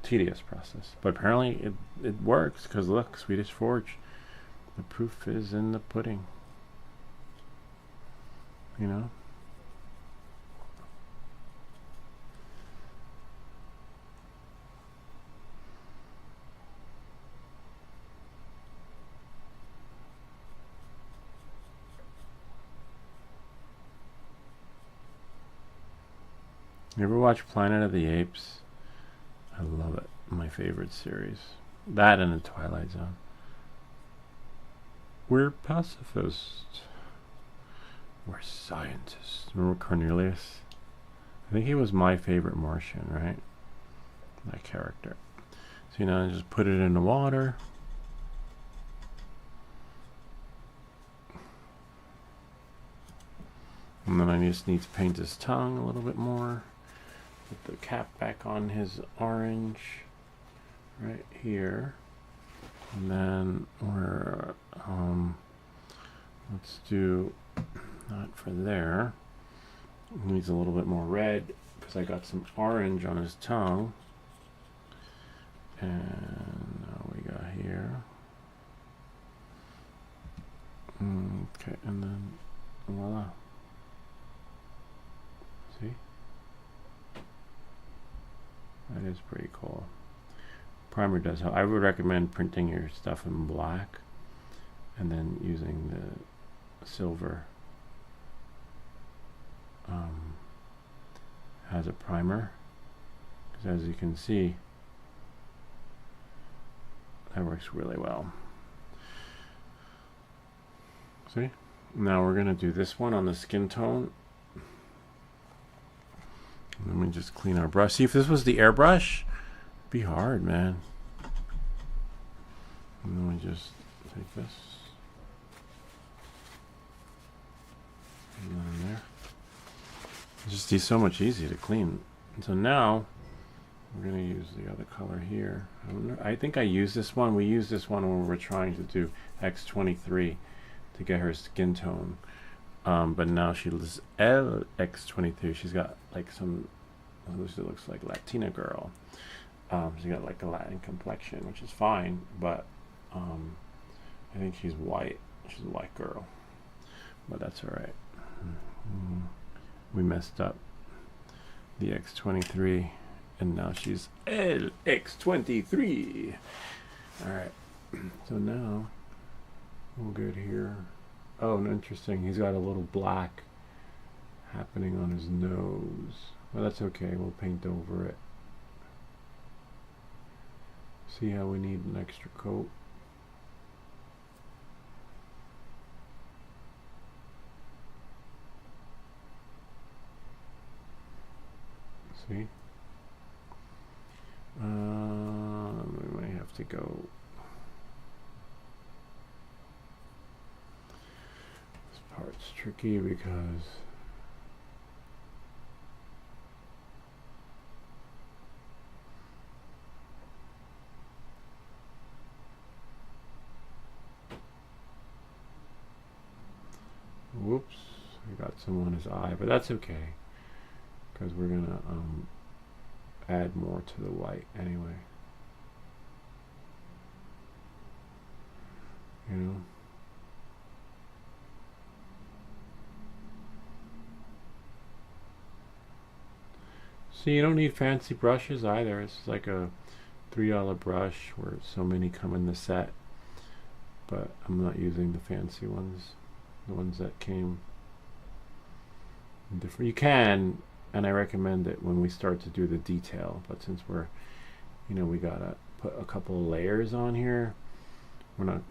Tedious process. But apparently it works, because look, Swedish Forge The proof is in the pudding. You know? You ever watch Planet of the Apes? I love it. My favorite series. That and The Twilight Zone. We're pacifists. We're scientists. Remember Cornelius? I think he was my favorite Martian, right? That character. So, you know, just put it in the water. And then I just need to paint his tongue a little bit more. Put the cap back on his orange right here. And then we're, let's do that for there. He needs a little bit more red because I got some orange on his tongue. And now we got here. Okay, and then voila. See? That is pretty cool. Primer does help. I would recommend printing your stuff in black and then using the silver as a primer, because as you can see, that works really well. See? Now we're going to do this one on the skin tone. Let me just clean our brush. See, if this was the airbrush, it'd be hard, man. And then we just take this. And then there. It's just so much easier to clean. And so now, we're going to use the other color here. I think I used this one. We used this one when we were trying to do X23 to get her skin tone. But now she's LX23. She's got like some, she looks like Latina girl. She got like a Latin complexion, which is fine. But I think she's white. She's a white girl. But that's all right. We messed up the X23, and now she's LX23. All right. So now we're good here. Oh, and interesting. He's got a little black happening on his nose. Well, that's okay. We'll paint over it. See how we need an extra coat? See? We might have to go. This part's tricky because whoops, I got some on his eye, but that's okay because we're gonna add more to the white anyway. You know? See, you don't need fancy brushes either. It's like a $3 brush where so many come in the set. But I'm not using the fancy ones. The ones that came different. You can, and I recommend it when we start to do the detail. But since we're, you know, we gotta put a couple of layers on here, we're not.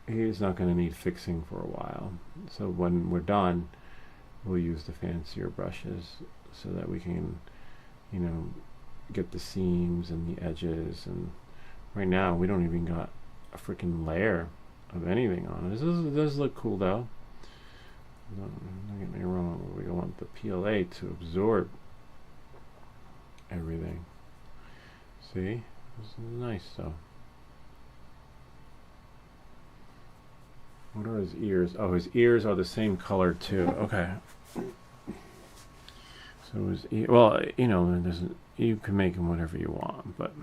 He's not going to need fixing for a while. So when we're done, we'll use the fancier brushes so that we can, you know, get the seams and the edges. And right now we don't even got a freaking layer of anything on it. This does look cool though. Don't get me wrong, we want the PLA to absorb everything. See? This is nice though. What are his ears? Oh, his ears are the same color too. Okay. So his well, you know, you can make them whatever you want, but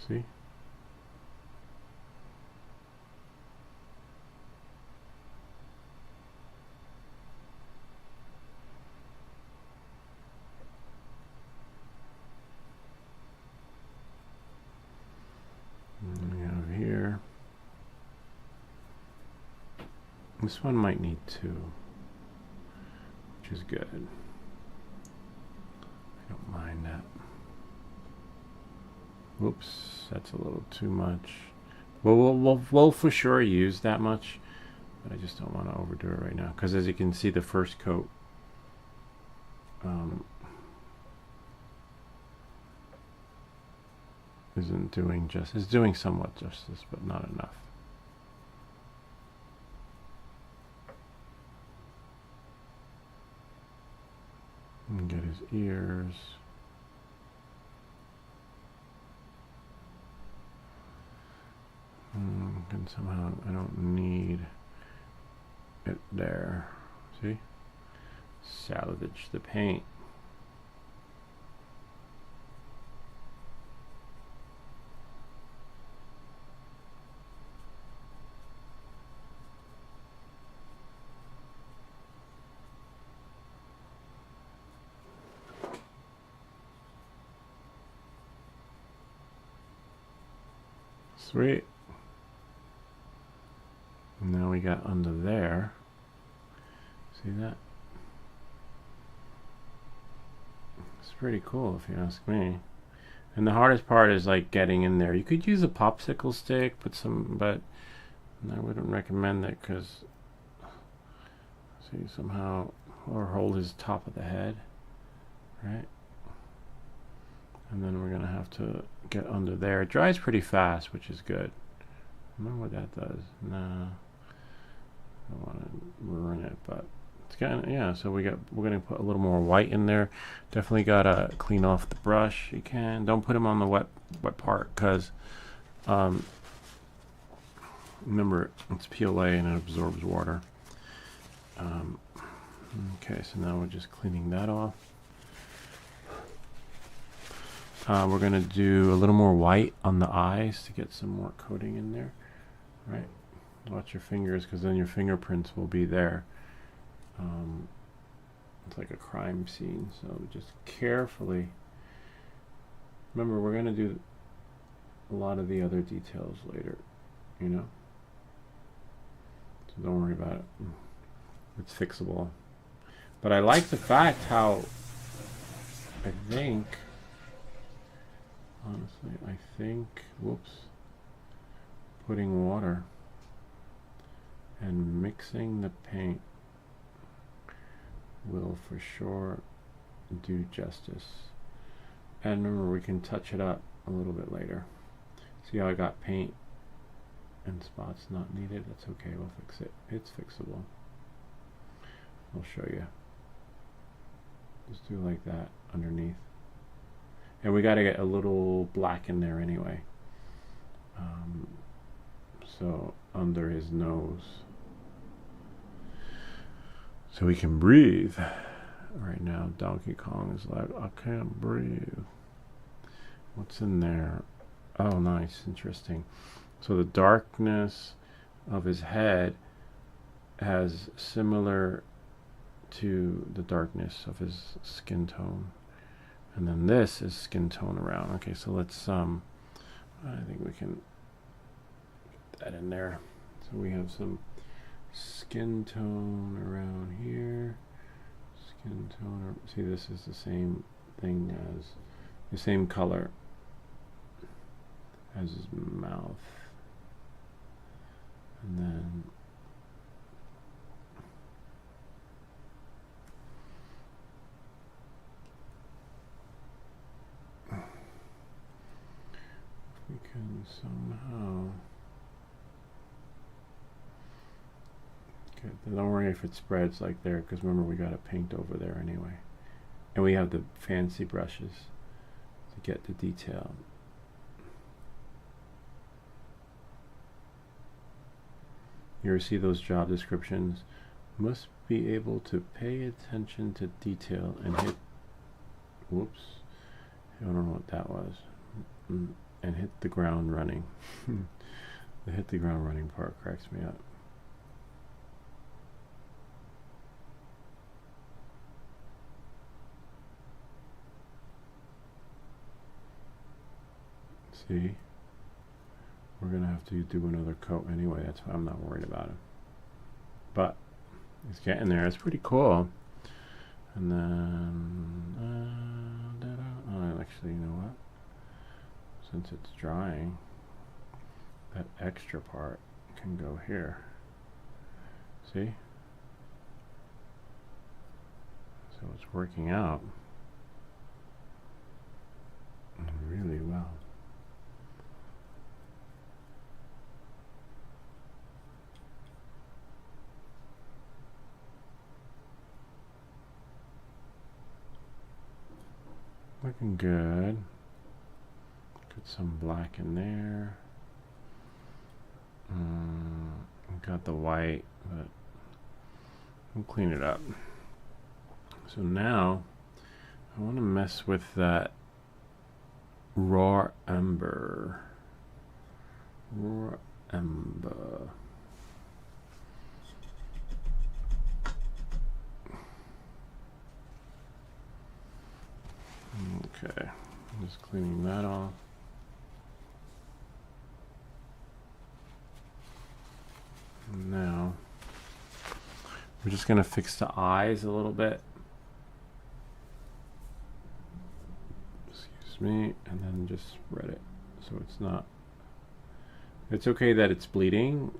See? And we have here. This one might need 2, which is good. I don't mind that. Whoops, that's a little too much. We'll for sure use that much, but I just don't want to overdo it right now. Because as you can see, the first coat isn't doing justice. It's doing somewhat justice, but not enough. And get his ears. And somehow I don't need it there. See? Salvage the paint. Sweet. Now we got under there. See that? It's pretty cool if you ask me. And the hardest part is like getting in there. You could use a popsicle stick, but I wouldn't recommend it because see somehow or hold his top of the head, right? And then we're gonna have to get under there. It dries pretty fast, which is good. I don't know what that does. Nah. I don't want to ruin it, but it's kind of, yeah. So we're gonna put a little more white in there. Definitely gotta clean off the brush. You can don't put them on the wet part because remember it's PLA and it absorbs water. Okay, so now we're just cleaning that off. We're gonna do a little more white on the eyes to get some more coating in there, right? Watch your fingers because then your fingerprints will be there. It's like a crime scene, so just carefully. Remember, we're going to do a lot of the other details later, you know? So don't worry about it. It's fixable. But I like the fact how I think, honestly, whoops, putting water and mixing the paint will for sure do justice. And remember, we can touch it up a little bit later. See how I got paint and spots not needed? That's okay, we'll fix it. It's fixable. I'll show you. Just do like that underneath. And we got to get a little black in there anyway. So under his nose. So he can breathe. Right now, Donkey Kong is like, I can't breathe. What's in there? Oh, nice, interesting. So the darkness of his head has similar to the darkness of his skin tone. And then this is skin tone around. Okay, so let's, I think we can get that in there. So we have some skin tone around here. Skin tone, see, this is the same thing as, the same color as his mouth. And then we can somehow don't worry if it spreads like there, because remember we got to paint over there anyway, and we have the fancy brushes to get the detail. You ever see those job descriptions? Must be able to pay attention to detail and hit, whoops, I don't know what that was. and hit the ground running. The hit the ground running part cracks me up. See, we're gonna have to do another coat anyway. That's why I'm not worried about it. But it's getting there. It's pretty cool. And then, oh, actually, you know what? Since it's drying, that extra part can go here. See? So it's working out really well. Looking good. Get some black in there. Got the white, but we'll clean it up. So now I want to mess with that raw ember. Raw ember. Okay, I'm just cleaning that off. And now we're just going to fix the eyes a little bit. Excuse me, and then just spread it so it's not. It's okay that it's bleeding,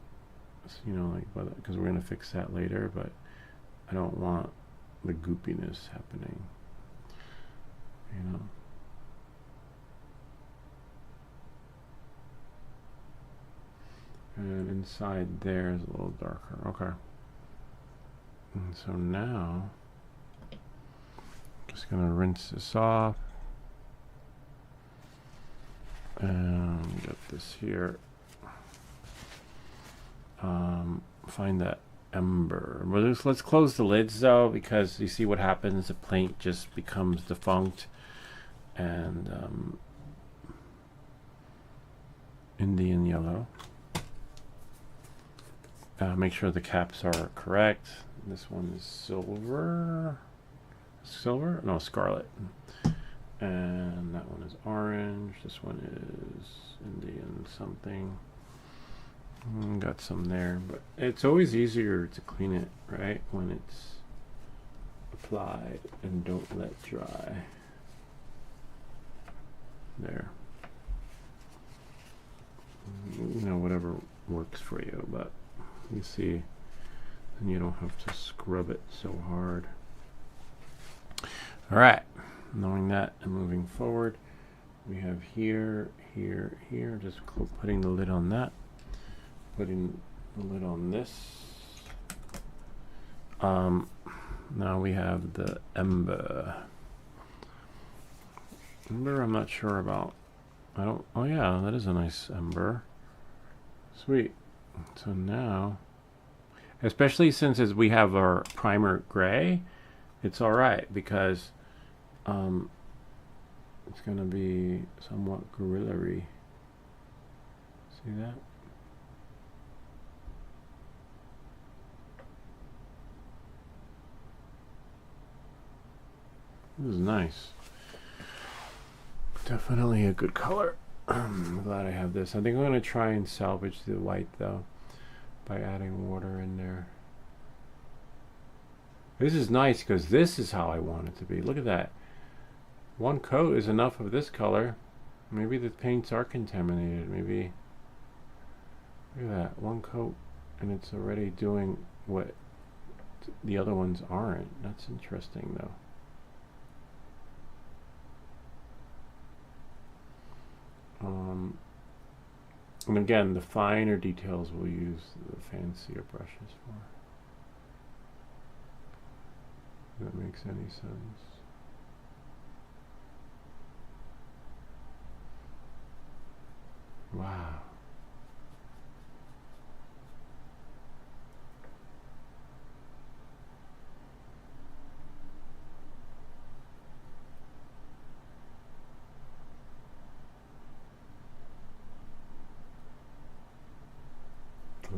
you know, like, because we're going to fix that later, but I don't want the goopiness happening. You know. And inside there is a little darker. Okay. And so now, just gonna rinse this off. And get this here. Find that ember. Well, let's close the lids though, because you see what happens. The paint just becomes defunct. And Indian yellow. Make sure the caps are correct. This one is silver. Silver? No, scarlet. And that one is orange. This one is Indian something. Got some there, but it's always easier to clean it, right, when it's applied and don't let dry. There. You know, whatever works for you, but you see, then you don't have to scrub it so hard. All right, knowing that and moving forward, we have here, here, here, just putting the lid on that, putting the lid on this. Now we have the ember. Ember, I'm not sure about. Oh yeah, that is a nice ember. Sweet. So now, especially since we have our primer gray, it's all right because it's going to be somewhat gorilla-y. See that? This is nice. Definitely a good color. I'm glad I have this. I think I'm going to try and salvage the white though by adding water in there. This is nice because this is how I want it to be. Look at that. One coat is enough of this color. Maybe the paints are contaminated. Maybe. Look at that. One coat and it's already doing what the other ones aren't. That's interesting though. And again, the finer details we'll use the fancier brushes for. If that makes any sense. Wow.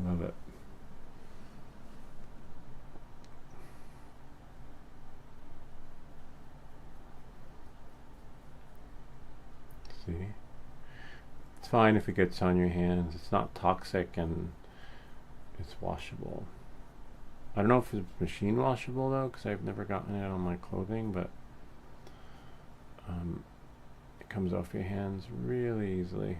Love it. See? It's fine if it gets on your hands. It's not toxic and it's washable. I don't know if it's machine washable though, because I've never gotten it on my clothing, but it comes off your hands really easily.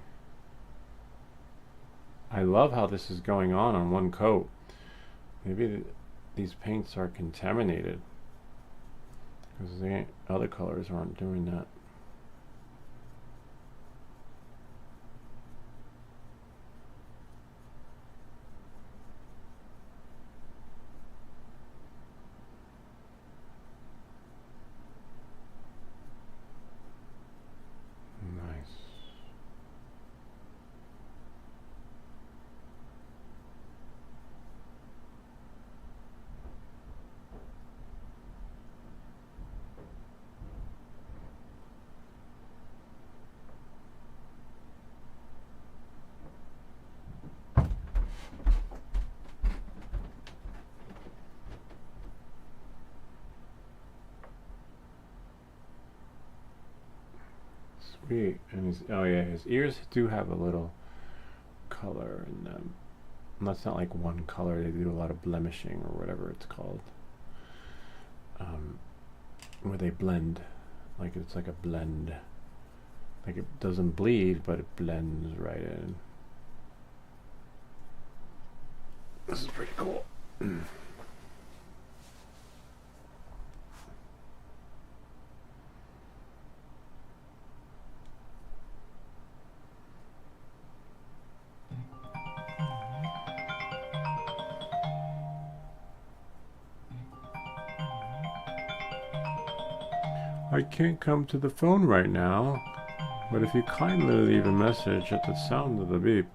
I love how this is going on one coat. Maybe these paints are contaminated because the other colors aren't doing that. Sweet. And his, oh yeah, his ears do have a little color in them. And that's not like one color. They do a lot of blemishing or whatever it's called, where they blend. Like it's like a blend. Like it doesn't bleed, but it blends right in. This is pretty cool. I can't come to the phone right now, but if you kindly leave a message at the sound of the beep,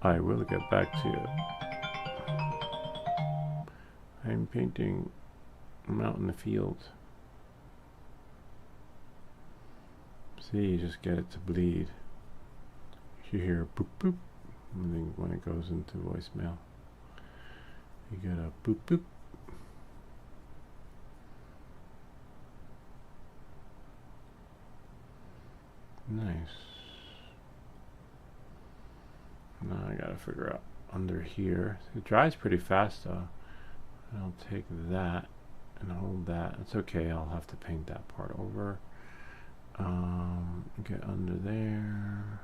I will get back to you. I'm painting. I'm out in the field. See, you just get it to bleed. You hear boop boop, and then when it goes into voicemail, you get a boop boop. Nice. Now I gotta figure out under here. It dries pretty fast though. I'll take that and hold that. It's okay, I'll have to paint that part over. Get under there.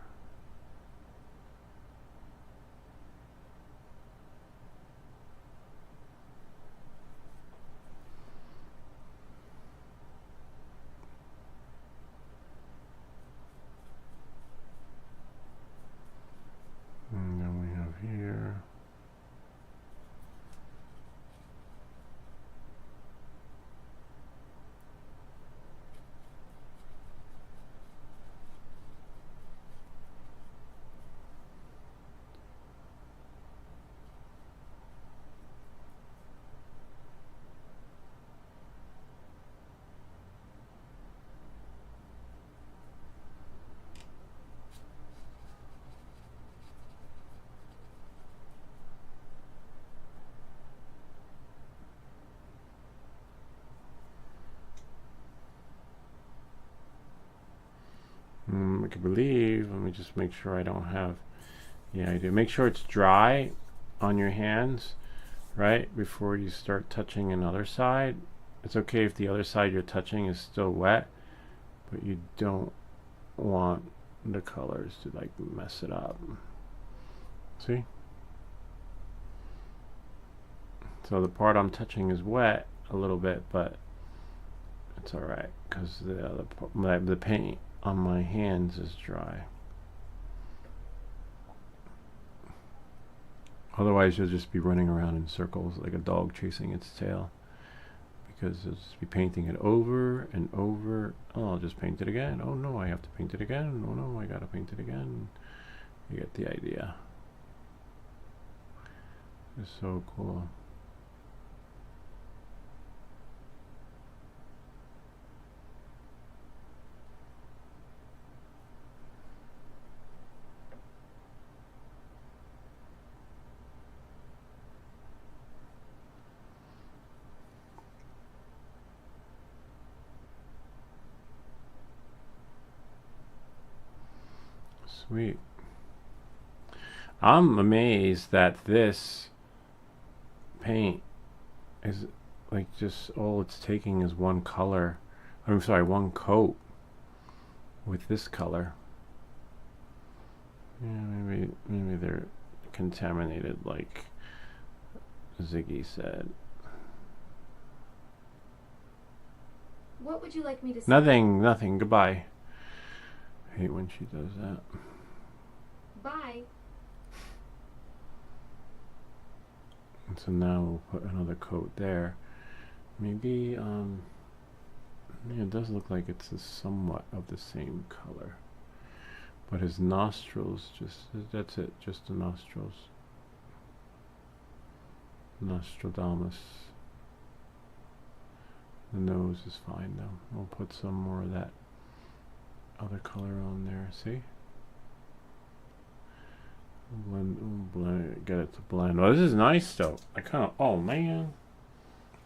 And then we have here. I can believe, let me just make sure I don't have, yeah I do. Make sure it's dry on your hands, right, before you start touching another side. It's okay if the other side you're touching is still wet, but you don't want the colors to like mess it up. See? So the part I'm touching is wet a little bit, but it's alright because the other part, the paint on my hands is dry. Otherwise you'll just be running around in circles like a dog chasing its tail, because you'll just be painting it over and over. Oh, I'll just paint it again. Oh no, I have to paint it again. Oh no, I gotta paint it again. You get the idea. It's so cool. Sweet. I'm amazed that this paint is like just all it's taking is one color. I'm sorry, one coat with this color. Yeah, maybe they're contaminated like Ziggy said. What would you like me to say? Nothing. Goodbye. I hate when she does that. Bye. And so now we'll put another coat there. Maybe, yeah, it does look like it's somewhat of the same color. But his nostrils, that's it, just the nostrils. Nostradamus. The nose is fine though. We'll put some more of that other color on there, see? Blend, get it to blend. Oh, this is nice though. I kind of, oh man.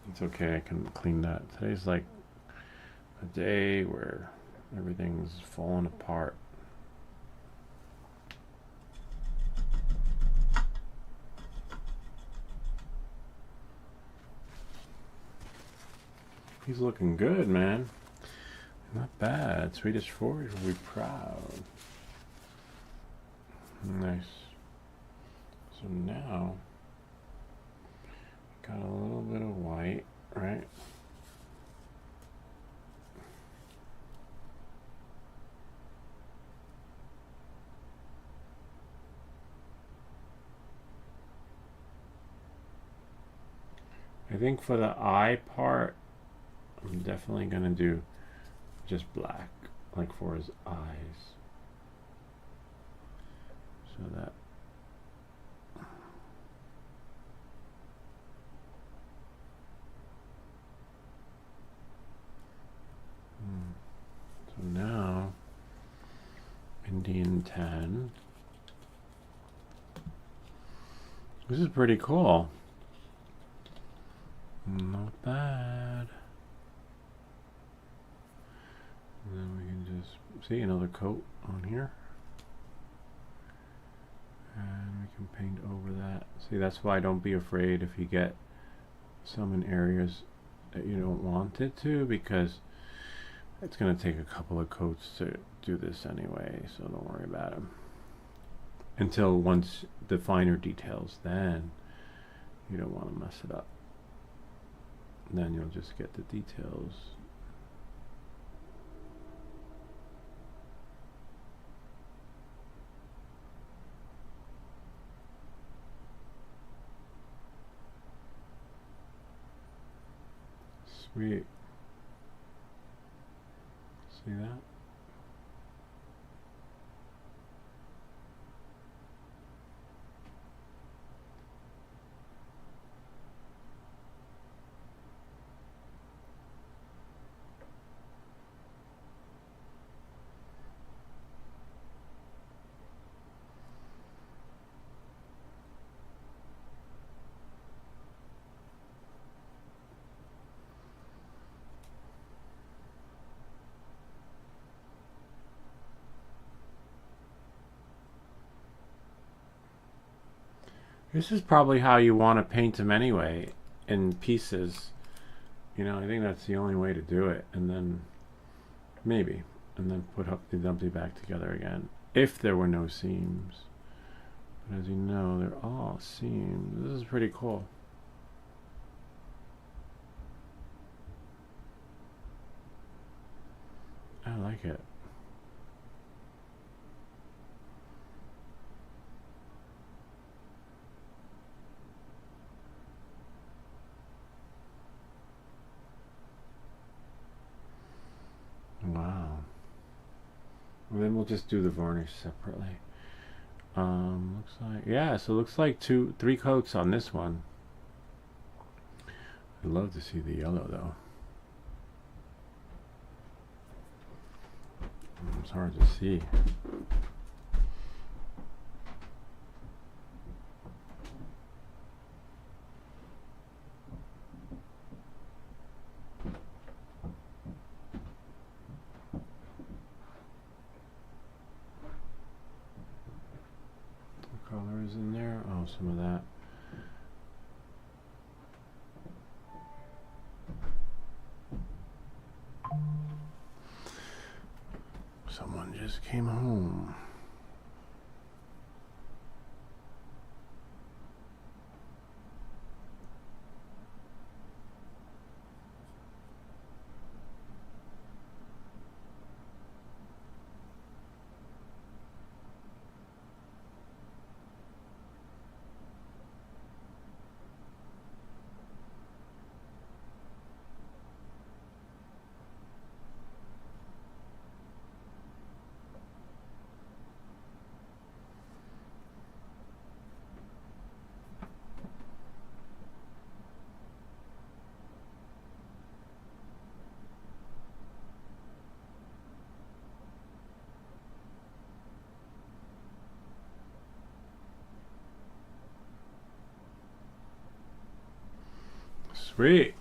It's okay, I can clean that. Today's like a day where everything's falling apart. He's looking good, man. Not bad. Swedish Forge will be proud. Nice. So now, got a little bit of white, right? I think for the eye part, I'm definitely gonna do just black, like for his eyes. So that so now Indian tan. This is pretty cool. Not bad. And then we can just see another coat on here. And we can paint over that. See, that's why don't be afraid if you get some in areas that you don't want it to, because it's going to take a couple of coats to do this anyway, so don't worry about them. Until once the finer details, then you don't want to mess it up. Then you'll just get the details. Sweet. See that? This is probably how you want to paint them anyway, in pieces. You know, I think that's the only way to do it. And then, maybe, and then put Humpty Dumpty back together again, if there were no seams. But as you know, they're all seams. This is pretty cool. I like it. Wow. And then we'll just do the varnish separately. Looks like, yeah, so it looks like 3 coats on this one. I'd love to see the yellow though. It's hard to see. colors in there. Oh, some of that. Someone just came home. Sweet.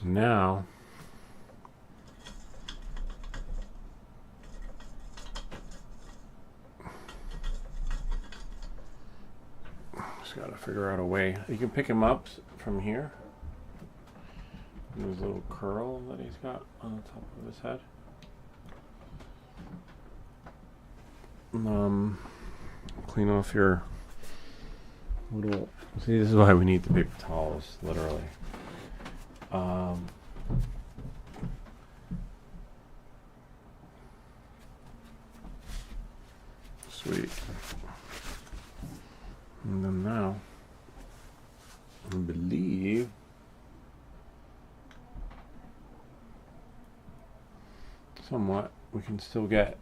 Now, just gotta figure out a way. You can pick him up from here. His little curl that he's got on the top of his head. Clean off your little. See, this is why we need the paper towels, literally. Sweet. And then now, I believe somewhat we can still get.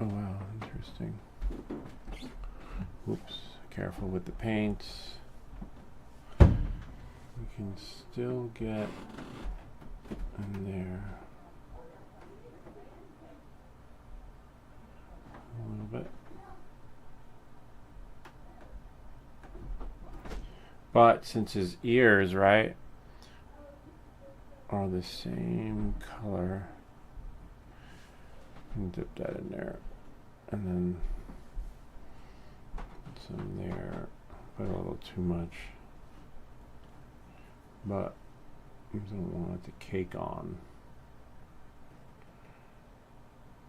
Oh wow, interesting. Oops, careful with the paints. We can still get in there a little bit. But since his ears, right, are the same color, I can dip that in there and then put some there, but a little too much. But I don't want it to cake on.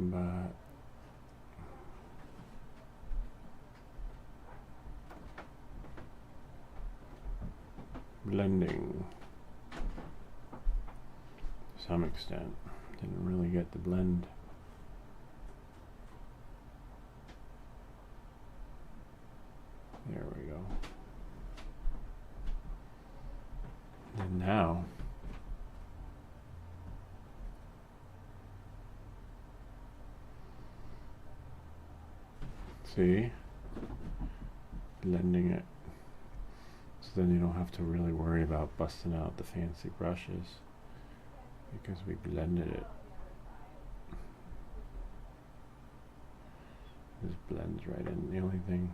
But blending to some extent. Didn't really get the blend. There we go. And now see, blending it so then you don't have to really worry about busting out the fancy brushes because we blended it. Just blends right in. The only thing,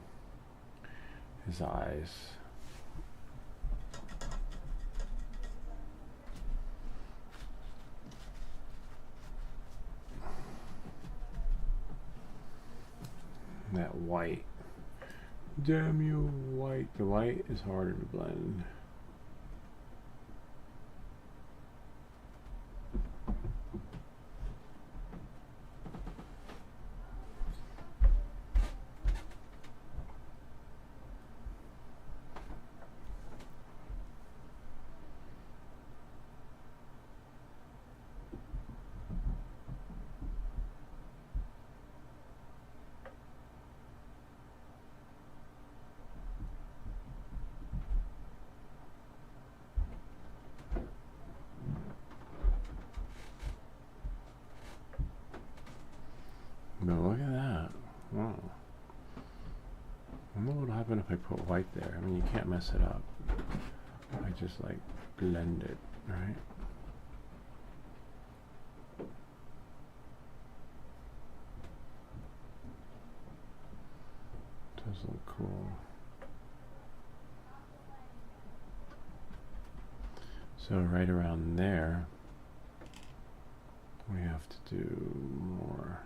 his eyes. That white. Damn you, white. The white is harder to blend. if I put white there? I mean, you can't mess it up. I just like blend it, right? Does look cool. So right around there, we have to do more.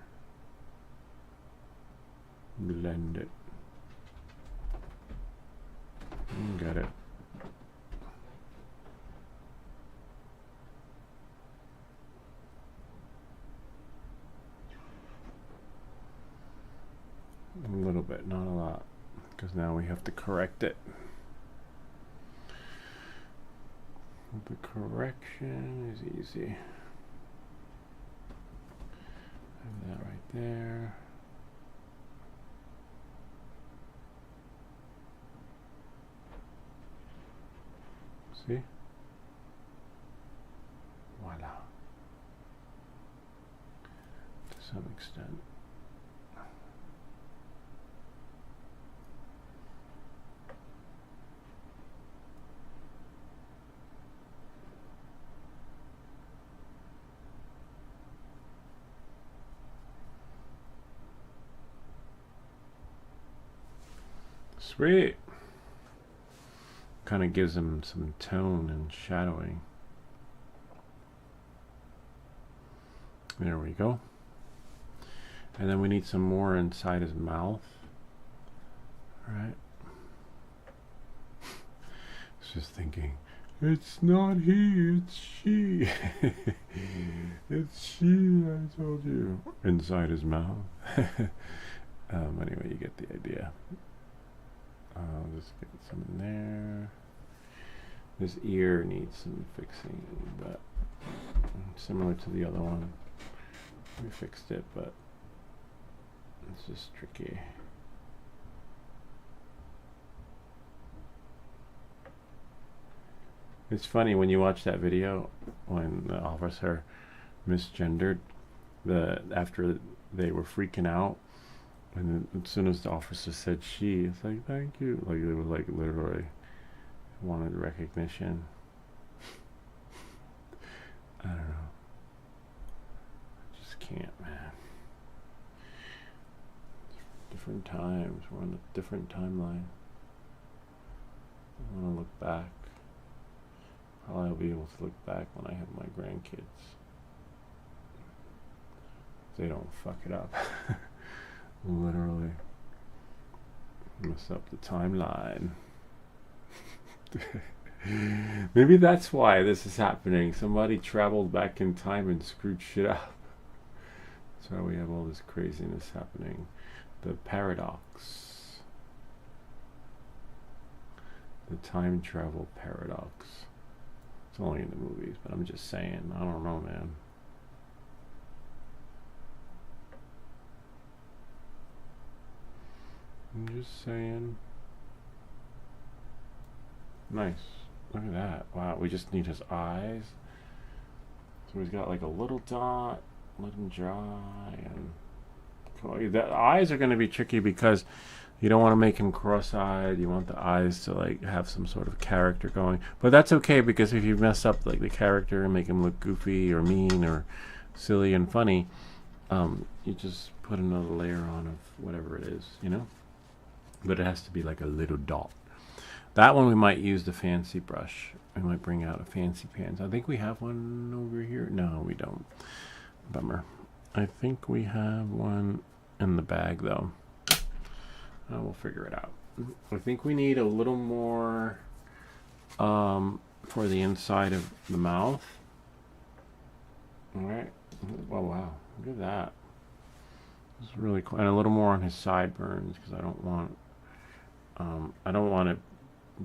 Blend it. Got it. A little bit, not a lot, because now we have to correct it. The correction is easy. Have that right there. See? Voila. To some extent. Sweet. Kind of gives them some tone and shadowing. There we go. And then we need some more inside his mouth. All right. It's just thinking, it's not he, it's she. It's she, I told you. Inside his mouth. Anyway, you get the idea. I'll just get some in there. This ear needs some fixing, but similar to the other one. We fixed it, but it's just tricky. It's funny when you watch that video when the officer misgendered after they were freaking out. And then as soon as the officer said she, it's like, thank you. Like, it was like literally wanted recognition. I don't know. I just can't, man. Different times. We're on a different timeline. I want to look back. Probably I'll be able to look back when I have my grandkids. If they don't fuck it up. Literally mess up the timeline. Maybe that's why this is happening. Somebody traveled back in time and screwed shit up. That's why we have all this craziness happening. The paradox. The time travel paradox. It's only in the movies, but I'm just saying. I don't know, man. I'm just saying. Nice. Look at that. Wow, we just need his eyes. So he's got like a little dot. Let him dry. And cool. The eyes are going to be tricky because you don't want to make him cross-eyed. You want the eyes to like have some sort of character going. But that's okay because if you mess up like the character and make him look goofy or mean or silly and funny, you just put another layer on of whatever it is, you know? But it has to be like a little dot. That one we might use the fancy brush. We might bring out a fancy pans. I think we have one over here. No, we don't. Bummer. I think we have one in the bag though. We'll figure it out. I think we need a little more for the inside of the mouth. All right. Oh wow, look at that. It's really cool, and a little more on his sideburns because I don't want it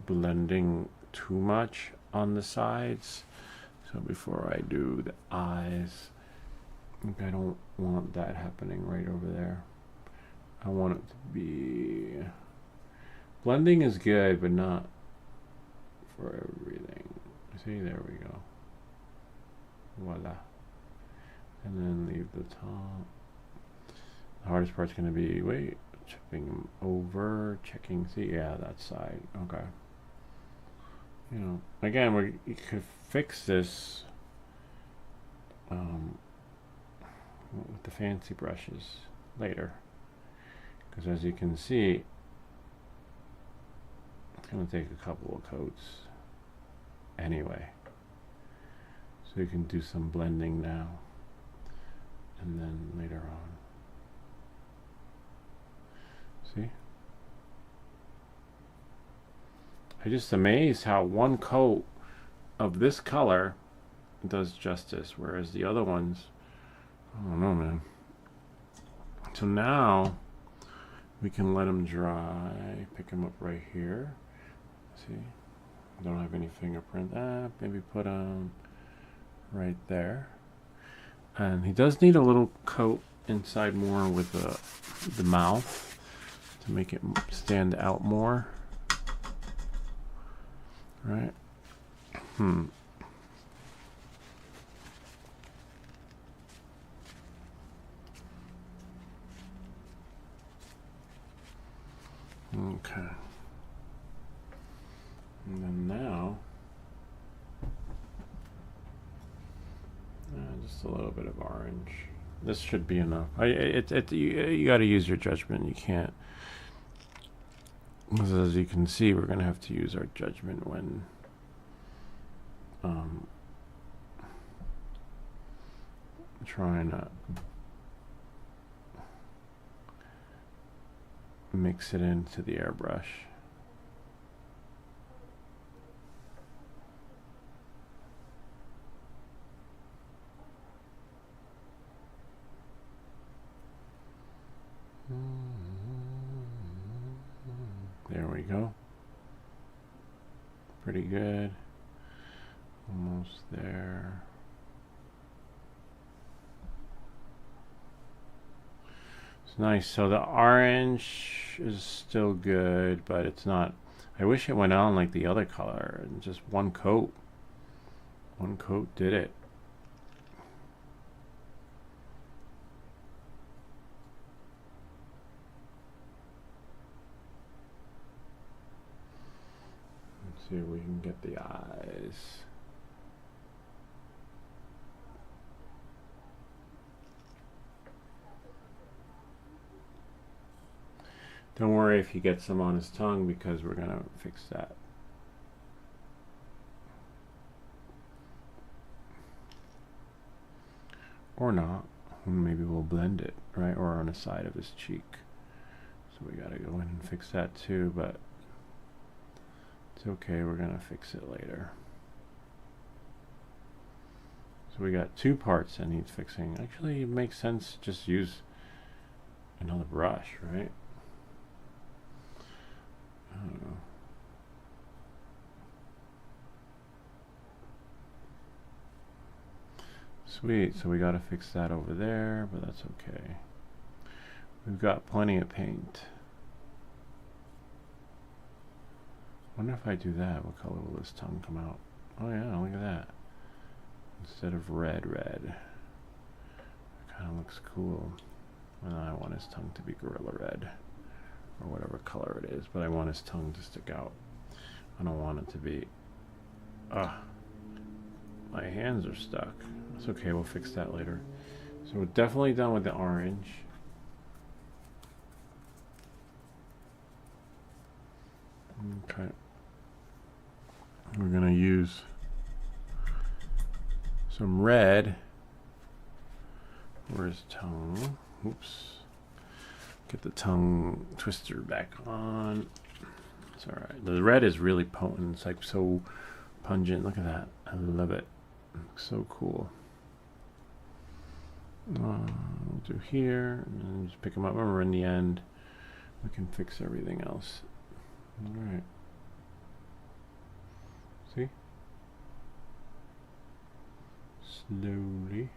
blending too much on the sides. So before I do the eyes, I don't want that happening right over there. I want it to be blending is good, but not for everything. See, there we go. Voila. And then leave the top. The hardest part's going to be, wait, chipping them over, checking, see, yeah, that side, okay. You know, again, you could fix this with the fancy brushes later, because as you can see, it's going to take a couple of coats anyway. So you can do some blending now and then later on. See? I'm just amazed how one coat of this color does justice, whereas the other ones, I don't know, man. So now we can let them dry. Pick them up right here. See? Don't have any fingerprint. Maybe put them right there. And he does need a little coat inside more with the mouth to make it stand out more. Right? Okay. And then now, just a little bit of orange. This should be enough. You got to use your judgment. You can't. As you can see, we're going to have to use our judgment when trying to mix it into the airbrush. There we go. Pretty good. Almost there. It's nice. So the orange is still good, but it's not. I wish it went on like the other color and just one coat. One coat did it. See if we can get the eyes. Don't worry if he gets some on his tongue, because we're gonna fix that. Or not. Maybe we'll blend it, right? Or on the side of his cheek. So we gotta go in and fix that too, but it's okay, we're gonna fix it later. So we got two parts that needs fixing. Actually, it makes sense to just use another brush, right? I don't know. Sweet, so we gotta fix that over there, but that's okay. We've got plenty of paint. Wonder if I do that, what color will this tongue come out? Oh yeah, look at that. Instead of red. It kind of looks cool. And I want his tongue to be Gorilla Red, or whatever color it is, but I want his tongue to stick out. I don't want it to be, my hands are stuck. It's okay, we'll fix that later. So we're definitely done with the orange. Okay. We're gonna use some red. Where's tongue? Oops. Get the tongue twister back on. It's alright. The red is really potent. It's like so pungent. Look at that. I love it. Looks so cool. We'll do here and then just pick them up. Remember, in the end, we can fix everything else. Alright. See? Slowly.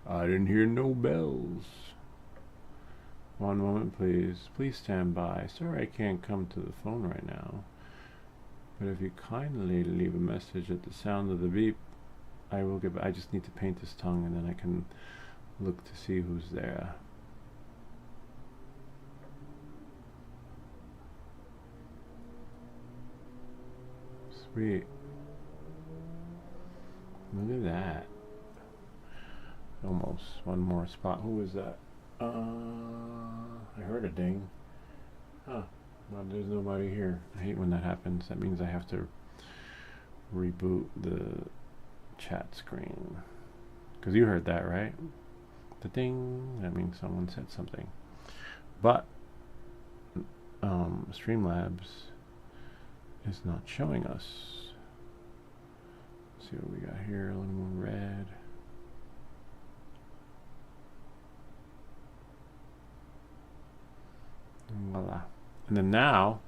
I didn't hear no bells. One moment, please. Please stand by. Sorry I can't come to the phone right now. But if you kindly leave a message at the sound of the beep, I will get back. I just need to paint his tongue and then I can look to see who's there. Sweet. Look at that. Almost one more spot. Who was that? I heard a ding. Huh. Well, there's nobody here. I hate when that happens. That means I have to reboot the chat screen. Because you heard that, right? The ding. That means someone said something. But Streamlabs is not showing us. Let's see what we got here. A little more red. Voila. And then now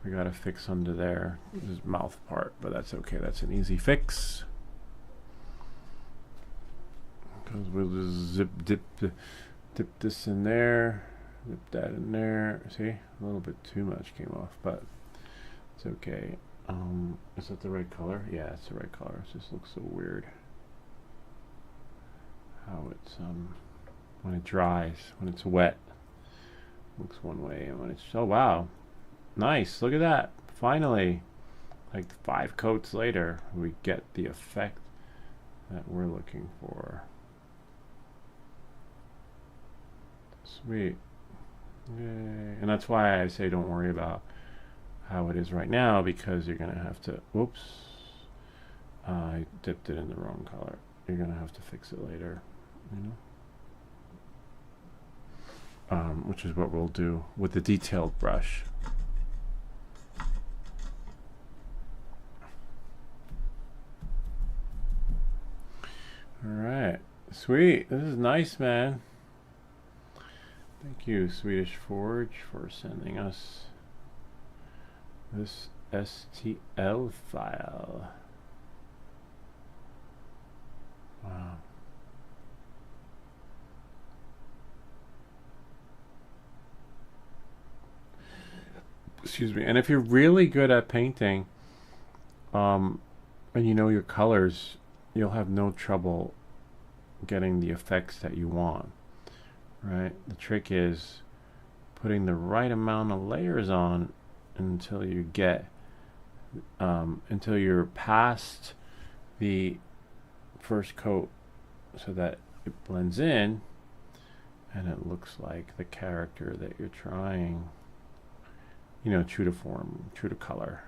we got to fix under there this mouth part, but that's okay. That's an easy fix. Because we'll just dip this in there, dip that in there. See, a little bit too much came off, but it's okay. Is that the right color? Yeah, it's the right color. It just looks so weird how it's when it dries, when it's wet, looks one way, and when it's oh wow, nice. Look at that. Finally, like 5 coats later, we get the effect that we're looking for. Sweet. Yay. And that's why I say don't worry about how it is right now, because you're gonna have to, whoops, I dipped it in the wrong color. You're gonna have to fix it later, you know, which is what we'll do with the detailed brush. All right, sweet. This is nice, man. Thank you, Swedish Forge, for sending us this STL file. Wow. Excuse me. And if you're really good at painting, and you know your colors, you'll have no trouble getting the effects that you want. Right? The trick is putting the right amount of layers on until you get until you're past the first coat, so that it blends in and it looks like the character that you're trying, you know, true to form, true to color.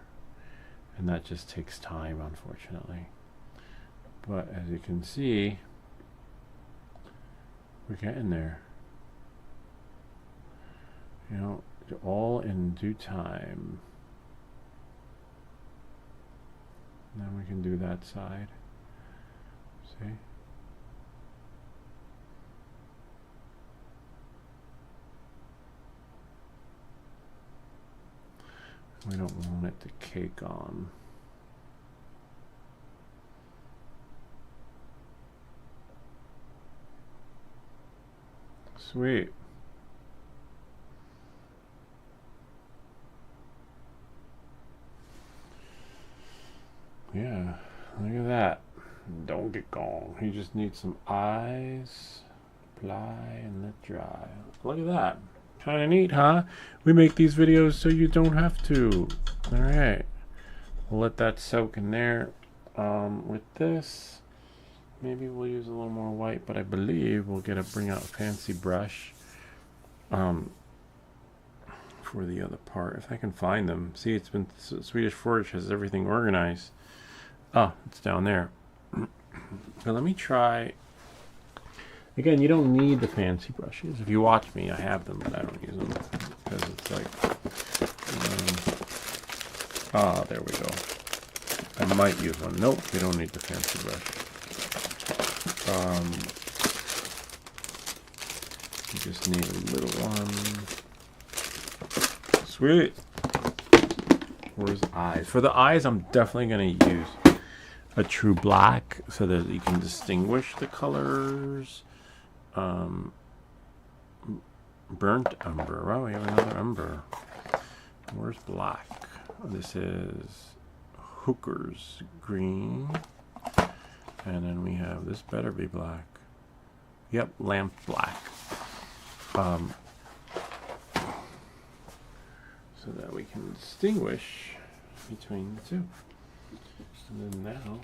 And that just takes time, unfortunately. But as you can see, we're getting there. You know, all in due time. Now we can do that side. See? We don't want it to cake on. Sweet. Yeah, look at that. Don't get gone. You just need some eyes. Apply and let dry. Look at that. Kind of neat, huh? We make these videos so you don't have to. Alright. We'll let that soak in there. With this, maybe we'll use a little more white, but I believe we'll bring out a fancy brush for the other part, if I can find them. See, it's been Swedish Forge has everything organized. Oh, it's down there. But let me try. Again, you don't need the fancy brushes. If you watch me, I have them, but I don't use them because it's like. There we go. I might use one. Nope, you don't need the fancy brush. You just need a little one. Sweet. Where's eyes? For the eyes, I'm definitely going to use a true black so that you can distinguish the colors. Burnt umber. Wow, we have another umber. Where's black? This is Hooker's green. And then we have, this better be black. Yep, lamp black. So that we can distinguish between the two. And then now,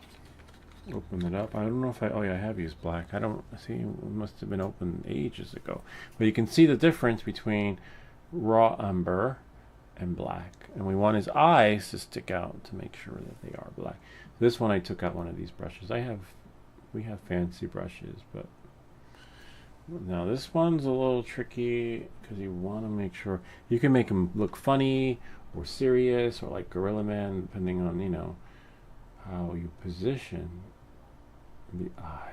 open it up. I don't know if oh yeah, I have used black. I don't see, it must have been open ages ago. But you can see the difference between raw umber and black. And we want his eyes to stick out to make sure that they are black. This one I took out one of these brushes. We have fancy brushes, but now this one's a little tricky because you want to make sure you can make him look funny or serious or like Gorilla Man, depending on, you know, how you position the eyes.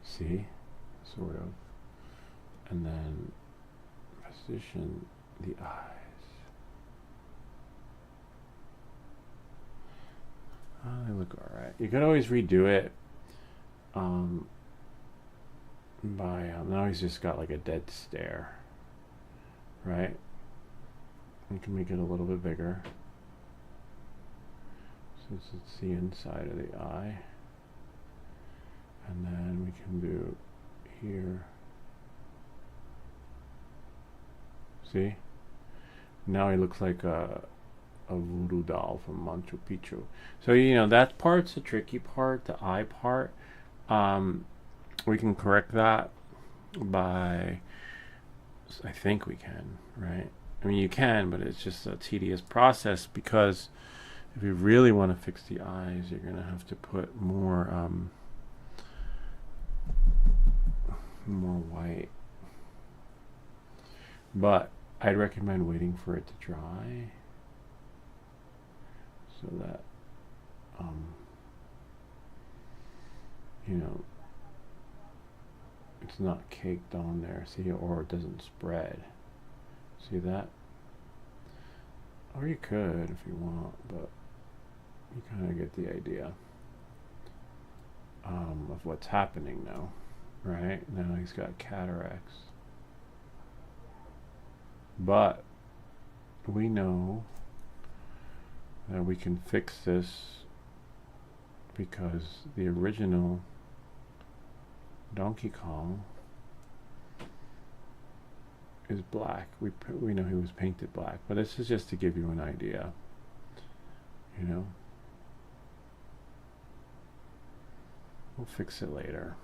See? Sort of. And then position the eyes. They look alright. You could always redo it by now he's just got like a dead stare, right? You can make it a little bit bigger since it's the inside of the eye, and then we can do here. See? Now he looks like a voodoo doll from Machu Picchu. So, you know, that part's the tricky part, the eye part. We can correct that by, I think we can, right? I mean, you can, but it's just a tedious process because if you really want to fix the eyes, you're going to have to put more, more white. But I'd recommend waiting for it to dry so that, you know, it's not caked on there, see, or it doesn't spread. See that? Or you could if you want, but you kind of get the idea of what's happening now, right? Now he's got cataracts. But we know that we can fix this because the original Donkey Kong is black. We know he was painted black, but this is just to give you an idea, you know. We'll fix it later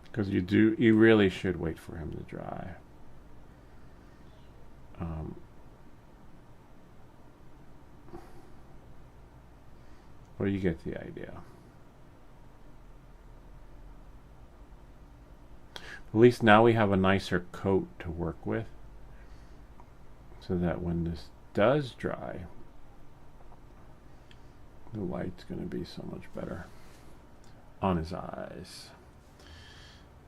because you really should wait for him to dry. Well, you get the idea. At least now we have a nicer coat to work with so that when this does dry, the light's going to be so much better on his eyes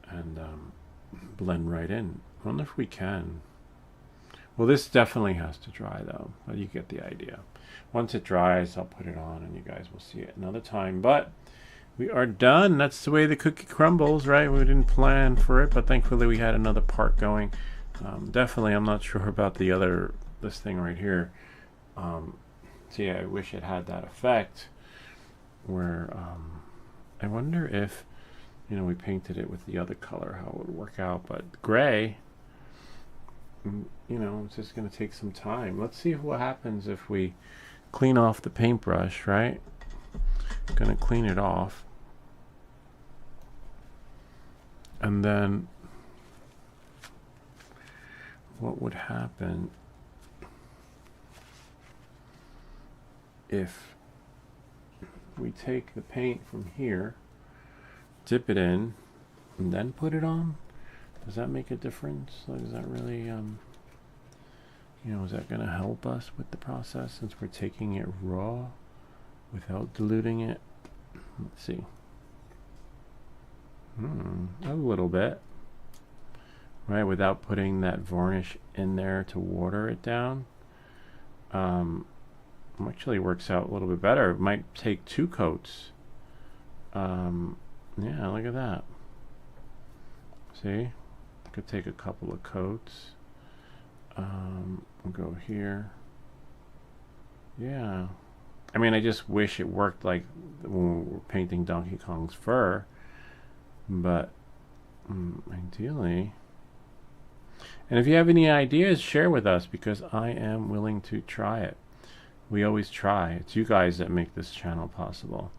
and blend right in. I wonder if we can. Well, this definitely has to dry though, but you get the idea. Once it dries, I'll put it on and you guys will see it another time. But we are done. That's the way the cookie crumbles, right? We didn't plan for it, but thankfully we had another part going. Definitely, I'm not sure about this thing right here. See, I wish it had that effect where I wonder if, you know, we painted it with the other color, how it would work out. But gray, you know, it's just going to take some time. Let's see what happens if we clean off the paintbrush, right? Going to clean it off. And then what would happen if we take the paint from here, dip it in, and then put it on? Does that make a difference? Like, is that really, you know, is that going to help us with the process since we're taking it raw without diluting it? Let's see. A little bit. Right, without putting that varnish in there to water it down. Actually works out a little bit better. It might take 2 coats. Yeah, look at that. See? Could take a couple of coats. We'll go here. Yeah. I mean, I just wish it worked like when we were painting Donkey Kong's fur. But ideally, And if you have any ideas, share with us, because I am willing to try it. We always try. It's you guys that make this channel possible.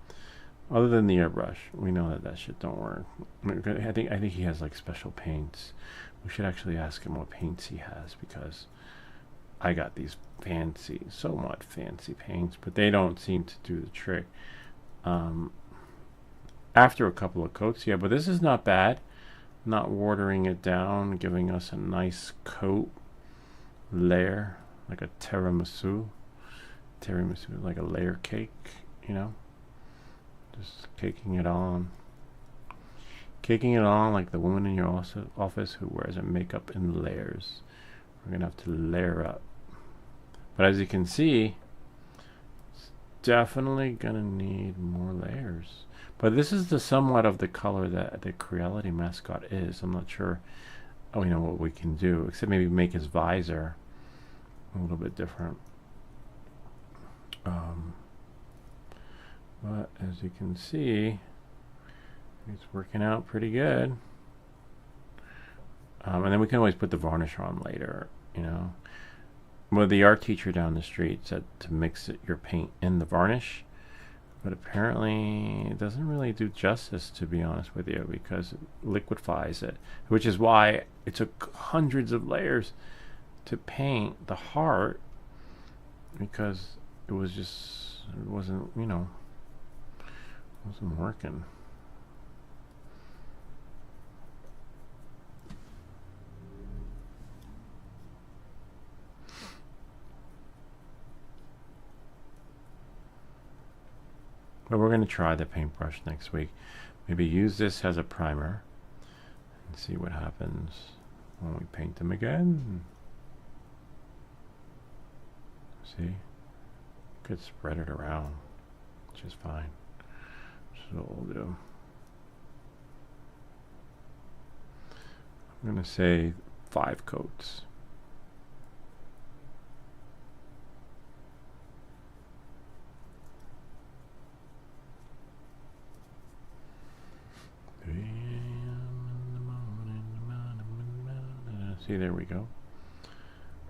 Other than the airbrush, we know that shit don't work. I think he has like special paints. We should actually ask him what paints he has, because I got these fancy, somewhat fancy paints, but they don't seem to do the trick. After a couple of coats, yeah, but this is not bad. Not watering it down, giving us a nice coat layer, like a tiramisu, like a layer cake, you know, just caking it on like the woman in your office who wears her makeup in layers. We're gonna have to layer up, but as you can see, it's definitely gonna need more layers. But this is the somewhat of the color that the Creality mascot is. I'm not sure, what we can do, except maybe make his visor a little bit different. But as you can see, it's working out pretty good. And then we can always put the varnish on later, Well, the art teacher down the street said to mix your paint in the varnish. But apparently it doesn't really do justice, to be honest with you, because it liquefies it, which is why it took hundreds of layers to paint the heart, because it wasn't working. But we're going to try the paintbrush next week. Maybe use this as a primer and see what happens when we paint them again. See? Could spread it around, which is fine. Which is what we'll do. I'm going to say 5 coats. See, there we go.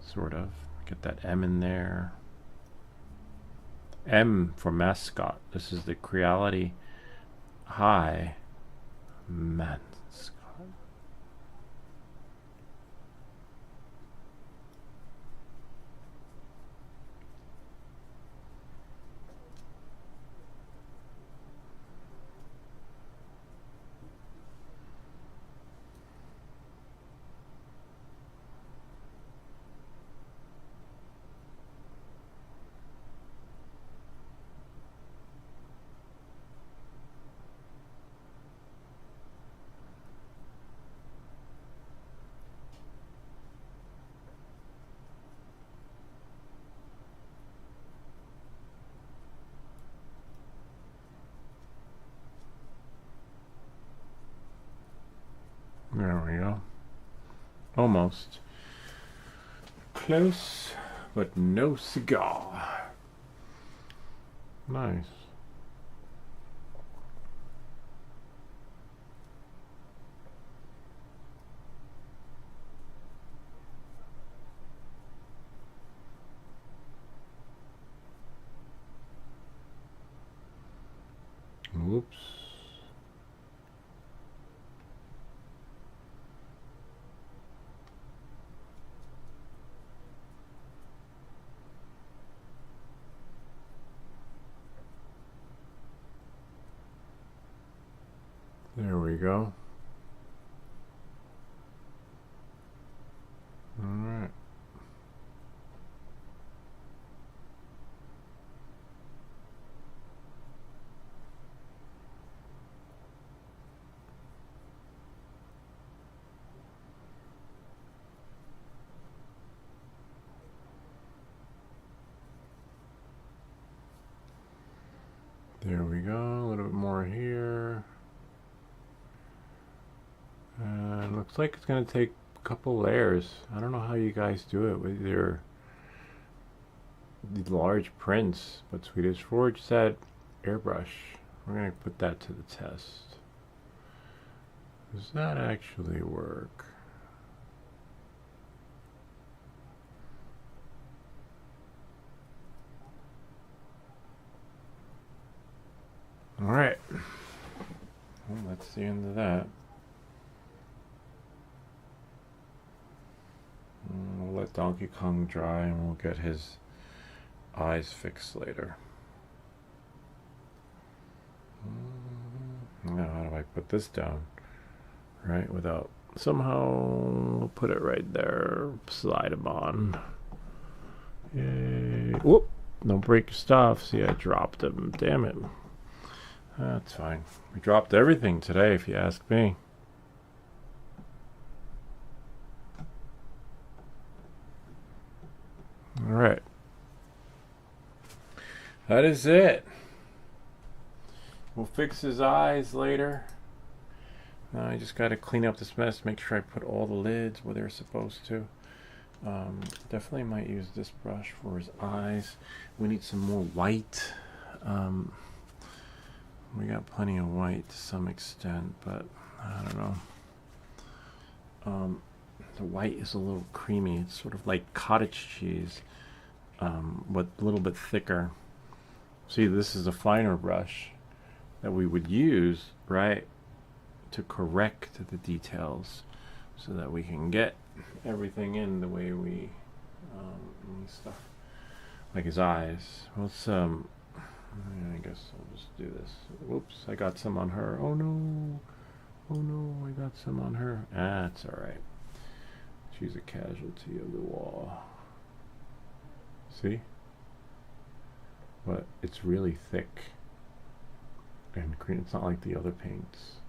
Sort of. Get that M in there. M for mascot. This is the Creality High mascot. There we go. Almost. Close, but no cigar. Nice. Whoops. There we go. All right. There we go. A little bit more here. Looks like it's going to take a couple layers. I don't know how you guys do it with your large prints, but Swedish Forge said airbrush. We're going to put that to the test. Does that actually work? that's the end of that. We'll let Donkey Kong dry and we'll get his eyes fixed later. Now, how do I put this down? Right, without somehow put it right there. Slide him on. Yay. Whoop! Don't break your stuff. See, I dropped him. Damn it. That's fine. We dropped everything today, if you ask me. All right. That is it. We'll fix his eyes later. Now I just got to clean up this mess, make sure I put all the lids where they're supposed to. Definitely might use this brush for his eyes. We need some more white. We got plenty of white to some extent, but I don't know. The white is a little creamy. It's sort of like cottage cheese, but a little bit thicker. See, this is a finer brush that we would use, right, to correct the details so that we can get everything in the way we stuff, like his eyes. Let's I guess I'll just do this. Whoops, I got some on her. Oh no, I got some on her. That's all right. She's a casualty of the war. See? But it's really thick and green. It's not like the other paints,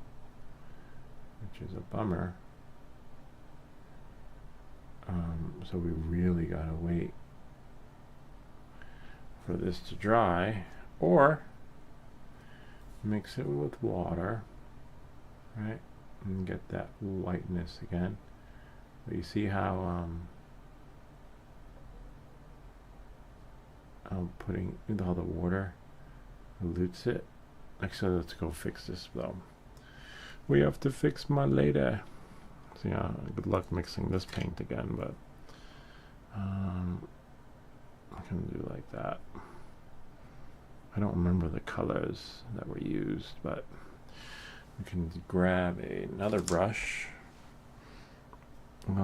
which is a bummer. So we really gotta wait for this to dry, or mix it with water, right, and get that whiteness again. But you see how I'm putting into all the water dilutes it. Actually, let's go fix this though. We have to fix my later. So yeah, good luck mixing this paint again, but I can do like that. I don't remember the colors that were used, but we can grab another brush. If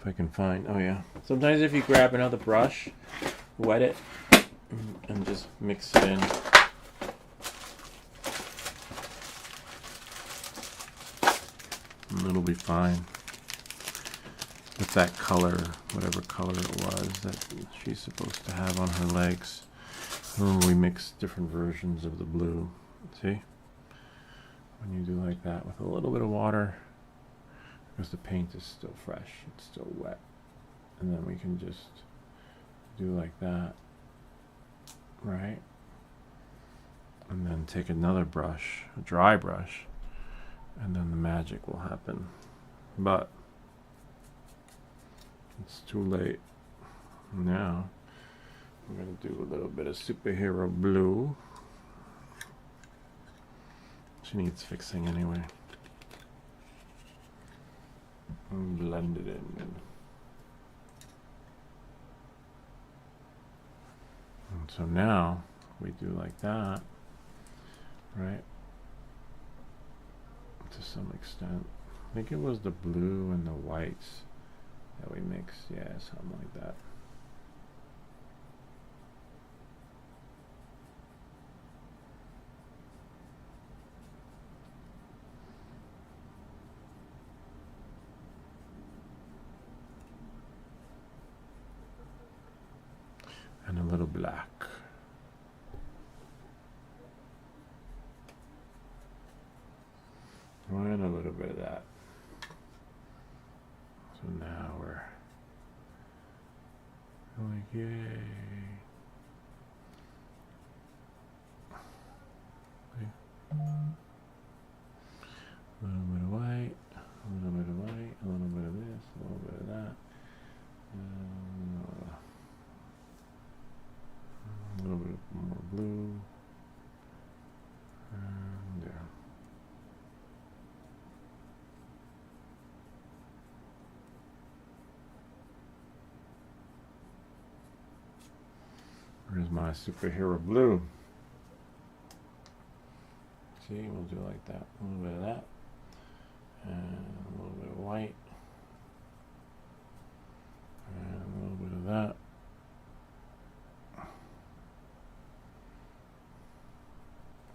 I can find, oh yeah. Sometimes if you grab another brush, wet it, and just mix it in. And it'll be fine. With that color, whatever color it was that she's supposed to have on her legs. Remember, we mixed different versions of the blue. See? When you do like that with a little bit of water, because the paint is still fresh, it's still wet. And then we can just do like that, right? And then take another brush, a dry brush, and then the magic will happen. But it's too late. Now I'm going to do a little bit of superhero blue. She needs fixing anyway. And blend it in. And so now we do like that, right? To some extent. I think it was the blue and the whites that we mixed. Yeah, something like that. And a little black. And a little bit of that. So now we're like, yay. Okay. A little bit of white, a little bit of white, a little bit of this, a little bit of that. A little bit more blue. And there. Where's my superhero blue? See, we'll do like that. A little bit of that. And a little bit of white. And a little bit of that.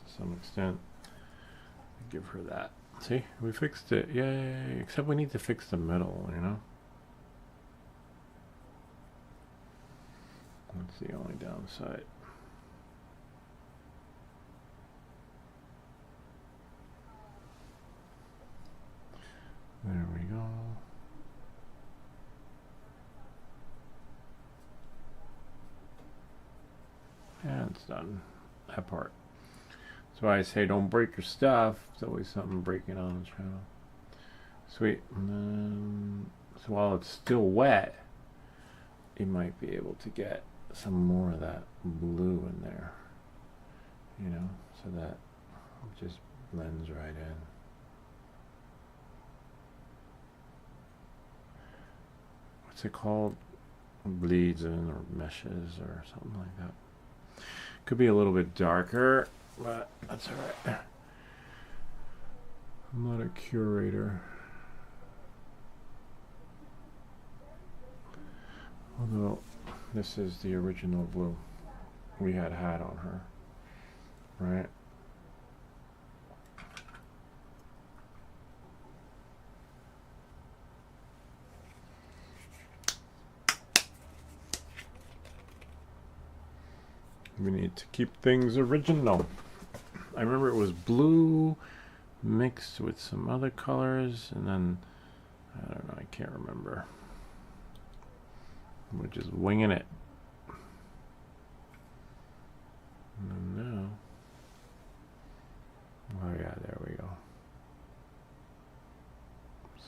To some extent. Give her that. See, we fixed it. Yay. Except we need to fix the middle, you know? That's the only downside. There we go. And it's done. That part. That's why I say don't break your stuff. There's always something breaking on the channel. Sweet. And then, so while it's still wet, you might be able to get some more of that blue in there. You know, so that it just blends right in. What's it called? Bleeds in or meshes or something like that. Could be a little bit darker, but that's alright. I'm not a curator. Although this is the original blue we had on her, right? We need to keep things original. I remember it was blue mixed with some other colors, and then I don't know, I can't remember. We're just winging it. And now, oh yeah, there we go.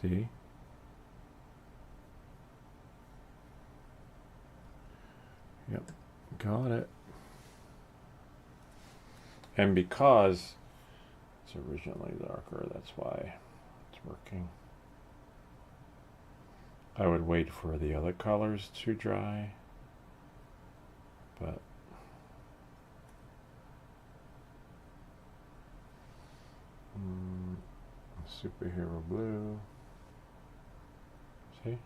See? Yep, got it. And because it's originally darker, that's why it's working. I would wait for the other colors to dry, but superhero blue. See?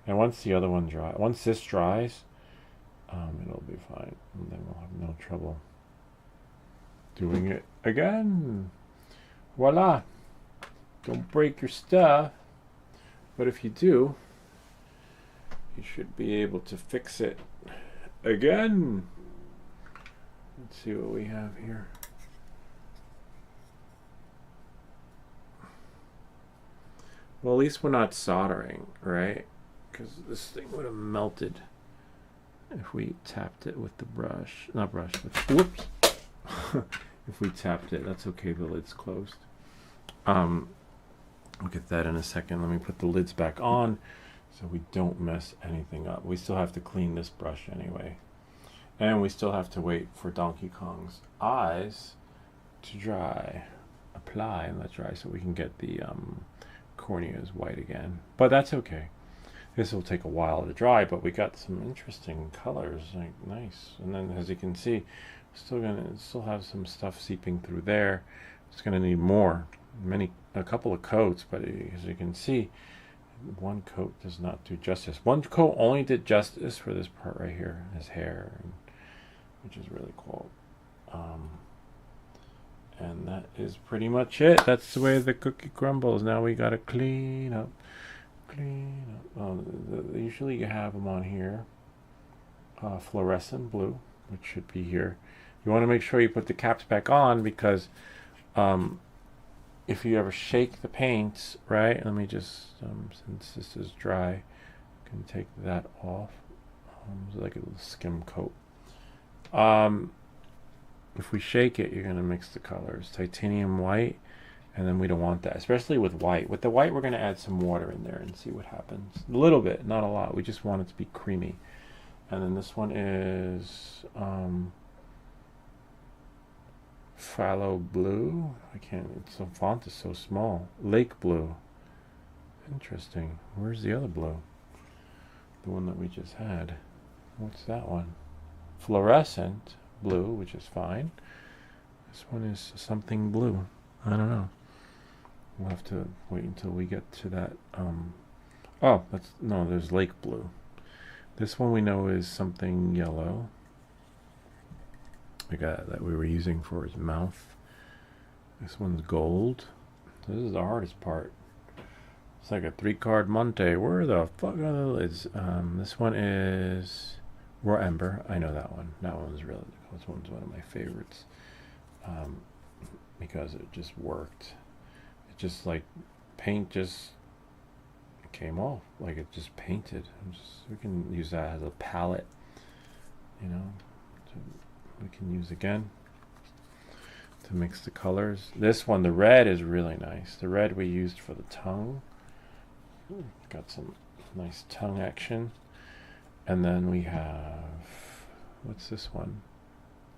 And once the other one dries, once this dries, it'll be fine, and then we'll have no trouble doing it again. Voila! Don't break your stuff. But if you do, you should be able to fix it again. Let's see what we have here. Well, at least we're not soldering, right? Because this thing would have melted if we tapped it with the brush. Not brush, with, whoops. If we tapped it, that's okay, the lid's closed. We'll get that in a second. Let me put the lids back on so we don't mess anything up. We still have to clean this brush anyway. And we still have to wait for Donkey Kong's eyes to dry. Apply and let dry so we can get the corneas white again. But that's okay. This will take a while to dry, but we got some interesting colors. Like, nice. And then as you can see, still have some stuff seeping through there. It's gonna need more. A couple of coats, but as you can see, one coat does not do justice. One coat only did justice for this part right here, his hair, which is really cool. And that is pretty much it. That's the way the cookie crumbles. Now we gotta clean up. Usually you have them on here, fluorescent blue, which should be here. You want to make sure you put the caps back on because if you ever shake the paints, right? Let me just, since this is dry, I can take that off. It's like a little skim coat. If we shake it, you're going to mix the colors. Titanium white, and then we don't want that, especially with white. With the white, we're going to add some water in there and see what happens. A little bit, not a lot. We just want it to be creamy. And then this one is phthalo blue. The font is so small. Lake blue. Interesting. Where's the other blue? The one that we just had. What's that one? Fluorescent blue, which is fine. This one is something blue. I don't know. We'll have to wait until we get to that. Oh, there's lake blue. This one we know is something yellow. We got that we were using for his mouth. This one's gold. This is the hardest part. It's like a 3-card Monte. Where the fuck are the lids? This one is Raw Ember. I know that one. That one's this one's one of my favorites. Because it just worked. It just like paint just came off. Like it just painted. We can use that as a palette. You know. We can use again to mix the colors. This one, the red, is really nice. The red we used for the tongue. Got some nice tongue action. And then we have, what's this one?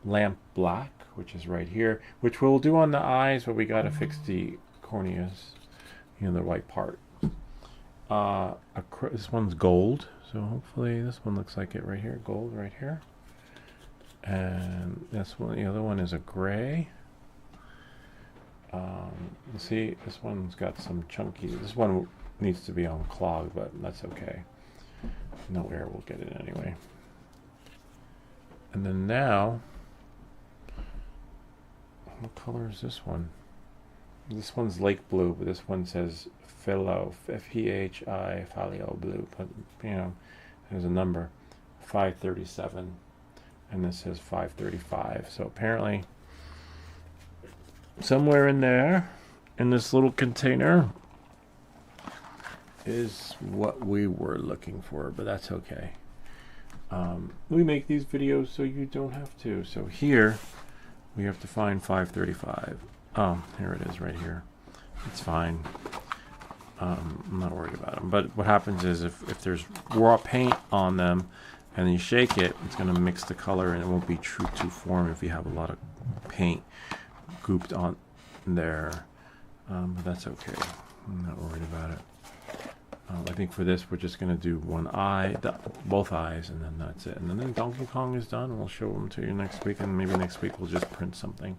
Lamp Black, which is right here, which we'll do on the eyes, but we got to fix the corneas, the white part. This one's gold, so hopefully this one looks like it right here. Gold right here. And this one, the other one is a gray. See, this one's got some chunky. This one needs to be on clog, but that's okay. No air will get it anyway. And then now, what color is this one? This one's lake blue, but this one says Philo, F-E-H-I, Philo blue. But there's a number, 537. And this says 535. So apparently somewhere in there, in this little container, is what we were looking for, but that's okay. We make these videos so you don't have to. So here we have to find 535. Oh, here it is right here. It's fine. I'm not worried about them. But what happens is if there's raw paint on them, and you shake it, it's going to mix the color and it won't be true to form if you have a lot of paint gooped on there. But that's okay. I'm not worried about it. I think for this, we're just going to do one eye, both eyes, and then that's it. And then Donkey Kong is done. We'll show them to you next week, and maybe next week we'll just print something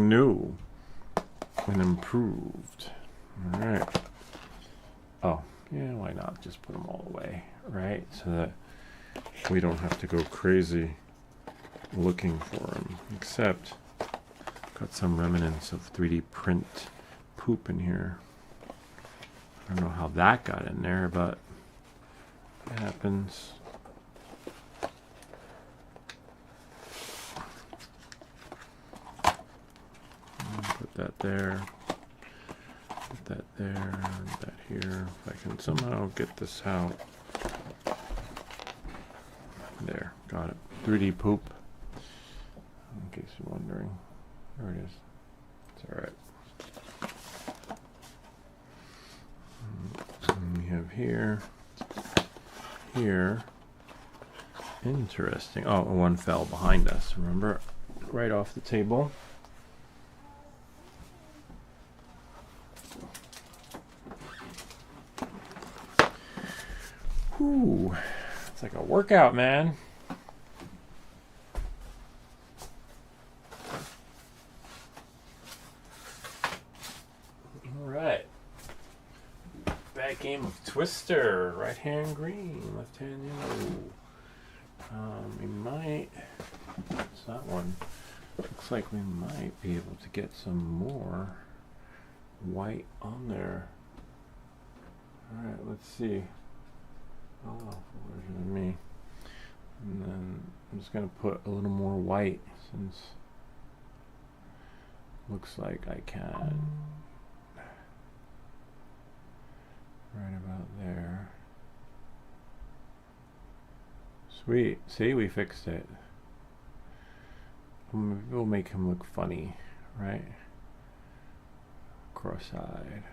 new and improved. All right. Oh, yeah, why not? Just put them all away, right? So that we don't have to go crazy looking for them. Except, got some remnants of 3D print poop in here. I don't know how that got in there, but it happens. Put that there. Put that there. That here. If I can somehow get this out. There, got it. 3D poop. In case you're wondering. There it is. It's alright. We have here. Interesting. Oh, one fell behind us. Remember? Right off the table. Whew. It's like a workout, man. All right. Bad game of Twister. Right hand green, left hand yellow. We might. It's that one. Looks like we might be able to get some more white on there. All right, let's see. Oh, version of me. And then I'm just going to put a little more white since looks like I can. Right about there. Sweet. See, we fixed it. We'll make him look funny, right? Cross-eyed.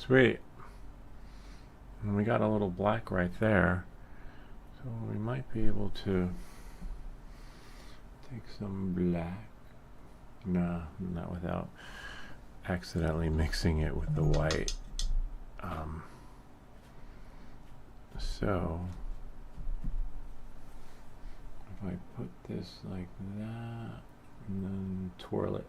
Sweet. And we got a little black right there. So we might be able to take some black. No, not without accidentally mixing it with the white. So if I put this like that and then twirl it.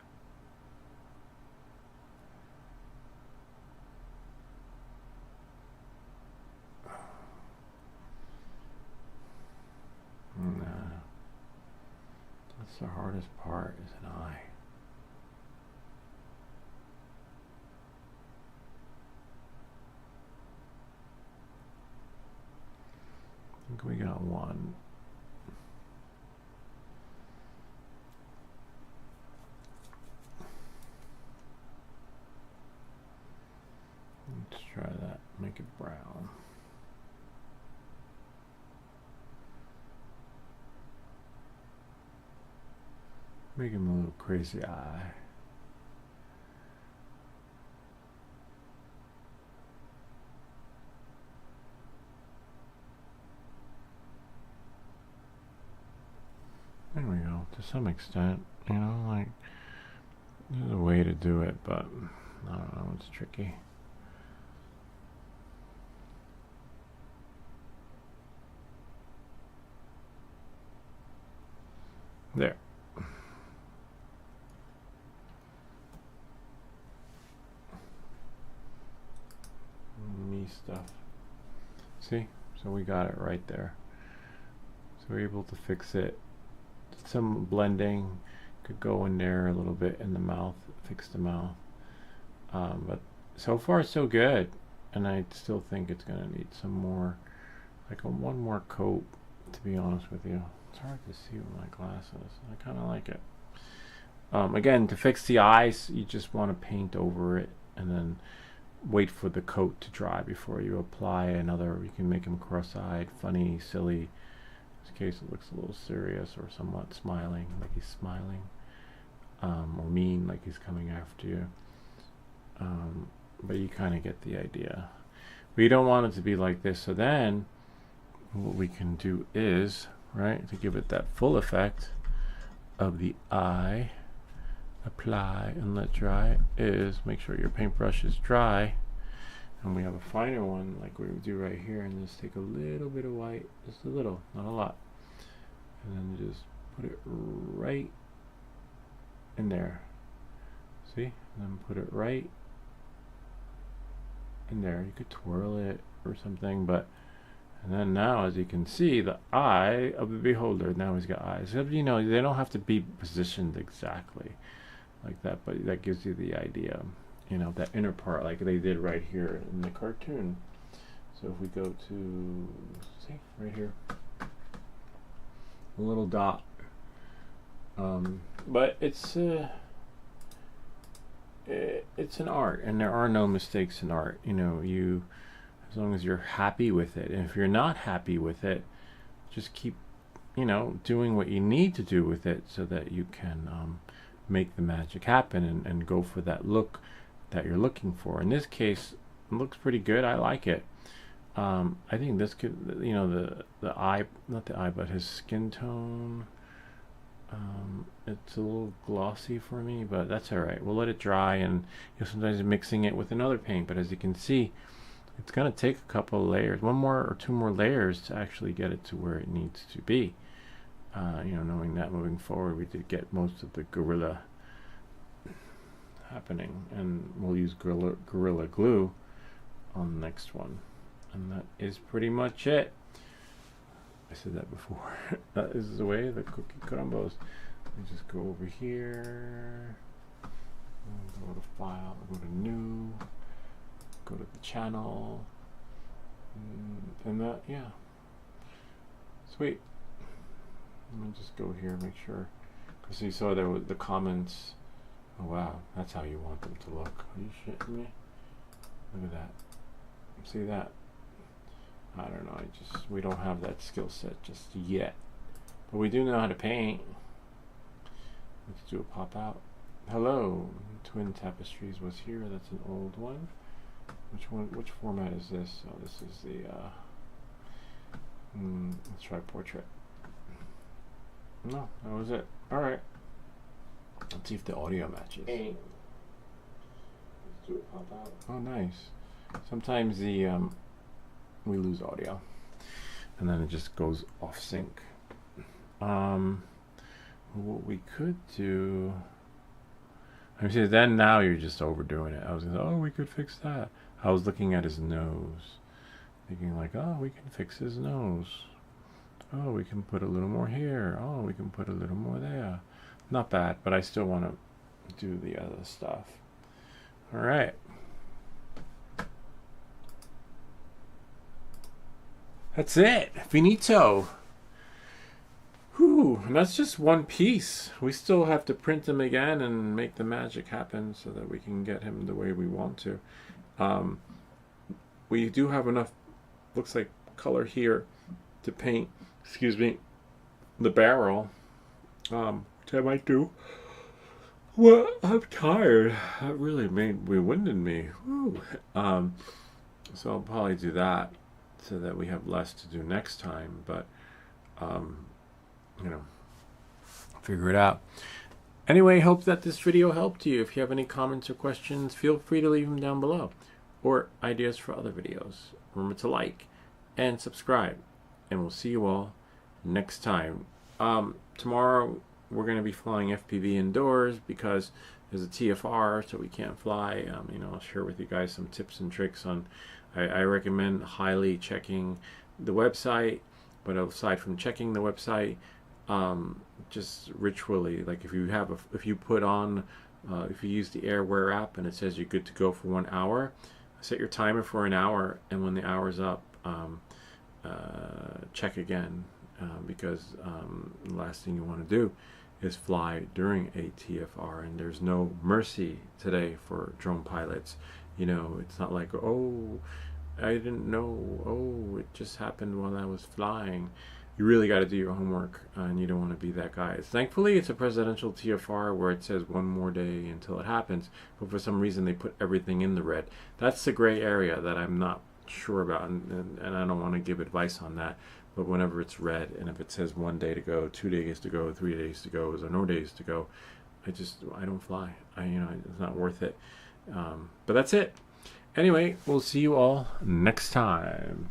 Nah. That's the hardest part, is an eye. I think we got one. Let's try that. Make it brown. Make him a little crazy eye. There we go. To some extent, you know, like, there's a way to do it, but I don't know, it's tricky. There. Me stuff. See? So we got it right there. So we're able to fix it. Some blending could go in there a little bit in the mouth, fix the mouth. But so far so good. And I still think it's gonna need some more, like one more coat, to be honest with you. It's hard to see with my glasses. I kind of like it. Again, to fix the eyes, you just want to paint over it and then wait for the coat to dry before you apply another. You can make him cross-eyed, funny, silly. In this case, it looks a little serious or somewhat smiling, like he's smiling, or mean, like he's coming after you. But you kind of get the idea. But you don't want it to be like this. So then, what we can do is, right, to give it that full effect of the eye, apply and let dry, is make sure your paintbrush is dry, and we have a finer one like we would do right here, and just take a little bit of white, just a little, not a lot, and then just put it right in there. See? And then put it right in there. You could twirl it or something, but and then now, as you can see, the eye of the beholder, now he's got eyes. You know, they don't have to be positioned exactly like that, but that gives you the idea. You know, that inner part, like they did right here in the cartoon. So if we go to, see, right here, a little dot. But it's an art, and there are no mistakes in art. You know, as long as you're happy with it. And if you're not happy with it, just keep, you know, doing what you need to do with it so that you can make the magic happen and go for that look that you're looking for. In this case, it looks pretty good. I like it. I think this could, you know, the eye, not the eye, but his skin tone, it's a little glossy for me, but that's all right. We'll let it dry, and you know, sometimes mixing it with another paint, but as you can see, it's going to take a couple of layers, one more or two more layers to actually get it to where it needs to be. You know, knowing that moving forward, we did get most of the Gorilla happening, and we'll use Gorilla Glue on the next one. And that is pretty much it. I said that before. That is the way the cookie crumbles. Let me just go over here, go to File, go to New, go to the channel, and that, yeah, sweet. Let me just go here, make sure, because you saw there was the comments. Oh wow, that's how you want them to look. Are you shitting me? Look at that. See that? I don't know, we don't have that skill set just yet. But we do know how to paint. Let's do a pop out. Hello, Twin Tapestries was here. That's an old one. Which format is this? Oh, this is the, let's try portrait. No, that was it. Alright. Let's see if the audio matches. Hey. Let's do it pop out. Oh, nice. Sometimes the, we lose audio. And then it just goes off sync. What we could do... I mean, then now you're just overdoing it. I was oh, we could fix that. I was looking at his nose, thinking like, oh, we can fix his nose. Oh, we can put a little more here. Oh, we can put a little more there. Not bad, but I still want to do the other stuff. All right. That's it. Finito. Whew, and that's just one piece. We still have to print him again and make the magic happen so that we can get him the way we want to. We do have enough, looks like, color to paint, excuse me, the barrel. Which I might do. Well, I'm tired. That really winded me. Whew. So I'll probably do that so that we have less to do next time. But, you know, figure it out. Anyway, hope that this video helped you. If you have any comments or questions, feel free to leave them down below. Or ideas for other videos. Remember to like and subscribe. And we'll see you all next time. Tomorrow we're going to be flying FPV indoors because there's a TFR, so we can't fly. You know, I'll share with you guys some tips and tricks on. I recommend highly checking the website, but aside from checking the website, just ritually, like if you put on, if you use the AirWare app and it says you're good to go for 1 hour, set your timer for an hour, and when the hour's up, check again, because the last thing you want to do is fly during a TFR, and there's no mercy today for drone pilots. You know, it's not like, oh, I didn't know, oh, it just happened while I was flying. You really got to do your homework, and you don't want to be that guy. Thankfully, it's a presidential TFR where it says 1 more day until it happens, but for some reason they put everything in the red. That's the gray area that I'm not sure about, and I don't want to give advice on that. But whenever it's red, and if it says 1 day to go, 2 days to go, 3 days to go, or no days to go, I don't fly. It's not worth it. But that's it. Anyway, we'll see you all next time.